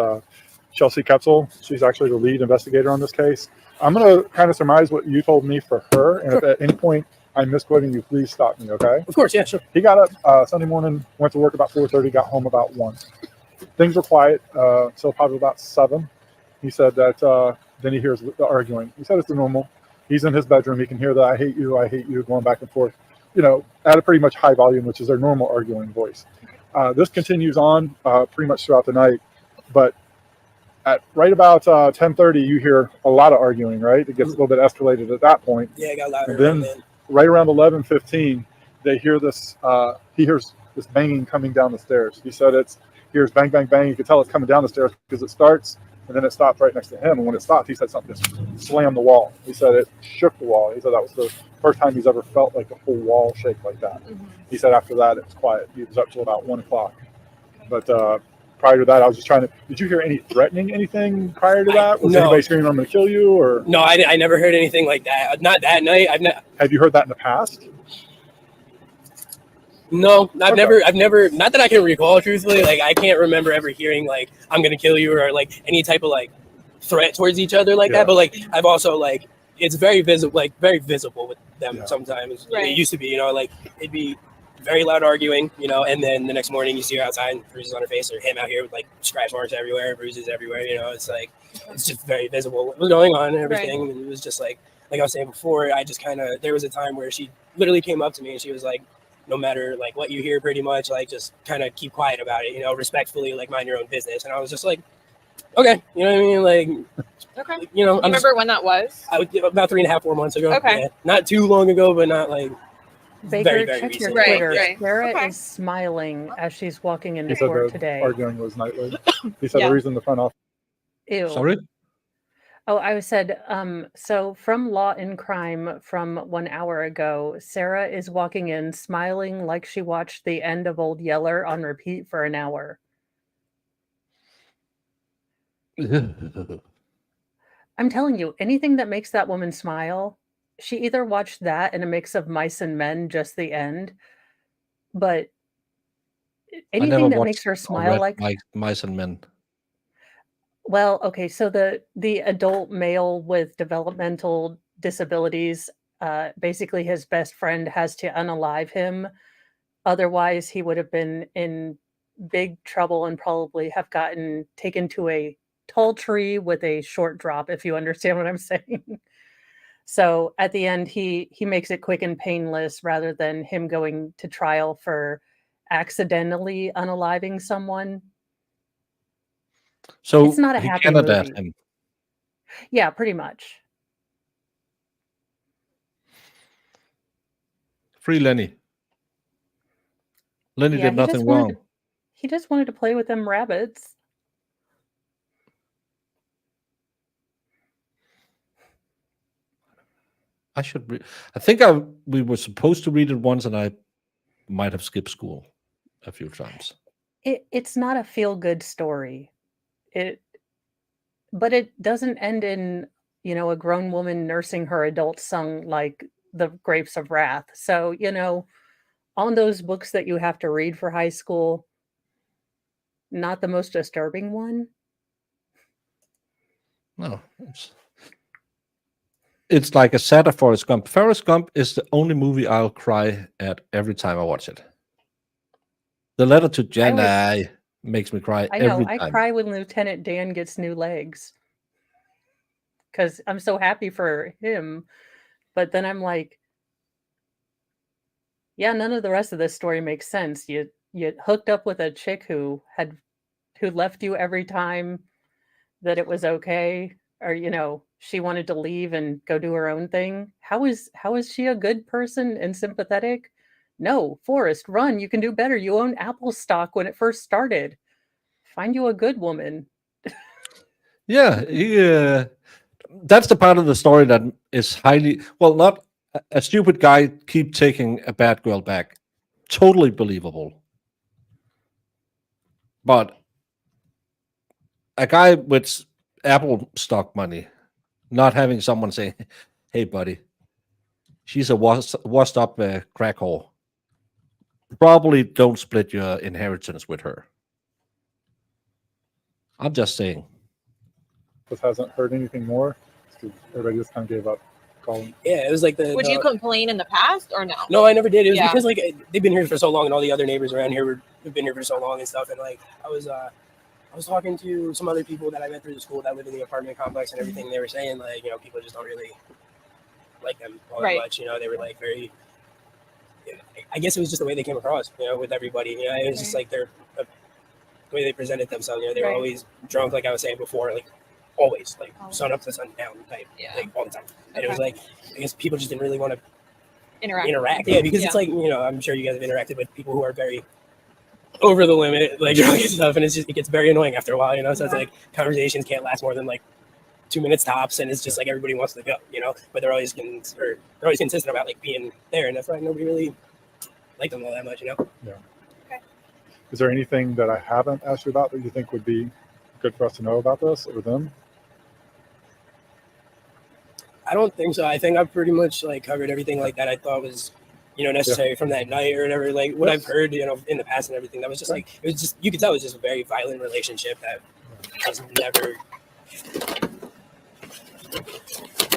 Chelsea Ketzel. She's actually the lead investigator on this case. I'm gonna kind of surmise what you told me for her, and if at any point I'm misquoting you, please stop me, okay? Of course, yeah, sure. He got up Sunday morning, went to work about 4:30, got home about 1. Things were quiet, so probably about 7. He said that then he hears the arguing. He said it's the normal. He's in his bedroom. He can hear the I hate you going back and forth, at a pretty much high volume, which is their normal arguing voice. This continues on pretty much throughout the night, but at right about 10:30, you hear a lot of arguing, right? It gets a little bit escalated at that point. Yeah, it got louder. And then right around 11:15, they hear this, he hears this banging coming down the stairs. He said he hears bang, bang, bang. You can tell it's coming down the stairs because it starts and then it stops right next to him. And when it stopped, he said something just slammed the wall. He said it shook the wall. He said that was the first time he's ever felt like a full wall shake like that. He said after that, it was quiet. He was up till about 1 o'clock. But prior to that, I was just did you hear any threatening anything prior to that? Was anybody screaming, I'm going to kill you? Or no, I never heard anything like that. Not that night. Have you heard that in the past? No, I've never, not that I can recall, truthfully. Like, I can't remember ever hearing, like, I'm going to kill you or, like, any type of, like, threat towards each other like that. But, like, I've also, like, it's very visible with them sometimes. Right. It used to be, like, it'd be very loud arguing, and then the next morning you see her outside and bruises on her face, or him out here with, like, scratch marks everywhere, bruises everywhere, it's like, it's just very visible what was going on and everything. Right. And it was just like like I was saying before, I just kind of, there was a time where she literally came up to me and she was like, no matter like what you hear, pretty much, like just kind of keep quiet about it, you know, respectfully, like mind your own business. And I was just like, okay, you know what I mean? Like, Okay. you know, You remember when that was? About 3.5, 4 months ago. Okay. Yeah. Not too long ago, but not like Baker, very, very check your recent. Twitter. Right. Sarah Okay. is smiling as she's walking He into said court the today. arguing was nightly. He said Yeah. the reason the front office. Ew. Sorry? Oh, I said, so from Law and Crime from 1 hour ago, Sarah is walking in smiling like she watched the end of Old Yeller on repeat for an hour. I'm telling you, anything that makes that woman smile, she either watched that in a mix of Mice and Men, just the end, but I never anything that watched makes her or smile read like, Mice and Men. well, okay, so the adult male with developmental disabilities, basically his best friend has to unalive him. Otherwise, he would have been in big trouble and probably have gotten taken to a tall tree with a short drop, if you understand what I'm saying. So at the end, he makes it quick and painless rather than him going to trial for accidentally unaliving someone. So It's not a he happy Canada'd movie. him. Yeah, pretty much. Free Lenny. Lenny Yeah, did nothing wrong. he just wanted to play with them rabbits. I should read. I think we were supposed to read it once, and I might have skipped school a few times. It's not a feel-good story. But it doesn't end in, you know, a grown woman nursing her adult son like The Grapes of Wrath. So, you know, on those books that you have to read for high school, not the most disturbing one. No, it's like a sad Forrest Gump. Forrest Gump is the only movie I'll cry at every time I watch it. The Letter to Jenny makes me cry I every know, I time. cry when Lieutenant Dan gets new legs because I'm so happy for him. But then I'm like, yeah, none of the rest of this story makes sense. You hooked up with a chick who left you every time that it was okay, or you know, she wanted to leave and go do her own thing. How is she a good person and sympathetic? No, Forrest, run. You can do better. You own Apple stock when it first started. Find you a good woman. Yeah, that's the part of the story that is highly not a stupid guy keep taking a bad girl back. Totally believable. But a guy with Apple stock money not having someone say, "Hey, buddy, she's a washed up crack whore." Probably don't split your inheritance with her. I'm just saying. Just hasn't heard anything more. Everybody just kind of gave up calling. Yeah, it was like Would you complain in the past or no? No, I never did. It was Yeah. because like they've been here for so long, and all the other neighbors around here have been here for so long and stuff. And like I was talking to some other people that I met through the school that live in the apartment complex and everything. They were saying like, you know, people just don't really like them all that much. You know, they were like very. I guess it was just the way they came across, you know, with everybody. You know, it was just like the way they presented themselves. You know, they were always drunk, like I was saying before, like always, like sun up to sun down type, like all the time. And it was like, I guess people just didn't really want to interact. Yeah, because it's like, you know, I'm sure you guys have interacted with people who are very over the limit, like drunk and stuff, and it gets very annoying after a while, you know. So it's like conversations can't last more than like 2 minutes tops, and it's just like everybody wants to go, you know. But they're always consistent about like being there, and that's why nobody really liked them all that much, you know. Yeah. Okay. Is there anything that I haven't asked you about that you think would be good for us to know about this or them? I don't think so. I think I've pretty much like covered everything like that I thought was, you know, necessary from that night or whatever. Like what I've heard, you know, in the past and everything. That was just like, it was just, you could tell it was just a very violent relationship that was never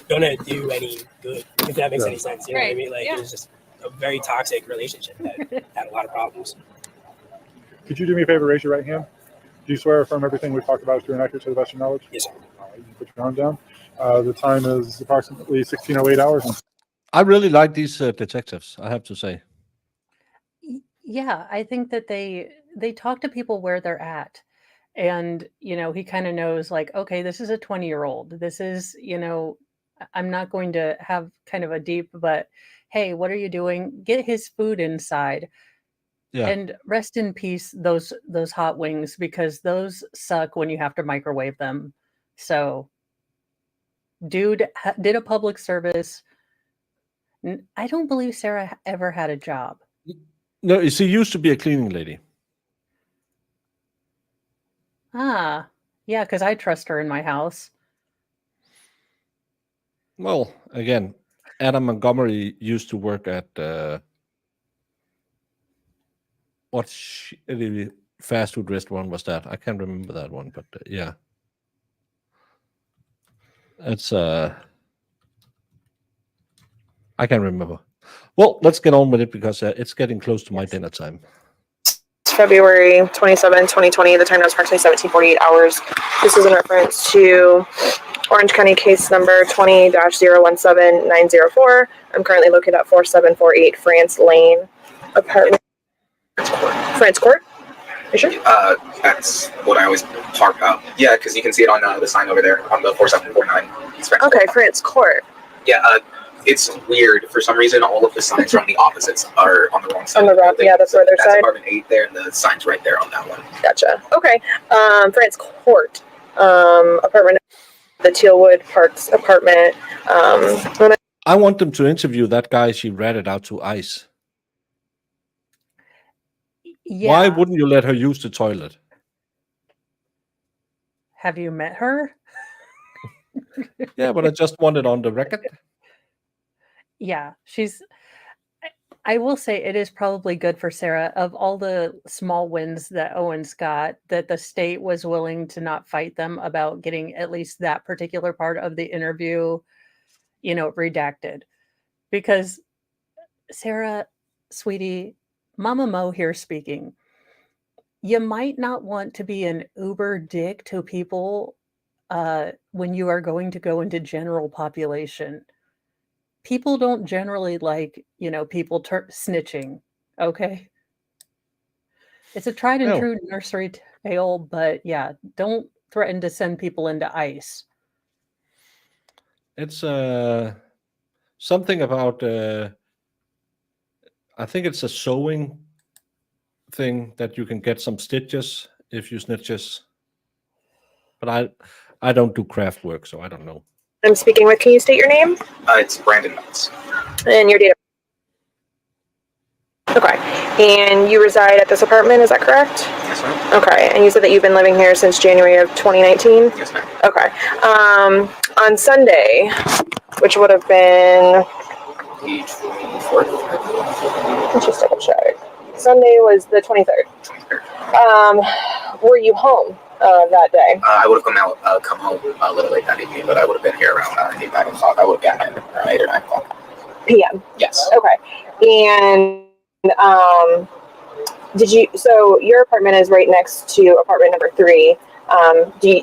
gonna do any good, if that makes any sense. You know what I mean? Like it was just a very toxic relationship that had a lot of problems. Could you do me a favor, raise your right hand? Do you swear or affirm everything we've talked about is true and accurate to the best of your knowledge? Yes, sir. You put your arm down. The time is approximately 16:08 hours. I really like these detectives, I have to say. Yeah, I think that they talk to people where they're at. And, he kind of knows like, okay, this is a 20-year-old. This is, I'm not going to have kind of a deep, but hey, what are you doing? Get his food inside. Yeah. And rest in peace those hot wings, because those suck when you have to microwave them. So dude did a public service. I don't believe Sarah ever had a job. No, she used to be a cleaning lady. Ah, yeah, because I trust her in my house. Well, again, Adam Montgomery used to work at what the fast food restaurant was that? I can't remember that one, but yeah. It's I can't remember. Well, let's get on with it because it's getting close to my dinner time. February 27, 2020. The time was approximately 17:48 hours. This is in reference to Orange County case number 20-017904. I'm currently located at 4748 France Lane, apartment. France Court? You sure? That's what I always park up. Yeah, because you can see it on the sign over there on the 4749. Okay, France Court. Yeah, it's weird. For some reason, all of the signs are on the opposites, are on the wrong side. On the wrong, yeah, that's where their That's side. apartment 8 there, and the sign's right there on that one. Gotcha. Okay. France Court. Apartment, the Tealwood Parks apartment. I want them to interview that guy she ratted out to ICE. Yeah. Why wouldn't you let her use the toilet? Have you met her? Yeah, but I just want it on the record. Yeah, I will say it is probably good for Sarah, of all the small wins that Owens got, that the state was willing to not fight them about getting at least that particular part of the interview, redacted. Because Sarah, sweetie, Mama Mo here speaking, you might not want to be an uber dick to people when you are going to go into general population. People don't generally like, people snitching. Okay. It's a tried and No. true nursery tale, but yeah, don't threaten to send people into ICE. It's something about I think it's a sewing thing that you can get some stitches if you snitches. But I don't do craft work, so I don't know. I'm speaking with, can you state your name? It's Brandon Nuts. And your date of... Okay. And you reside at this apartment, is that correct? Yes, ma'am. Okay. And you said that you've been living here since January of 2019? Yes, ma'am. Okay. On Sunday, which would have been... The 24th? Let's just double check. Sunday was the 23rd. 23rd. Were you home that day? I would have come home a little late that evening, but I would have been here around 8, 9 o'clock. I would have gotten in around 8 or 9 o'clock. PM? Yes. Okay. And so your apartment is right next to apartment number 3.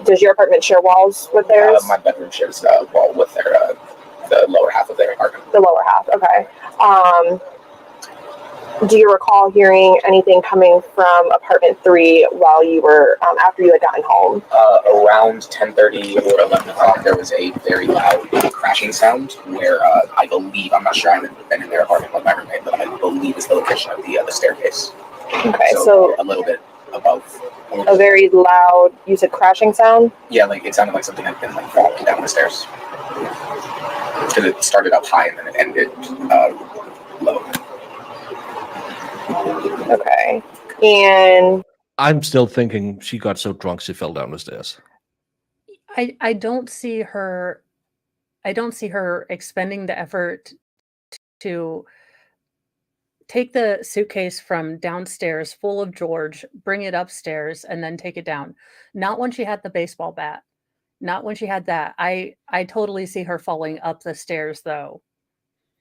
Does your apartment share walls with theirs? My bedroom shares a wall with their the lower half of their apartment. The lower half, okay. Do you recall hearing anything coming from apartment 3 while you were, after you had gotten home? Around 10:30 or 11 o'clock, there was a very loud crashing sound where I believe, I'm not sure, I haven't been in their apartment with my roommate, but I believe it's the location of the staircase. Okay, so a little bit above. A very loud, you said crashing sound? Yeah, like it sounded like something had been falling down the stairs. Because it started up high and then it ended low. Okay. And I'm still thinking she got so drunk she fell down the stairs. I don't see her expending the effort to take the suitcase from downstairs full of George, bring it upstairs, and then take it down. Not when she had the baseball bat. Not when she had that. I totally see her falling up the stairs though.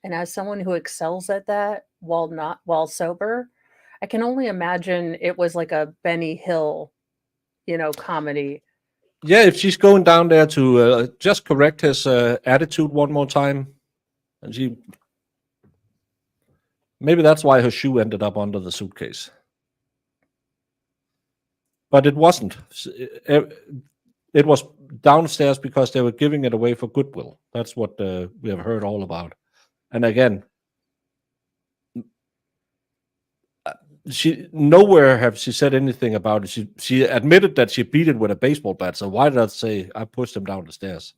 And as someone who excels at that while sober, I can only imagine it was like a Benny Hill, comedy. Yeah, if she's going down there to just correct his attitude one more time, and maybe that's why her shoe ended up under the suitcase. But it wasn't. It was downstairs because they were giving it away for goodwill. That's what we have heard all about. And again, she nowhere have she said anything about it. She admitted that she beat it with a baseball bat. So why did I say I pushed him down the stairs?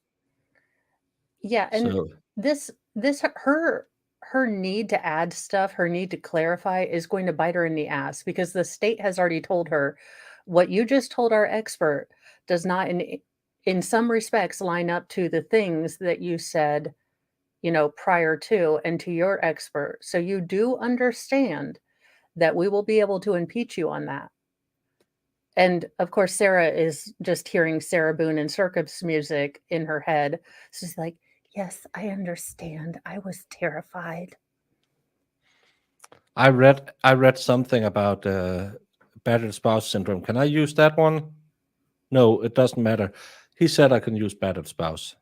Yeah, and this her need to add stuff, her need to clarify is going to bite her in the ass because the state has already told her what you just told our expert does not in some respects line up to the things that you said, prior to and to your expert. So you do understand that we will be able to impeach you on that. And of course, Sarah is just hearing Sarah Boone and circus music in her head. She's like, yes, I understand. I was terrified. I read something about battered spouse syndrome. Can I use that one? No, it doesn't matter. He said I can use battered spouse.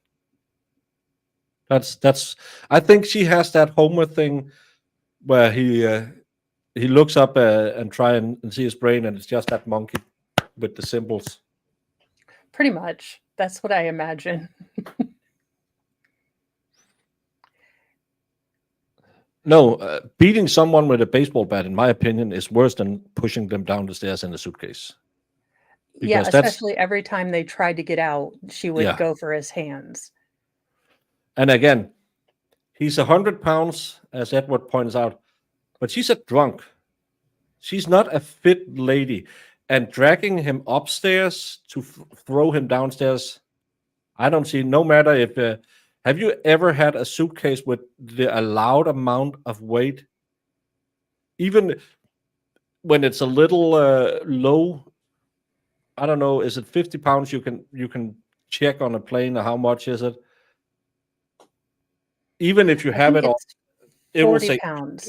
That's. I think she has that Homer thing where he looks up and try and see his brain, and it's just that monkey with the symbols. Pretty much. That's what I imagine. No, beating someone with a baseball bat, in my opinion, is worse than pushing them down the stairs in a suitcase. Yeah, especially every time they tried to get out, she would go for his hands. And again, he's 100 pounds, as Edward points out, but she's a drunk. She's not a fit lady. And dragging him upstairs to throw him downstairs, I don't see, no matter if... have you ever had a suitcase with the allowed amount of weight? Even when it's a little low, I don't know, is it 50 pounds? You can check on a plane, or how much is it? Even if you have it on, it will say pounds.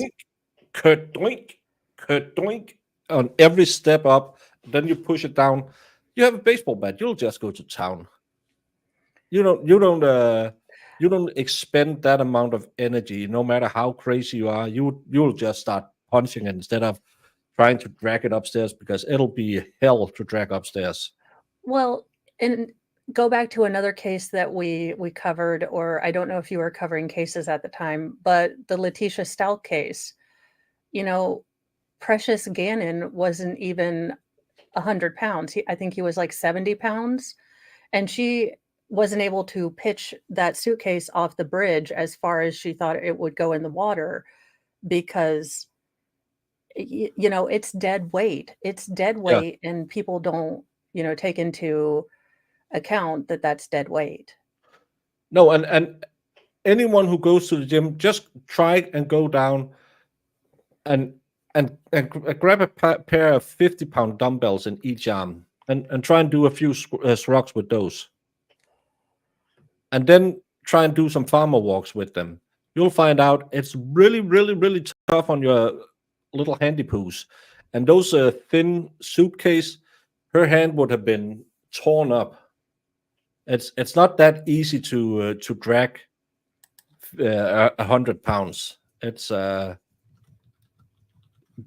Doink, doink on every step up. Then you push it down. You have a baseball bat. You'll just go to town. You don't expend that amount of energy, no matter how crazy you are. You'll just start punching it instead of trying to drag it upstairs, because it'll be hell to drag upstairs. Well, and go back to another case that we covered, or I don't know if you were covering cases at the time, but the Letitia Stout case. Precious Gannon wasn't even 100 pounds. I think he was like 70 pounds, and she wasn't able to pitch that suitcase off the bridge as far as she thought it would go in the water, because it's dead weight. It's dead weight, and people don't take into account that that's dead weight. No, and anyone who goes to the gym, just try and go down and grab a pair of 50-pound dumbbells in each arm, and try and do a few shrugs with those. And then try and do some farmer walks with them. You'll find out it's really, really, really tough on your little handy poos. And those thin suitcase, her hand would have been torn up. It's not that easy to drag 100 pounds. It's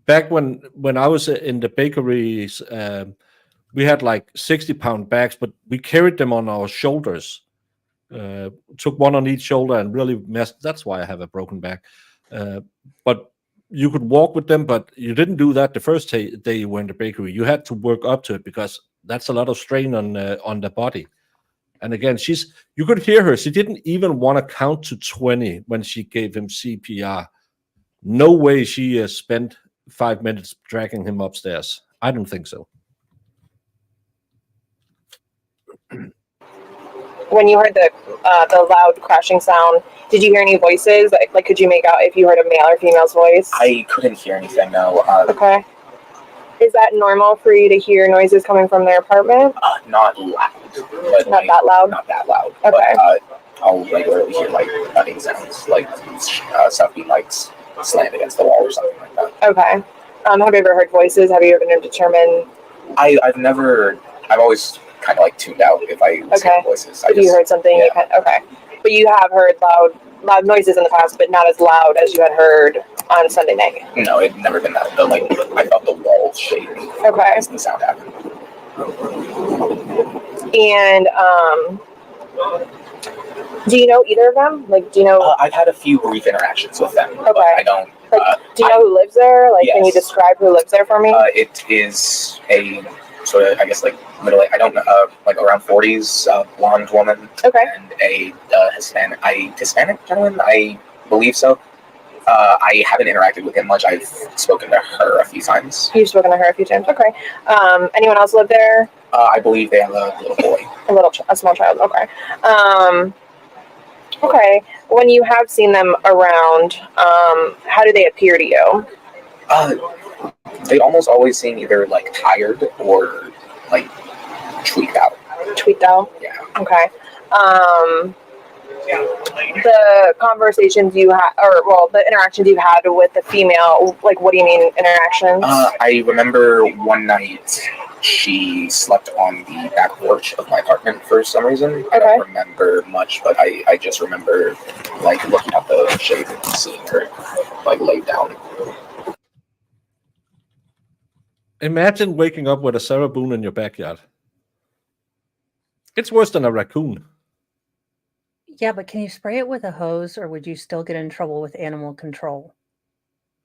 back when I was in the bakeries, we had like 60-pound bags, but we carried them on our shoulders. Took one on each shoulder and really messed. That's why I have a broken back. But you could walk with them, but you didn't do that the first day you were in the bakery. You had to work up to it, because that's a lot of strain on the body. And again, you could hear her. She didn't even want to count to 20 when she gave him CPR. No way she spent 5 minutes dragging him upstairs. I don't think so. When you heard the loud crashing sound, did you hear any voices? Like, could you make out if you heard a male or female's voice? I couldn't hear anything, no. Okay. Is that normal for you to hear noises coming from their apartment? Not loud. But not that loud? Not that loud. Okay. But I'll regularly hear, like, thudding sounds, like stuff being, like, slammed against the wall or something like that. Okay. Have you ever heard voices? Have you ever been determined? I've always kind of like tuned out if I was hearing voices. If you heard something, you kind okay. But you have heard loud noises in the past, but not as loud as you had heard on Sunday night. No, it never been that. But like I felt the walls shake. Okay. As the sound happened. And do you know either of them? Like, do you know? I've had a few brief interactions with them. Okay. But I don't. Like, do you know who lives there? Like, yes. Can you describe who lives there for me? It is a sort of, I guess, like middle. I don't know, like around 40s, blonde woman. Okay. And a Hispanic gentleman, I believe so. I haven't interacted with him much. I've spoken to her a few times. You've spoken to her a few times. Okay. Anyone else live there? I believe they have a little boy. A small child. Okay. Okay. When you have seen them around, how do they appear to you? They almost always seem either like tired or like tweaked out. Tweaked out? Yeah. Okay. The conversations you had, the interactions you had with the female, like, what do you mean interactions? I remember one night she slept on the back porch of my apartment for some reason. I don't remember much, but I just remember like looking at the shape and seeing her like laid down. Imagine waking up with a Sarah Boone in your backyard. It's worse than a raccoon. Yeah, but can you spray it with a hose, or would you still get in trouble with animal control?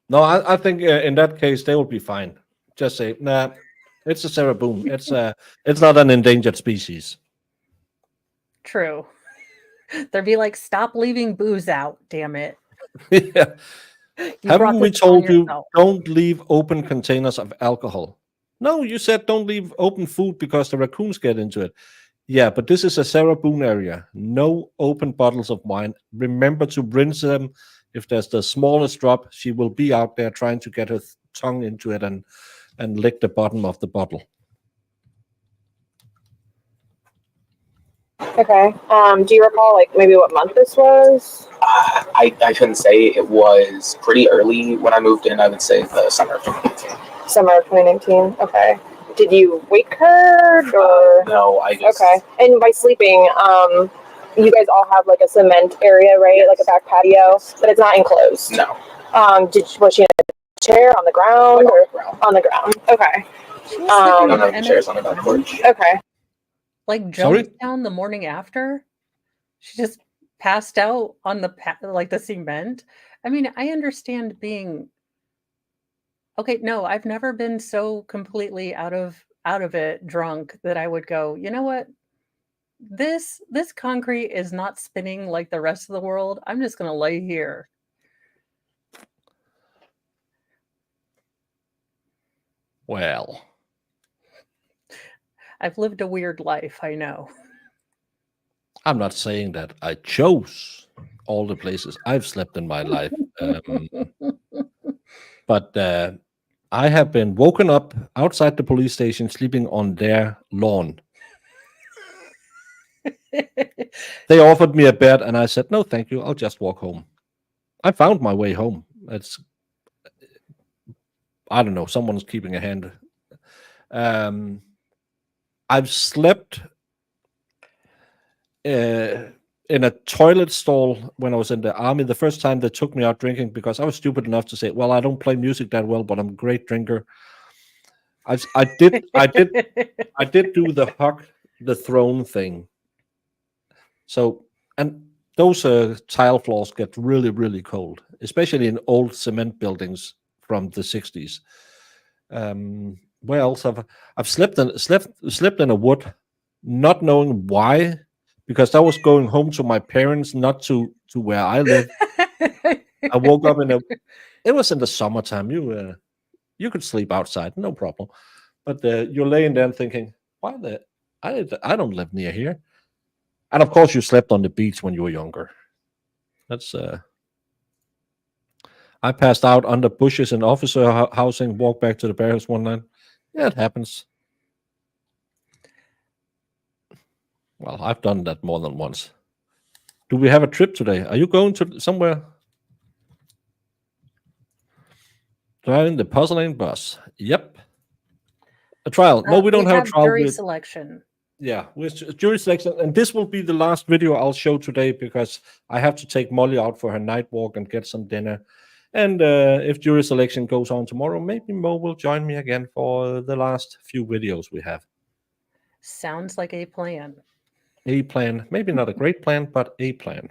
No, I think in that case they will be fine. Just say, nah, it's a Sarah Boone. It's not an endangered species. True. They'd be like, stop leaving booze out, damn it. Yeah. You Haven't we this on told you yourself. don't leave open containers of alcohol? No, you said don't leave open food because the raccoons get into it. Yeah, but this is a Sarah Boone area. No open bottles of wine. Remember to rinse them. If there's the smallest drop, she will be out there trying to get her tongue into it and lick the bottom of the bottle. Okay. Do you recall, like, maybe what month this was? I couldn't say. It was pretty early when I moved in. I would say the summer of 2019. Summer of 2019. Okay. Did you wake her, or? No, I just... Okay. And by sleeping, you guys all have, like, a cement area, right? Like a back patio, but it's not enclosed. No. Was she in a chair, on the ground, Like or? On the ground. Okay. No, chairs on the back porch. Okay. Like Jonestown the morning after? She just passed out on the the cement. I mean, I understand being okay. No, I've never been so completely out of it drunk that I would go, you know what? This concrete is not spinning like the rest of the world. I'm just gonna lay here. Well, I've lived a weird life, I know. I'm not saying that I chose all the places I've slept in my life. But I have been woken up outside the police station sleeping on their lawn. They offered me a bed and I said, no, thank you. I'll just walk home. I found my way home. I don't know. Someone's keeping a hand. I've slept in a toilet stall when I was in the army. The first time they took me out drinking because I was stupid enough to say, well, I don't play music that well, but I'm a great drinker. I did do the hug the throne thing. So, and those tile floors get really, really cold, especially in old cement buildings from the 60s. Where else I've slept in a wood, not knowing why, because I was going home to my parents, not to where I live. I woke up it was in the summertime. You could sleep outside, no problem. But you're laying there thinking, why I don't live near here. And of course you slept on the beach when you were younger. That's I passed out under bushes in officer housing, walked back to the barracks one night. Yeah, it happens. Well, I've done that more than once. Do we have a trip today? Are you going to somewhere? Driving the puzzling bus. Yep. A trial. No, we don't have a trial. Jury selection. Yeah, with jury selection, and this will be the last video I'll show today because I have to take Molly out for her night walk and get some dinner. And if jury selection goes on tomorrow, maybe Mo will join me again for the last few videos we have. Sounds like a plan. A plan, maybe not a great plan, but a plan.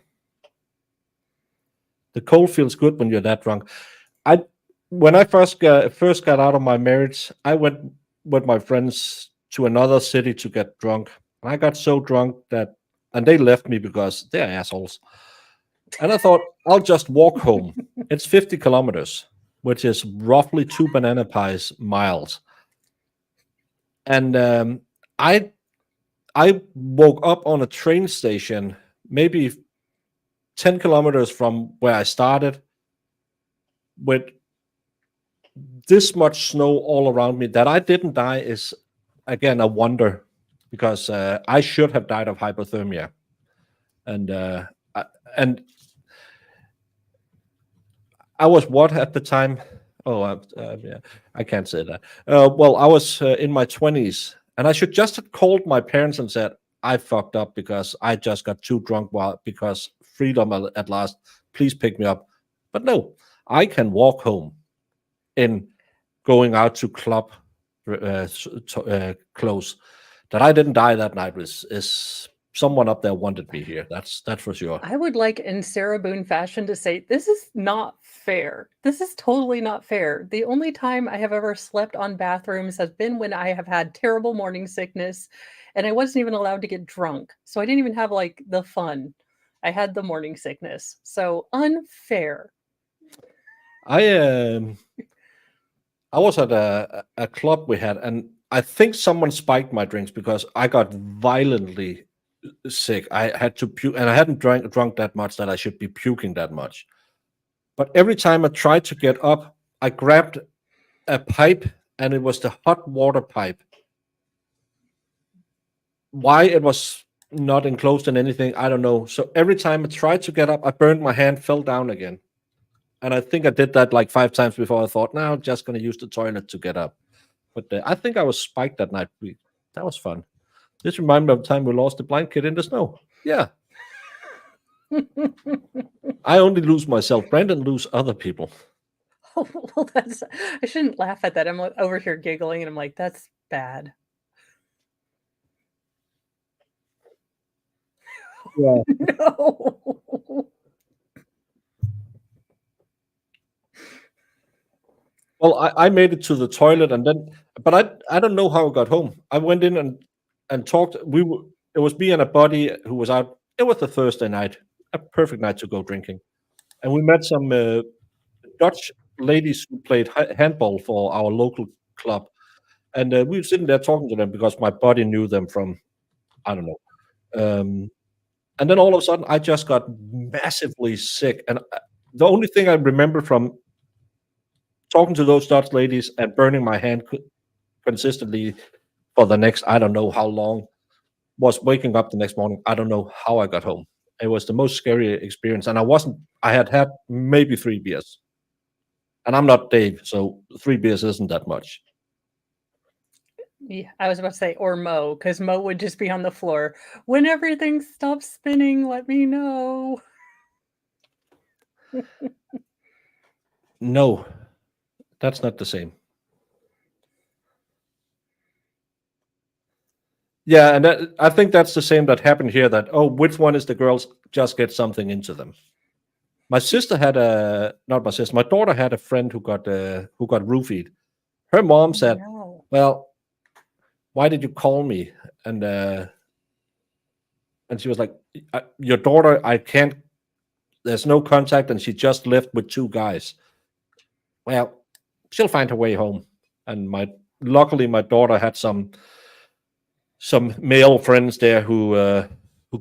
The cold feels good when you're that drunk. When I first got out of my marriage, I went with my friends to another city to get drunk. And I got so drunk and they left me because they're assholes. And I thought, I'll just walk home. It's 50 kilometers, which is roughly 2 banana pies miles. And I woke up on a train station, maybe 10 kilometers from where I started, with this much snow all around me. That I didn't die is, again, a wonder, because I should have died of hypothermia. And I was what at the time? Oh, yeah, I can't say that. Well, I was in my 20s, and I should just have called my parents and said, I fucked up because I just got too drunk because freedom at last, please pick me up. But no, I can walk home in going out to club close. That I didn't die that night is someone up there wanted me here. That's for sure. I would like, in Sarah Boone fashion, to say this is not fair. This is totally not fair. The only time I have ever slept on bathrooms has been when I have had terrible morning sickness, and I wasn't even allowed to get drunk. So I didn't even have like the fun. I had the morning sickness. So unfair. I was at a club we had, and I think someone spiked my drinks because I got violently sick. I had to puke, and I hadn't drunk that much that I should be puking that much. But every time I tried to get up, I grabbed a pipe, and it was the hot water pipe. Why it was not enclosed in anything, I don't know. So every time I tried to get up, I burned my hand, fell down again. And I think I did that like 5 times before I thought, now I'm just going to use the toilet to get up. But I think I was spiked that night. That was fun. This reminded me of the time we lost the blind kid in the snow. Yeah. I only lose myself. Brandon lose other people. Oh, well, I shouldn't laugh at that. I'm over here giggling, and I'm like, that's bad. Yeah. No. Well, I made it to the toilet, and then, but I don't know how I got home. I went in and talked. It was me and a buddy who was out. It was the Thursday night, a perfect night to go drinking, and we met some Dutch ladies who played handball for our local club, and we were sitting there talking to them because my buddy knew them from, I don't know. And then all of a sudden, I just got massively sick, and the only thing I remember from talking to those Dutch ladies and burning my hand consistently for the next, I don't know how long, was waking up the next morning. I don't know how I got home. It was the most scary experience. And I had maybe 3 beers. And I'm not Dave, so 3 beers isn't that much. Yeah, I was about to say, or Mo, because Mo would just be on the floor. When everything stops spinning, let me know. No, that's not the same. Yeah, and I think that's the same that happened here, that, which one is the girls? Just get something into them. My sister had my daughter had a friend who got roofied. Her mom said, No. well, why did you call me? And she was like, your daughter, I can't, there's no contact, and she just left with 2 guys. Well, she'll find her way home. And luckily my daughter had some male friends there who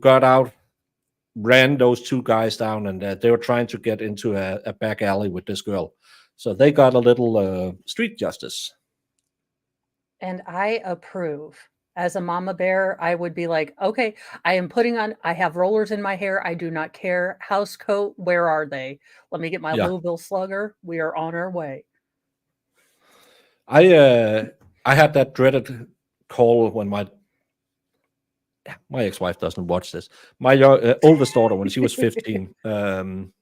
got out, ran those 2 guys down, and they were trying to get into a back alley with this girl. So they got a little street justice. And I approve. As a mama bear, I would be like, okay, I have rollers in my hair. I do not care. House coat, where are they? Let me get my Louisville Slugger. We are on our way. I had that dreaded call when my ex-wife doesn't watch this. My oldest daughter, when she was 15,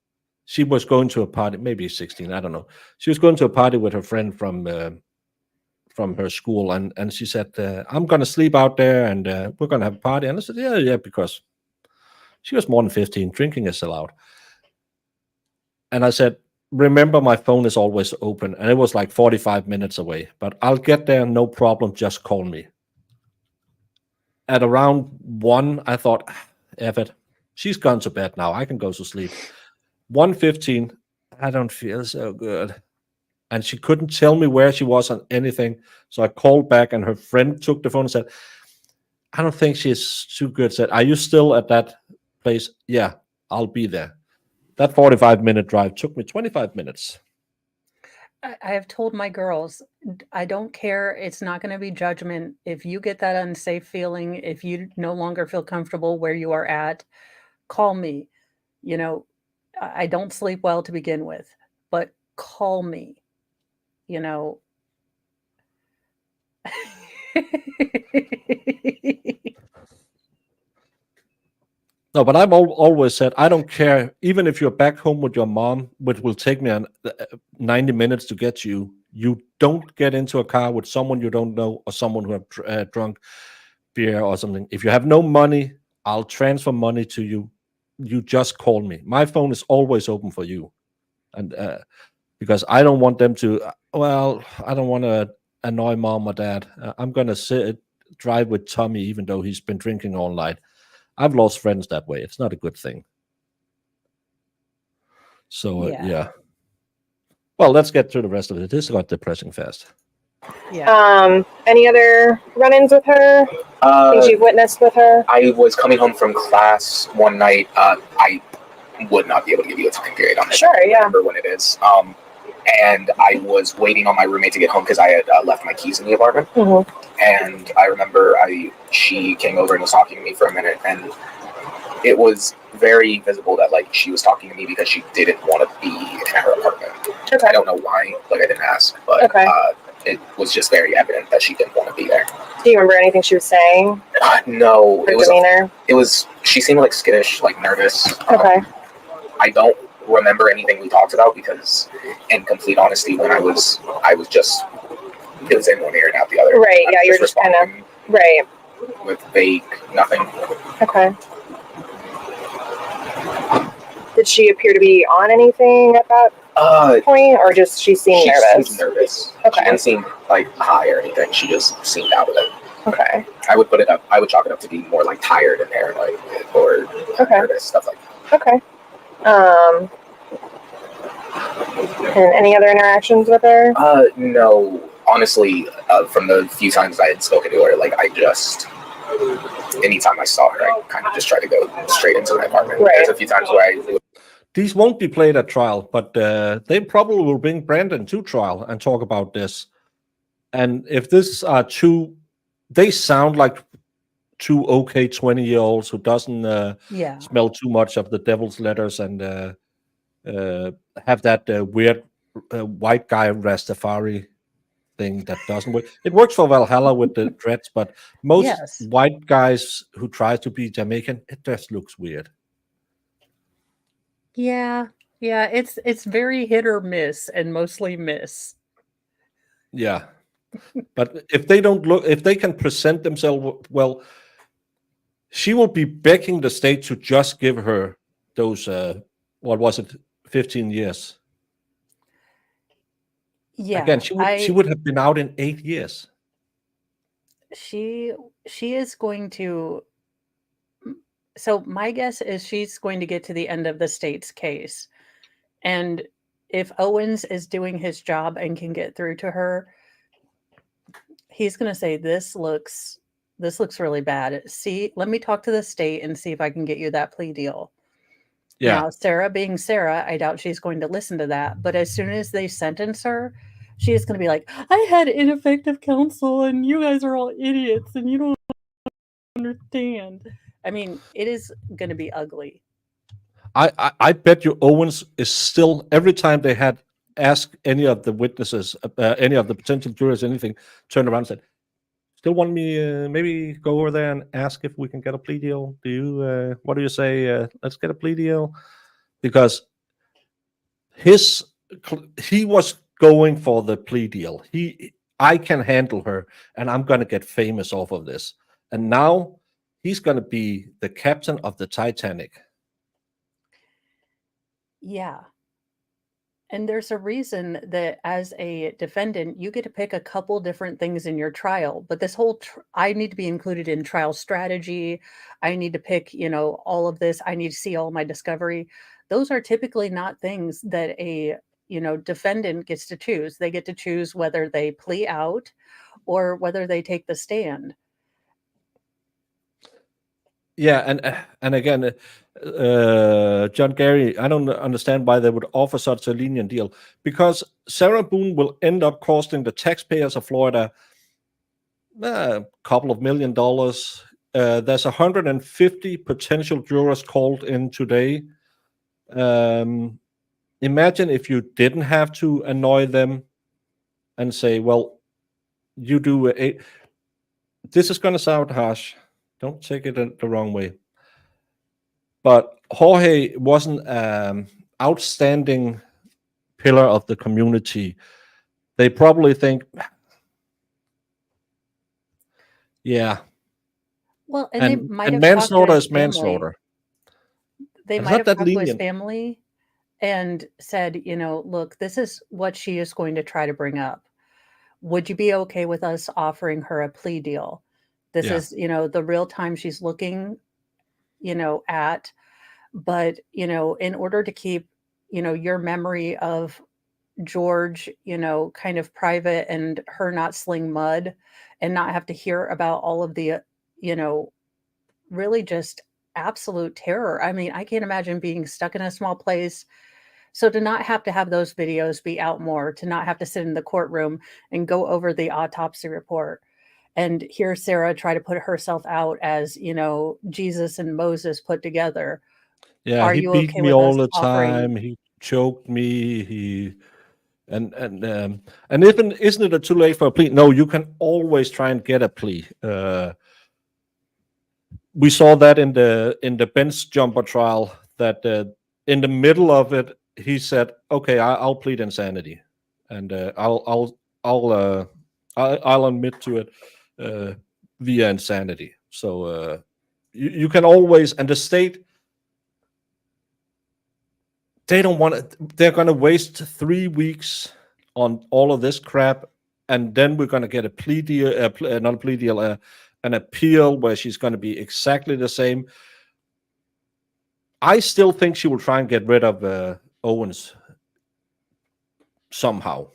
she was going to a party, maybe 16, I don't know. She was going to a party with her friend from her school, and she said, I'm going to sleep out there, and we're going to have a party. And I said, yeah, because she was more than 15. Drinking is allowed. And I said, remember, my phone is always open, and it was like 45 minutes away, but I'll get there, no problem, just call me. At around 1, I thought, F it, she's gone to bed now, I can go to sleep. 1:15, I don't feel so good. And she couldn't tell me where she was on anything, so I called back, and her friend took the phone and said, I don't think she's too good. Said, are you still at that place? Yeah, I'll be there. That 45-minute drive took me 25 minutes. I have told my girls, I don't care. It's not going to be judgment. If you get that unsafe feeling, if you no longer feel comfortable where you are at, call me. You know, I don't sleep well to begin with, but call me. You know. No, but I've always said, I don't care, even if you're back home with your mom, which will take me 90 minutes to get you, you don't get into a car with someone you don't know or someone who have drunk beer or something. If you have no money, I'll transfer money to you. You just call me. My phone is always open for you. And because I don't want them to, I don't want to annoy mom or dad. I'm going to drive with Tommy, even though he's been drinking all night. I've lost friends that way. It's not a good thing. So, yeah. Well, let's get through the rest of it. This got depressing fast. Yeah. Any other run-ins with her? Things you've witnessed with her? I was coming home from class one night. I would not be able to give you a time period on this. Sure, yeah. I remember when it is. And I was waiting on my roommate to get home because I had left my keys in the apartment. Mm-hmm. And I remember she came over and was talking to me for a minute, and it was very visible that like she was talking to me because she didn't want to be in her apartment. Okay. I don't know why, like I didn't ask, but it was just very evident that she didn't want to be there. Do you remember anything she was saying? No, Her demeanor? She seemed like skittish, like nervous. Okay. I don't remember anything we talked about because, in complete honesty, when I was just, it was in one ear and out the other. Right, yeah, you're just kind of, right. With vague nothing. Okay. Did she appear to be on anything at that point, or just she seemed nervous? She seemed nervous. Okay. She didn't seem like high or anything. She just seemed out of it. Okay. I would chalk it up to be more like tired and paranoid or nervous, stuff like that. Okay. And any other interactions with her? No. Honestly, from the few times I had spoken to her, like anytime I saw her, I kind of just tried to go straight into my apartment. Right. There's a few times where These won't be played at trial, but they probably will bring Brandon to trial and talk about this. And if this are they sound like two okay 20-year-olds who doesn't smell too much of the devil's letters and have that weird white guy Rastafari thing that doesn't work. It works for Valhalla with the dreads, but most white guys who try to be Jamaican, it just looks weird. Yeah, it's very hit or miss, and mostly miss. Yeah, but if they can present themselves well, she will be begging the state to just give her those 15 years. Yeah, again, she would have been out in 8 years. She is going to. So my guess is she's going to get to the end of the state's case, and if Owens is doing his job and can get through to her, he's going to say, this looks really bad. See, let me talk to the state and see if I can get you that plea deal. Yeah. Now, Sarah being Sarah, I doubt she's going to listen to that. But as soon as they sentence her, she is going to be like, I had ineffective counsel and you guys are all idiots and you don't understand. I mean, it is going to be ugly. I bet you Owens is still, every time they had asked any of the witnesses, any of the potential jurors, anything, turned around and said, still want me maybe go over there and ask if we can get a plea deal? Do you? What do you say? Let's get a plea deal, because he was going for the plea deal. I can handle her, and I'm going to get famous off of this. And now he's going to be the captain of the Titanic. Yeah. And there's a reason that as a defendant, you get to pick a couple different things in your trial. But this whole, I need to be included in trial strategy. I need to pick, all of this. I need to see all my discovery. Those are typically not things that a, defendant gets to choose. They get to choose whether they plea out or whether they take the stand. Yeah, and again, John Gary, I don't understand why they would offer such a lenient deal, because Sarah Boone will end up costing the taxpayers of Florida a couple of $1 million. There's 150 potential jurors called in today. Imagine if you didn't have to annoy them and say, well, you do this is going to sound harsh. Don't take it the wrong way. But Jorge wasn't an outstanding pillar of the community. They probably think, yeah. Well, and they might have manslaughter talked to is manslaughter. They It's might not have that talked to his lenient. family and said, look, this is what she is going to try to bring up. Would you be okay with us offering her a plea deal? This is, the real time she's looking, at. But, in order to keep, your memory of George, kind of private and her not sling mud and not have to hear about all of the, really just absolute terror. I mean, I can't imagine being stuck in a small place. So to not have to have those videos be out more, to not have to sit in the courtroom and go over the autopsy report and hear Sarah try to put herself out as, Jesus and Moses put together. Yeah, Are he you beat okay me with us all the offering? time. He choked me. And isn't it too late for a plea? No, you can always try and get a plea. We saw that in the bench jumper trial, that in the middle of it, he said, "Okay, I'll plead insanity, and I'll admit to it via insanity." So you can always, and the state, they don't want it. They're going to waste 3 weeks on all of this crap, and then we're going to get a plea deal, not a plea deal, an appeal where she's going to be exactly the same. I still think she will try and get rid of Owens somehow.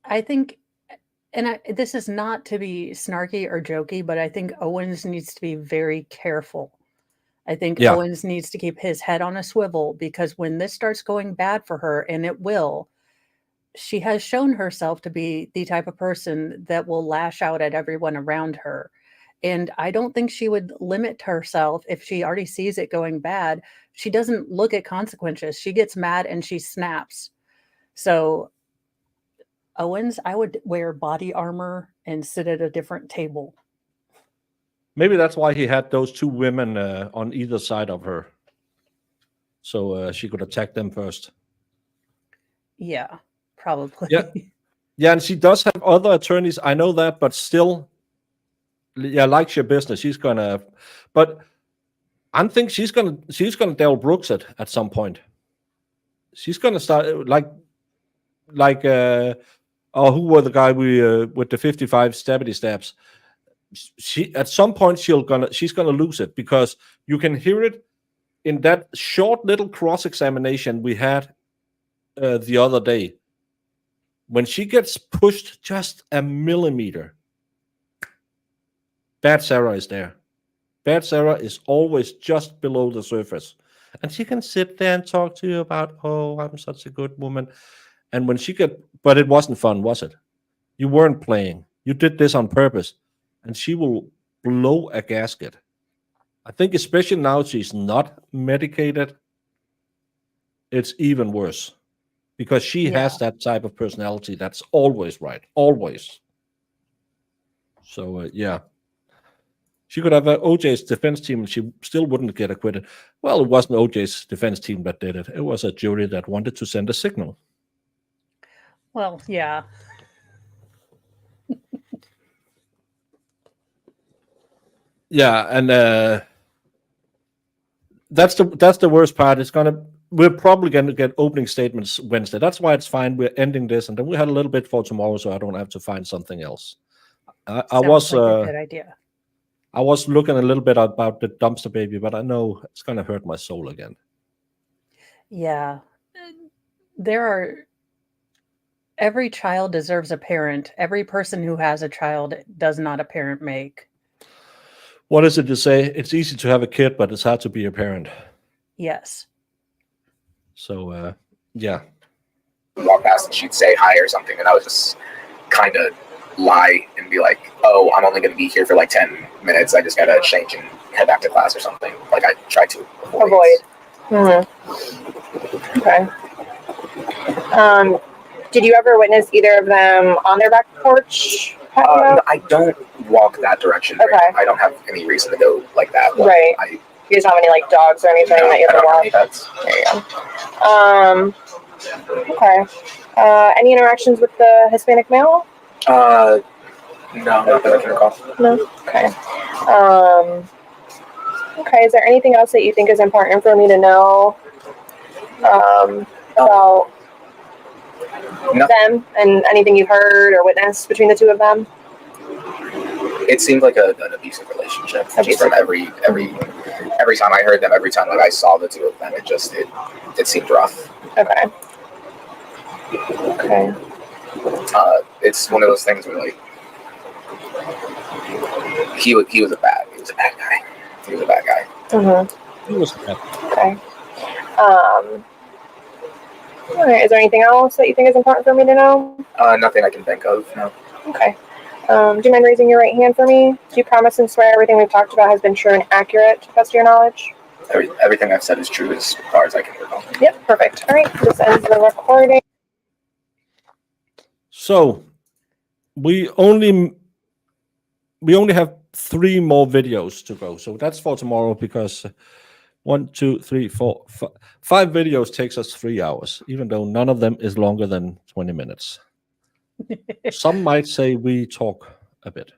I think, and this is not to be snarky or jokey, but I think Owens needs to be very careful. I think Owens needs to keep his head on a swivel, because when this starts going bad for her, and it will, she has shown herself to be the type of person that will lash out at everyone around her. And I don't think she would limit herself if she already sees it going bad. She doesn't look at consequences. She gets mad and she snaps. So Owens, I would wear body armor and sit at a different table. Maybe that's why he had those two women on either side of her, so she could attack them first. Yeah, probably. Yeah, and she does have other attorneys. I know that, but still, likes your business. She's gonna, but I think she's gonna Del Brooks it at some point. She's gonna start like who were the guy with the 55 stabby stabs? She at some point she's gonna lose it, because you can hear it in that short little cross-examination we had the other day. When she gets pushed just a millimeter, Bad Sarah is there. Bad Sarah is always just below the surface, and she can sit there and talk to you about, oh, I'm such a good woman. And when but it wasn't fun, was it? You weren't playing. You did this on purpose. And she will blow a gasket. I think especially now she's not medicated, it's even worse, because she has that type of personality that's always right. Always. So yeah, she could have OJ's defense team, and she still wouldn't get acquitted. Well, it wasn't OJ's defense team that did it. It was a jury that wanted to send a signal. Well, yeah. Yeah, and that's the worst part. We're probably gonna get opening statements Wednesday. That's why it's fine. We're ending this, and then we had a little bit for tomorrow, so I don't have to find something else. I was like a good idea. I was looking a little bit about the dumpster baby, but I know it's gonna hurt my soul again. Yeah. Every child deserves a parent. Every person who has a child does not a parent make. What is it you say? It's easy to have a kid, but it's hard to be a parent. Yes. So, yeah. Walk past and she'd say hi or something, and I would just kind of lie and be like, "Oh, I'm only going to be here for like 10 minutes. I just got to change and head back to class or something." Like I try to avoid. Okay. Did you ever witness either of them on their back porch? No, I don't walk that direction. Okay. I don't have any reason to go like that. Right. You guys have any like dogs or anything that you have to watch? There you go. Okay. Any interactions with the Hispanic male? No, not that I can recall. No. Okay. Okay. Is there anything else that you think is important for me to know about them and anything you've heard or witnessed between the two of them? It seemed like an abusive relationship. Just from every time I heard them, every time like I saw the two of them, it seemed rough. Okay. Okay. It's one of those things where like he was a bad guy. He was a bad guy. He was bad. Okay. All right. Is there anything else that you think is important for me to know? Nothing I can think of. No. Okay. Do you mind raising your right hand for me? Do you promise and swear everything we've talked about has been true and accurate to the best of your knowledge? Everything I've said is true as far as I can recall. Yep. Perfect. All right. This ends the recording. So we only have 3 more videos to go. So that's for tomorrow, because 1, 2, 3, 4, 5 videos takes us 3 hours, even though none of them is longer than 20 minutes. Some might say we talk a bit.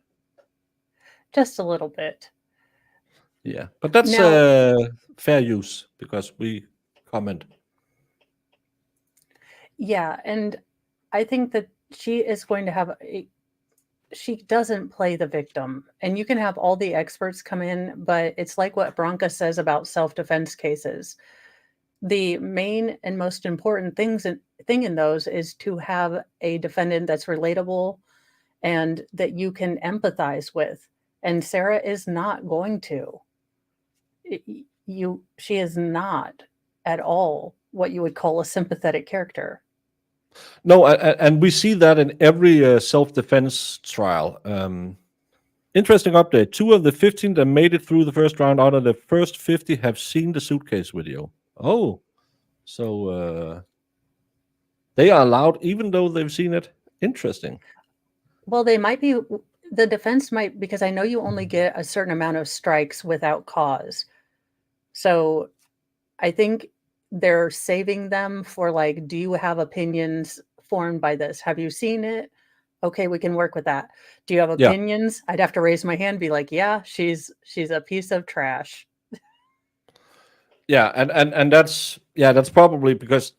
Just a little bit. Yeah, but that's fair use because we comment. Yeah, and I think that she is going to have she doesn't play the victim, and you can have all the experts come in, but it's like what Branca says about self-defense cases. The main and most important thing in those is to have a defendant that's relatable and that you can empathize with. And Sarah is not going to. She is not at all what you would call a sympathetic character. No, and we see that in every self-defense trial. Interesting update. 2 of the 15 that made it through the first round out of the first 50 have seen the suitcase video. Oh, so they are allowed even though they've seen it? Interesting. Well, they might be, the defense might, because I know you only get a certain amount of strikes without cause. So I think they're saving them for like, do you have opinions formed by this? Have you seen it? Okay, we can work with that. Do you have opinions? Yeah. I'd have to raise my hand and be like, yeah, she's a piece of trash. Yeah, and that's probably because,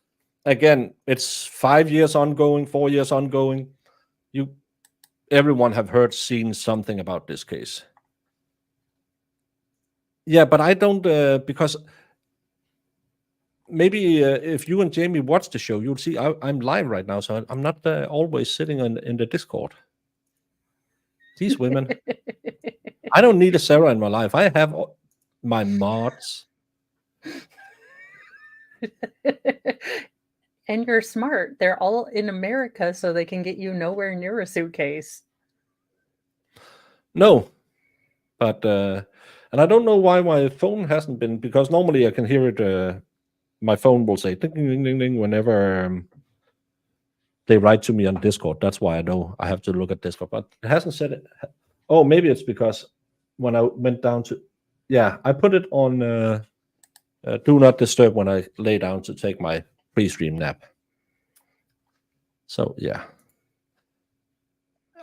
again, it's 5 years ongoing, 4 years ongoing. Everyone have seen something about this case. Yeah, but I don't because maybe if you and Jamie watch the show, you'll see I'm live right now, so I'm not always sitting in the Discord. These women, I don't need a Sarah in my life. I have my mods. And you're smart. They're all in America, so they can get you nowhere near a suitcase. No, but and I don't know why my phone hasn't been, because normally I can hear it. My phone will say ding ding ding ding whenever they write to me on Discord. That's why I know I have to look at Discord, but it hasn't said it. Oh, maybe it's because when I went down to, yeah, I put it on do not disturb when I lay down to take my pre-stream nap. So yeah,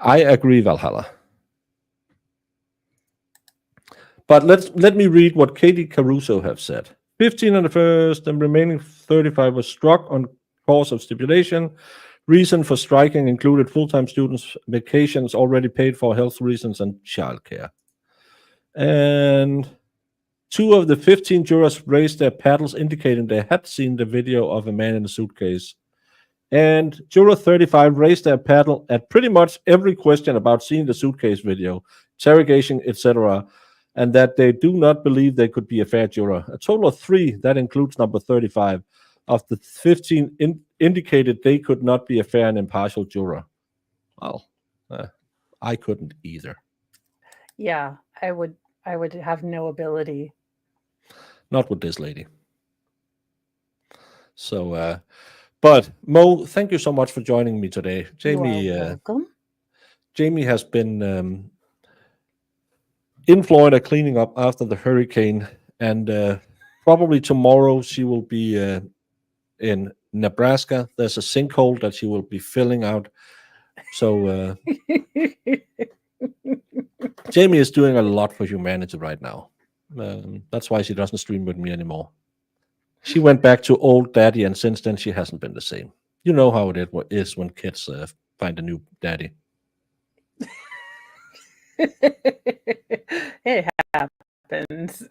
I agree, Valhalla. But let me read what Katie Caruso have said. 15 on the first, and remaining 35 was struck on cause of stipulation. Reason for striking included full-time students, vacations already paid for, health reasons, and childcare. And 2 of the 15 jurors raised their paddles, indicating they had seen the video of a man in a suitcase. And juror 35 raised their paddle at pretty much every question about seeing the suitcase video, interrogation, etc., and that they do not believe they could be a fair juror. A total of 3, that includes number 35, of the 15 indicated they could not be a fair and impartial juror. Well, I couldn't either. Yeah, I would have no ability. Not with this lady. So, but Mo, thank you so much for joining me today. Jamie, You are welcome. Jamie has been in Florida cleaning up after the hurricane, and probably tomorrow she will be in Nebraska. There's a sinkhole that she will be filling out. So Jamie is doing a lot for humanity right now. That's why she doesn't stream with me anymore. She went back to old daddy, and since then she hasn't been the same. You know how it is when kids find a new daddy. It happens.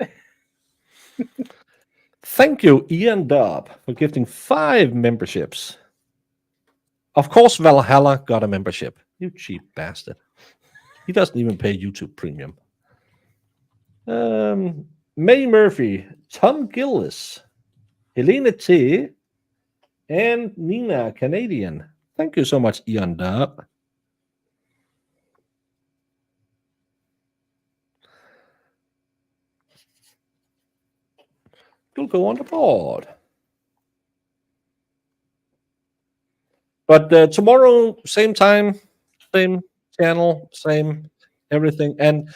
Thank you, Ian Dobb, for gifting 5 memberships. Of course, Valhalla got a membership. You cheap bastard. He doesn't even pay YouTube Premium. May Murphy, Tom Gillis, Helena T, and Nina Canadian. Thank you so much, Ian Dobb. You'll go on the board. But tomorrow, same time, same channel, same everything. And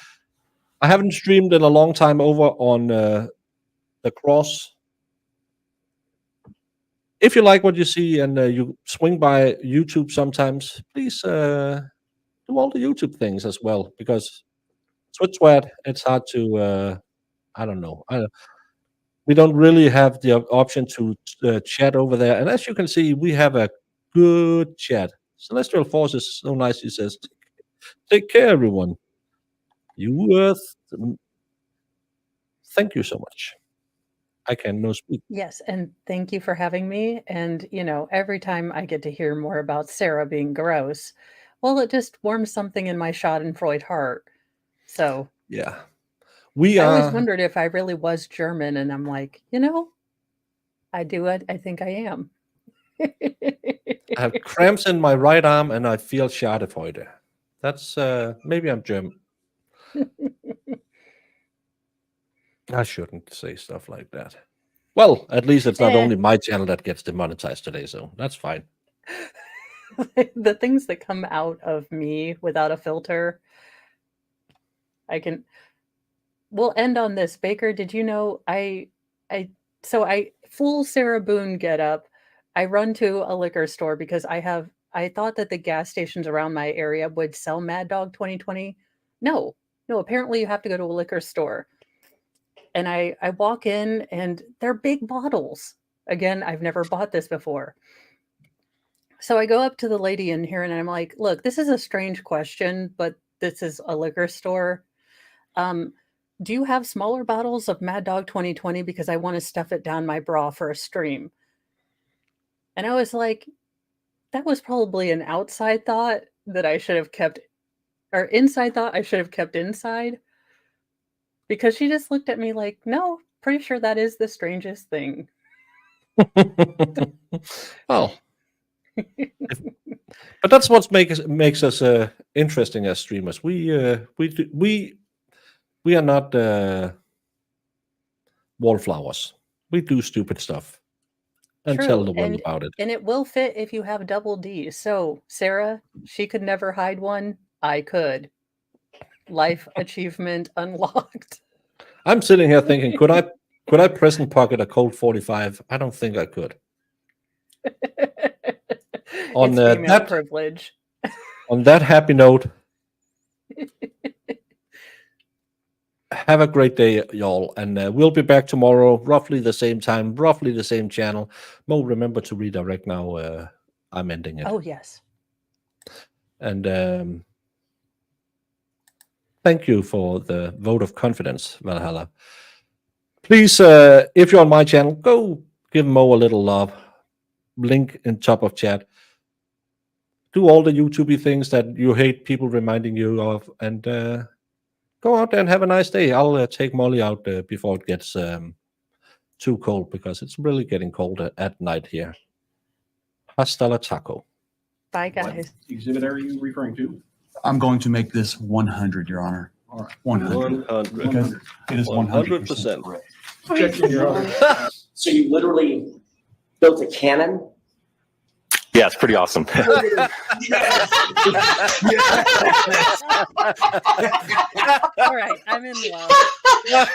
I haven't streamed in a long time over on the Cross. If you like what you see and you swing by YouTube sometimes, please do all the YouTube things as well, because SwitchSwat, it's hard to, I don't know. We don't really have the option to chat over there. And as you can see, we have a good chat. Celestial Force is so nice. He says, take care, everyone. Thank you so much. I can no speak. Yes, and thank you for having me. And, every time I get to hear more about Sarah being gross, well, it just warms something in my Schadenfreude heart. So, yeah. I always wondered if I really was German, and I'm like, I do it. I think I am. I have cramps in my right arm and I feel Schadenfreude. That's maybe I'm German. I shouldn't say stuff like that. Well, at least it's not only my channel that gets demonetized today, so that's fine. The things that come out of me without a filter, we'll end on this. Baker, did you know I full Sarah Boone get up. I run to a liquor store because I thought that the gas stations around my area would sell Mad Dog 2020. No, apparently you have to go to a liquor store. And I walk in and they're big bottles. Again, I've never bought this before. So I go up to the lady in here and I'm like, look, this is a strange question, but this is a liquor store. Do you have smaller bottles of Mad Dog 2020? Because I want to stuff it down my bra for a stream. And I was like, that was probably an outside thought that I should have kept, or inside thought I should have kept inside. Because she just looked at me like, no, pretty sure that is the strangest thing. Well, but that's what makes us interesting as streamers. We are not wallflowers. We do stupid stuff and tell the world about it. And it will fit if you have double D. So Sarah, she could never hide one. I could. Life achievement unlocked. I'm sitting here thinking, could I present pocket a Colt 45? I don't think I could. On It's female that privilege. on that happy note, have a great day, y'all, and we'll be back tomorrow, roughly the same time, roughly the same channel. Mo, remember to redirect now. I'm ending it. Oh yes. And thank you for the vote of confidence, Valhalla. Please, if you're on my channel, go give Mo a little love. Link in top of chat. Do all the YouTubey things that you hate people reminding you of, and go out there and have a nice day. I'll take Molly out before it gets too cold, because it's really getting cold at night here. Hasta la taco. Bye, guys. What exhibit are you referring to? I'm going to make this 100, Your Honor. All right. 100. Because it is 100% correct. So you literally built a cannon? Yeah, it's pretty awesome. All right, I'm in love.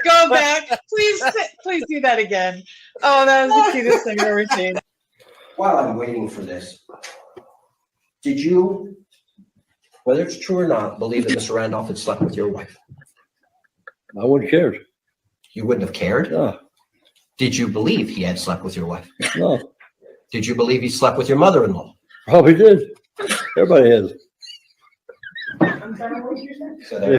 Go back. Please do that again. Oh, that was the cutest thing I've ever seen. While I'm waiting for this, did you, whether it's true or not, believe that Mr. Randolph had slept with your wife? I wouldn't have cared. You wouldn't have cared? No. Did you believe he had slept with your wife? No. Did you believe he slept with your mother-in-law? Probably did. Everybody has. So there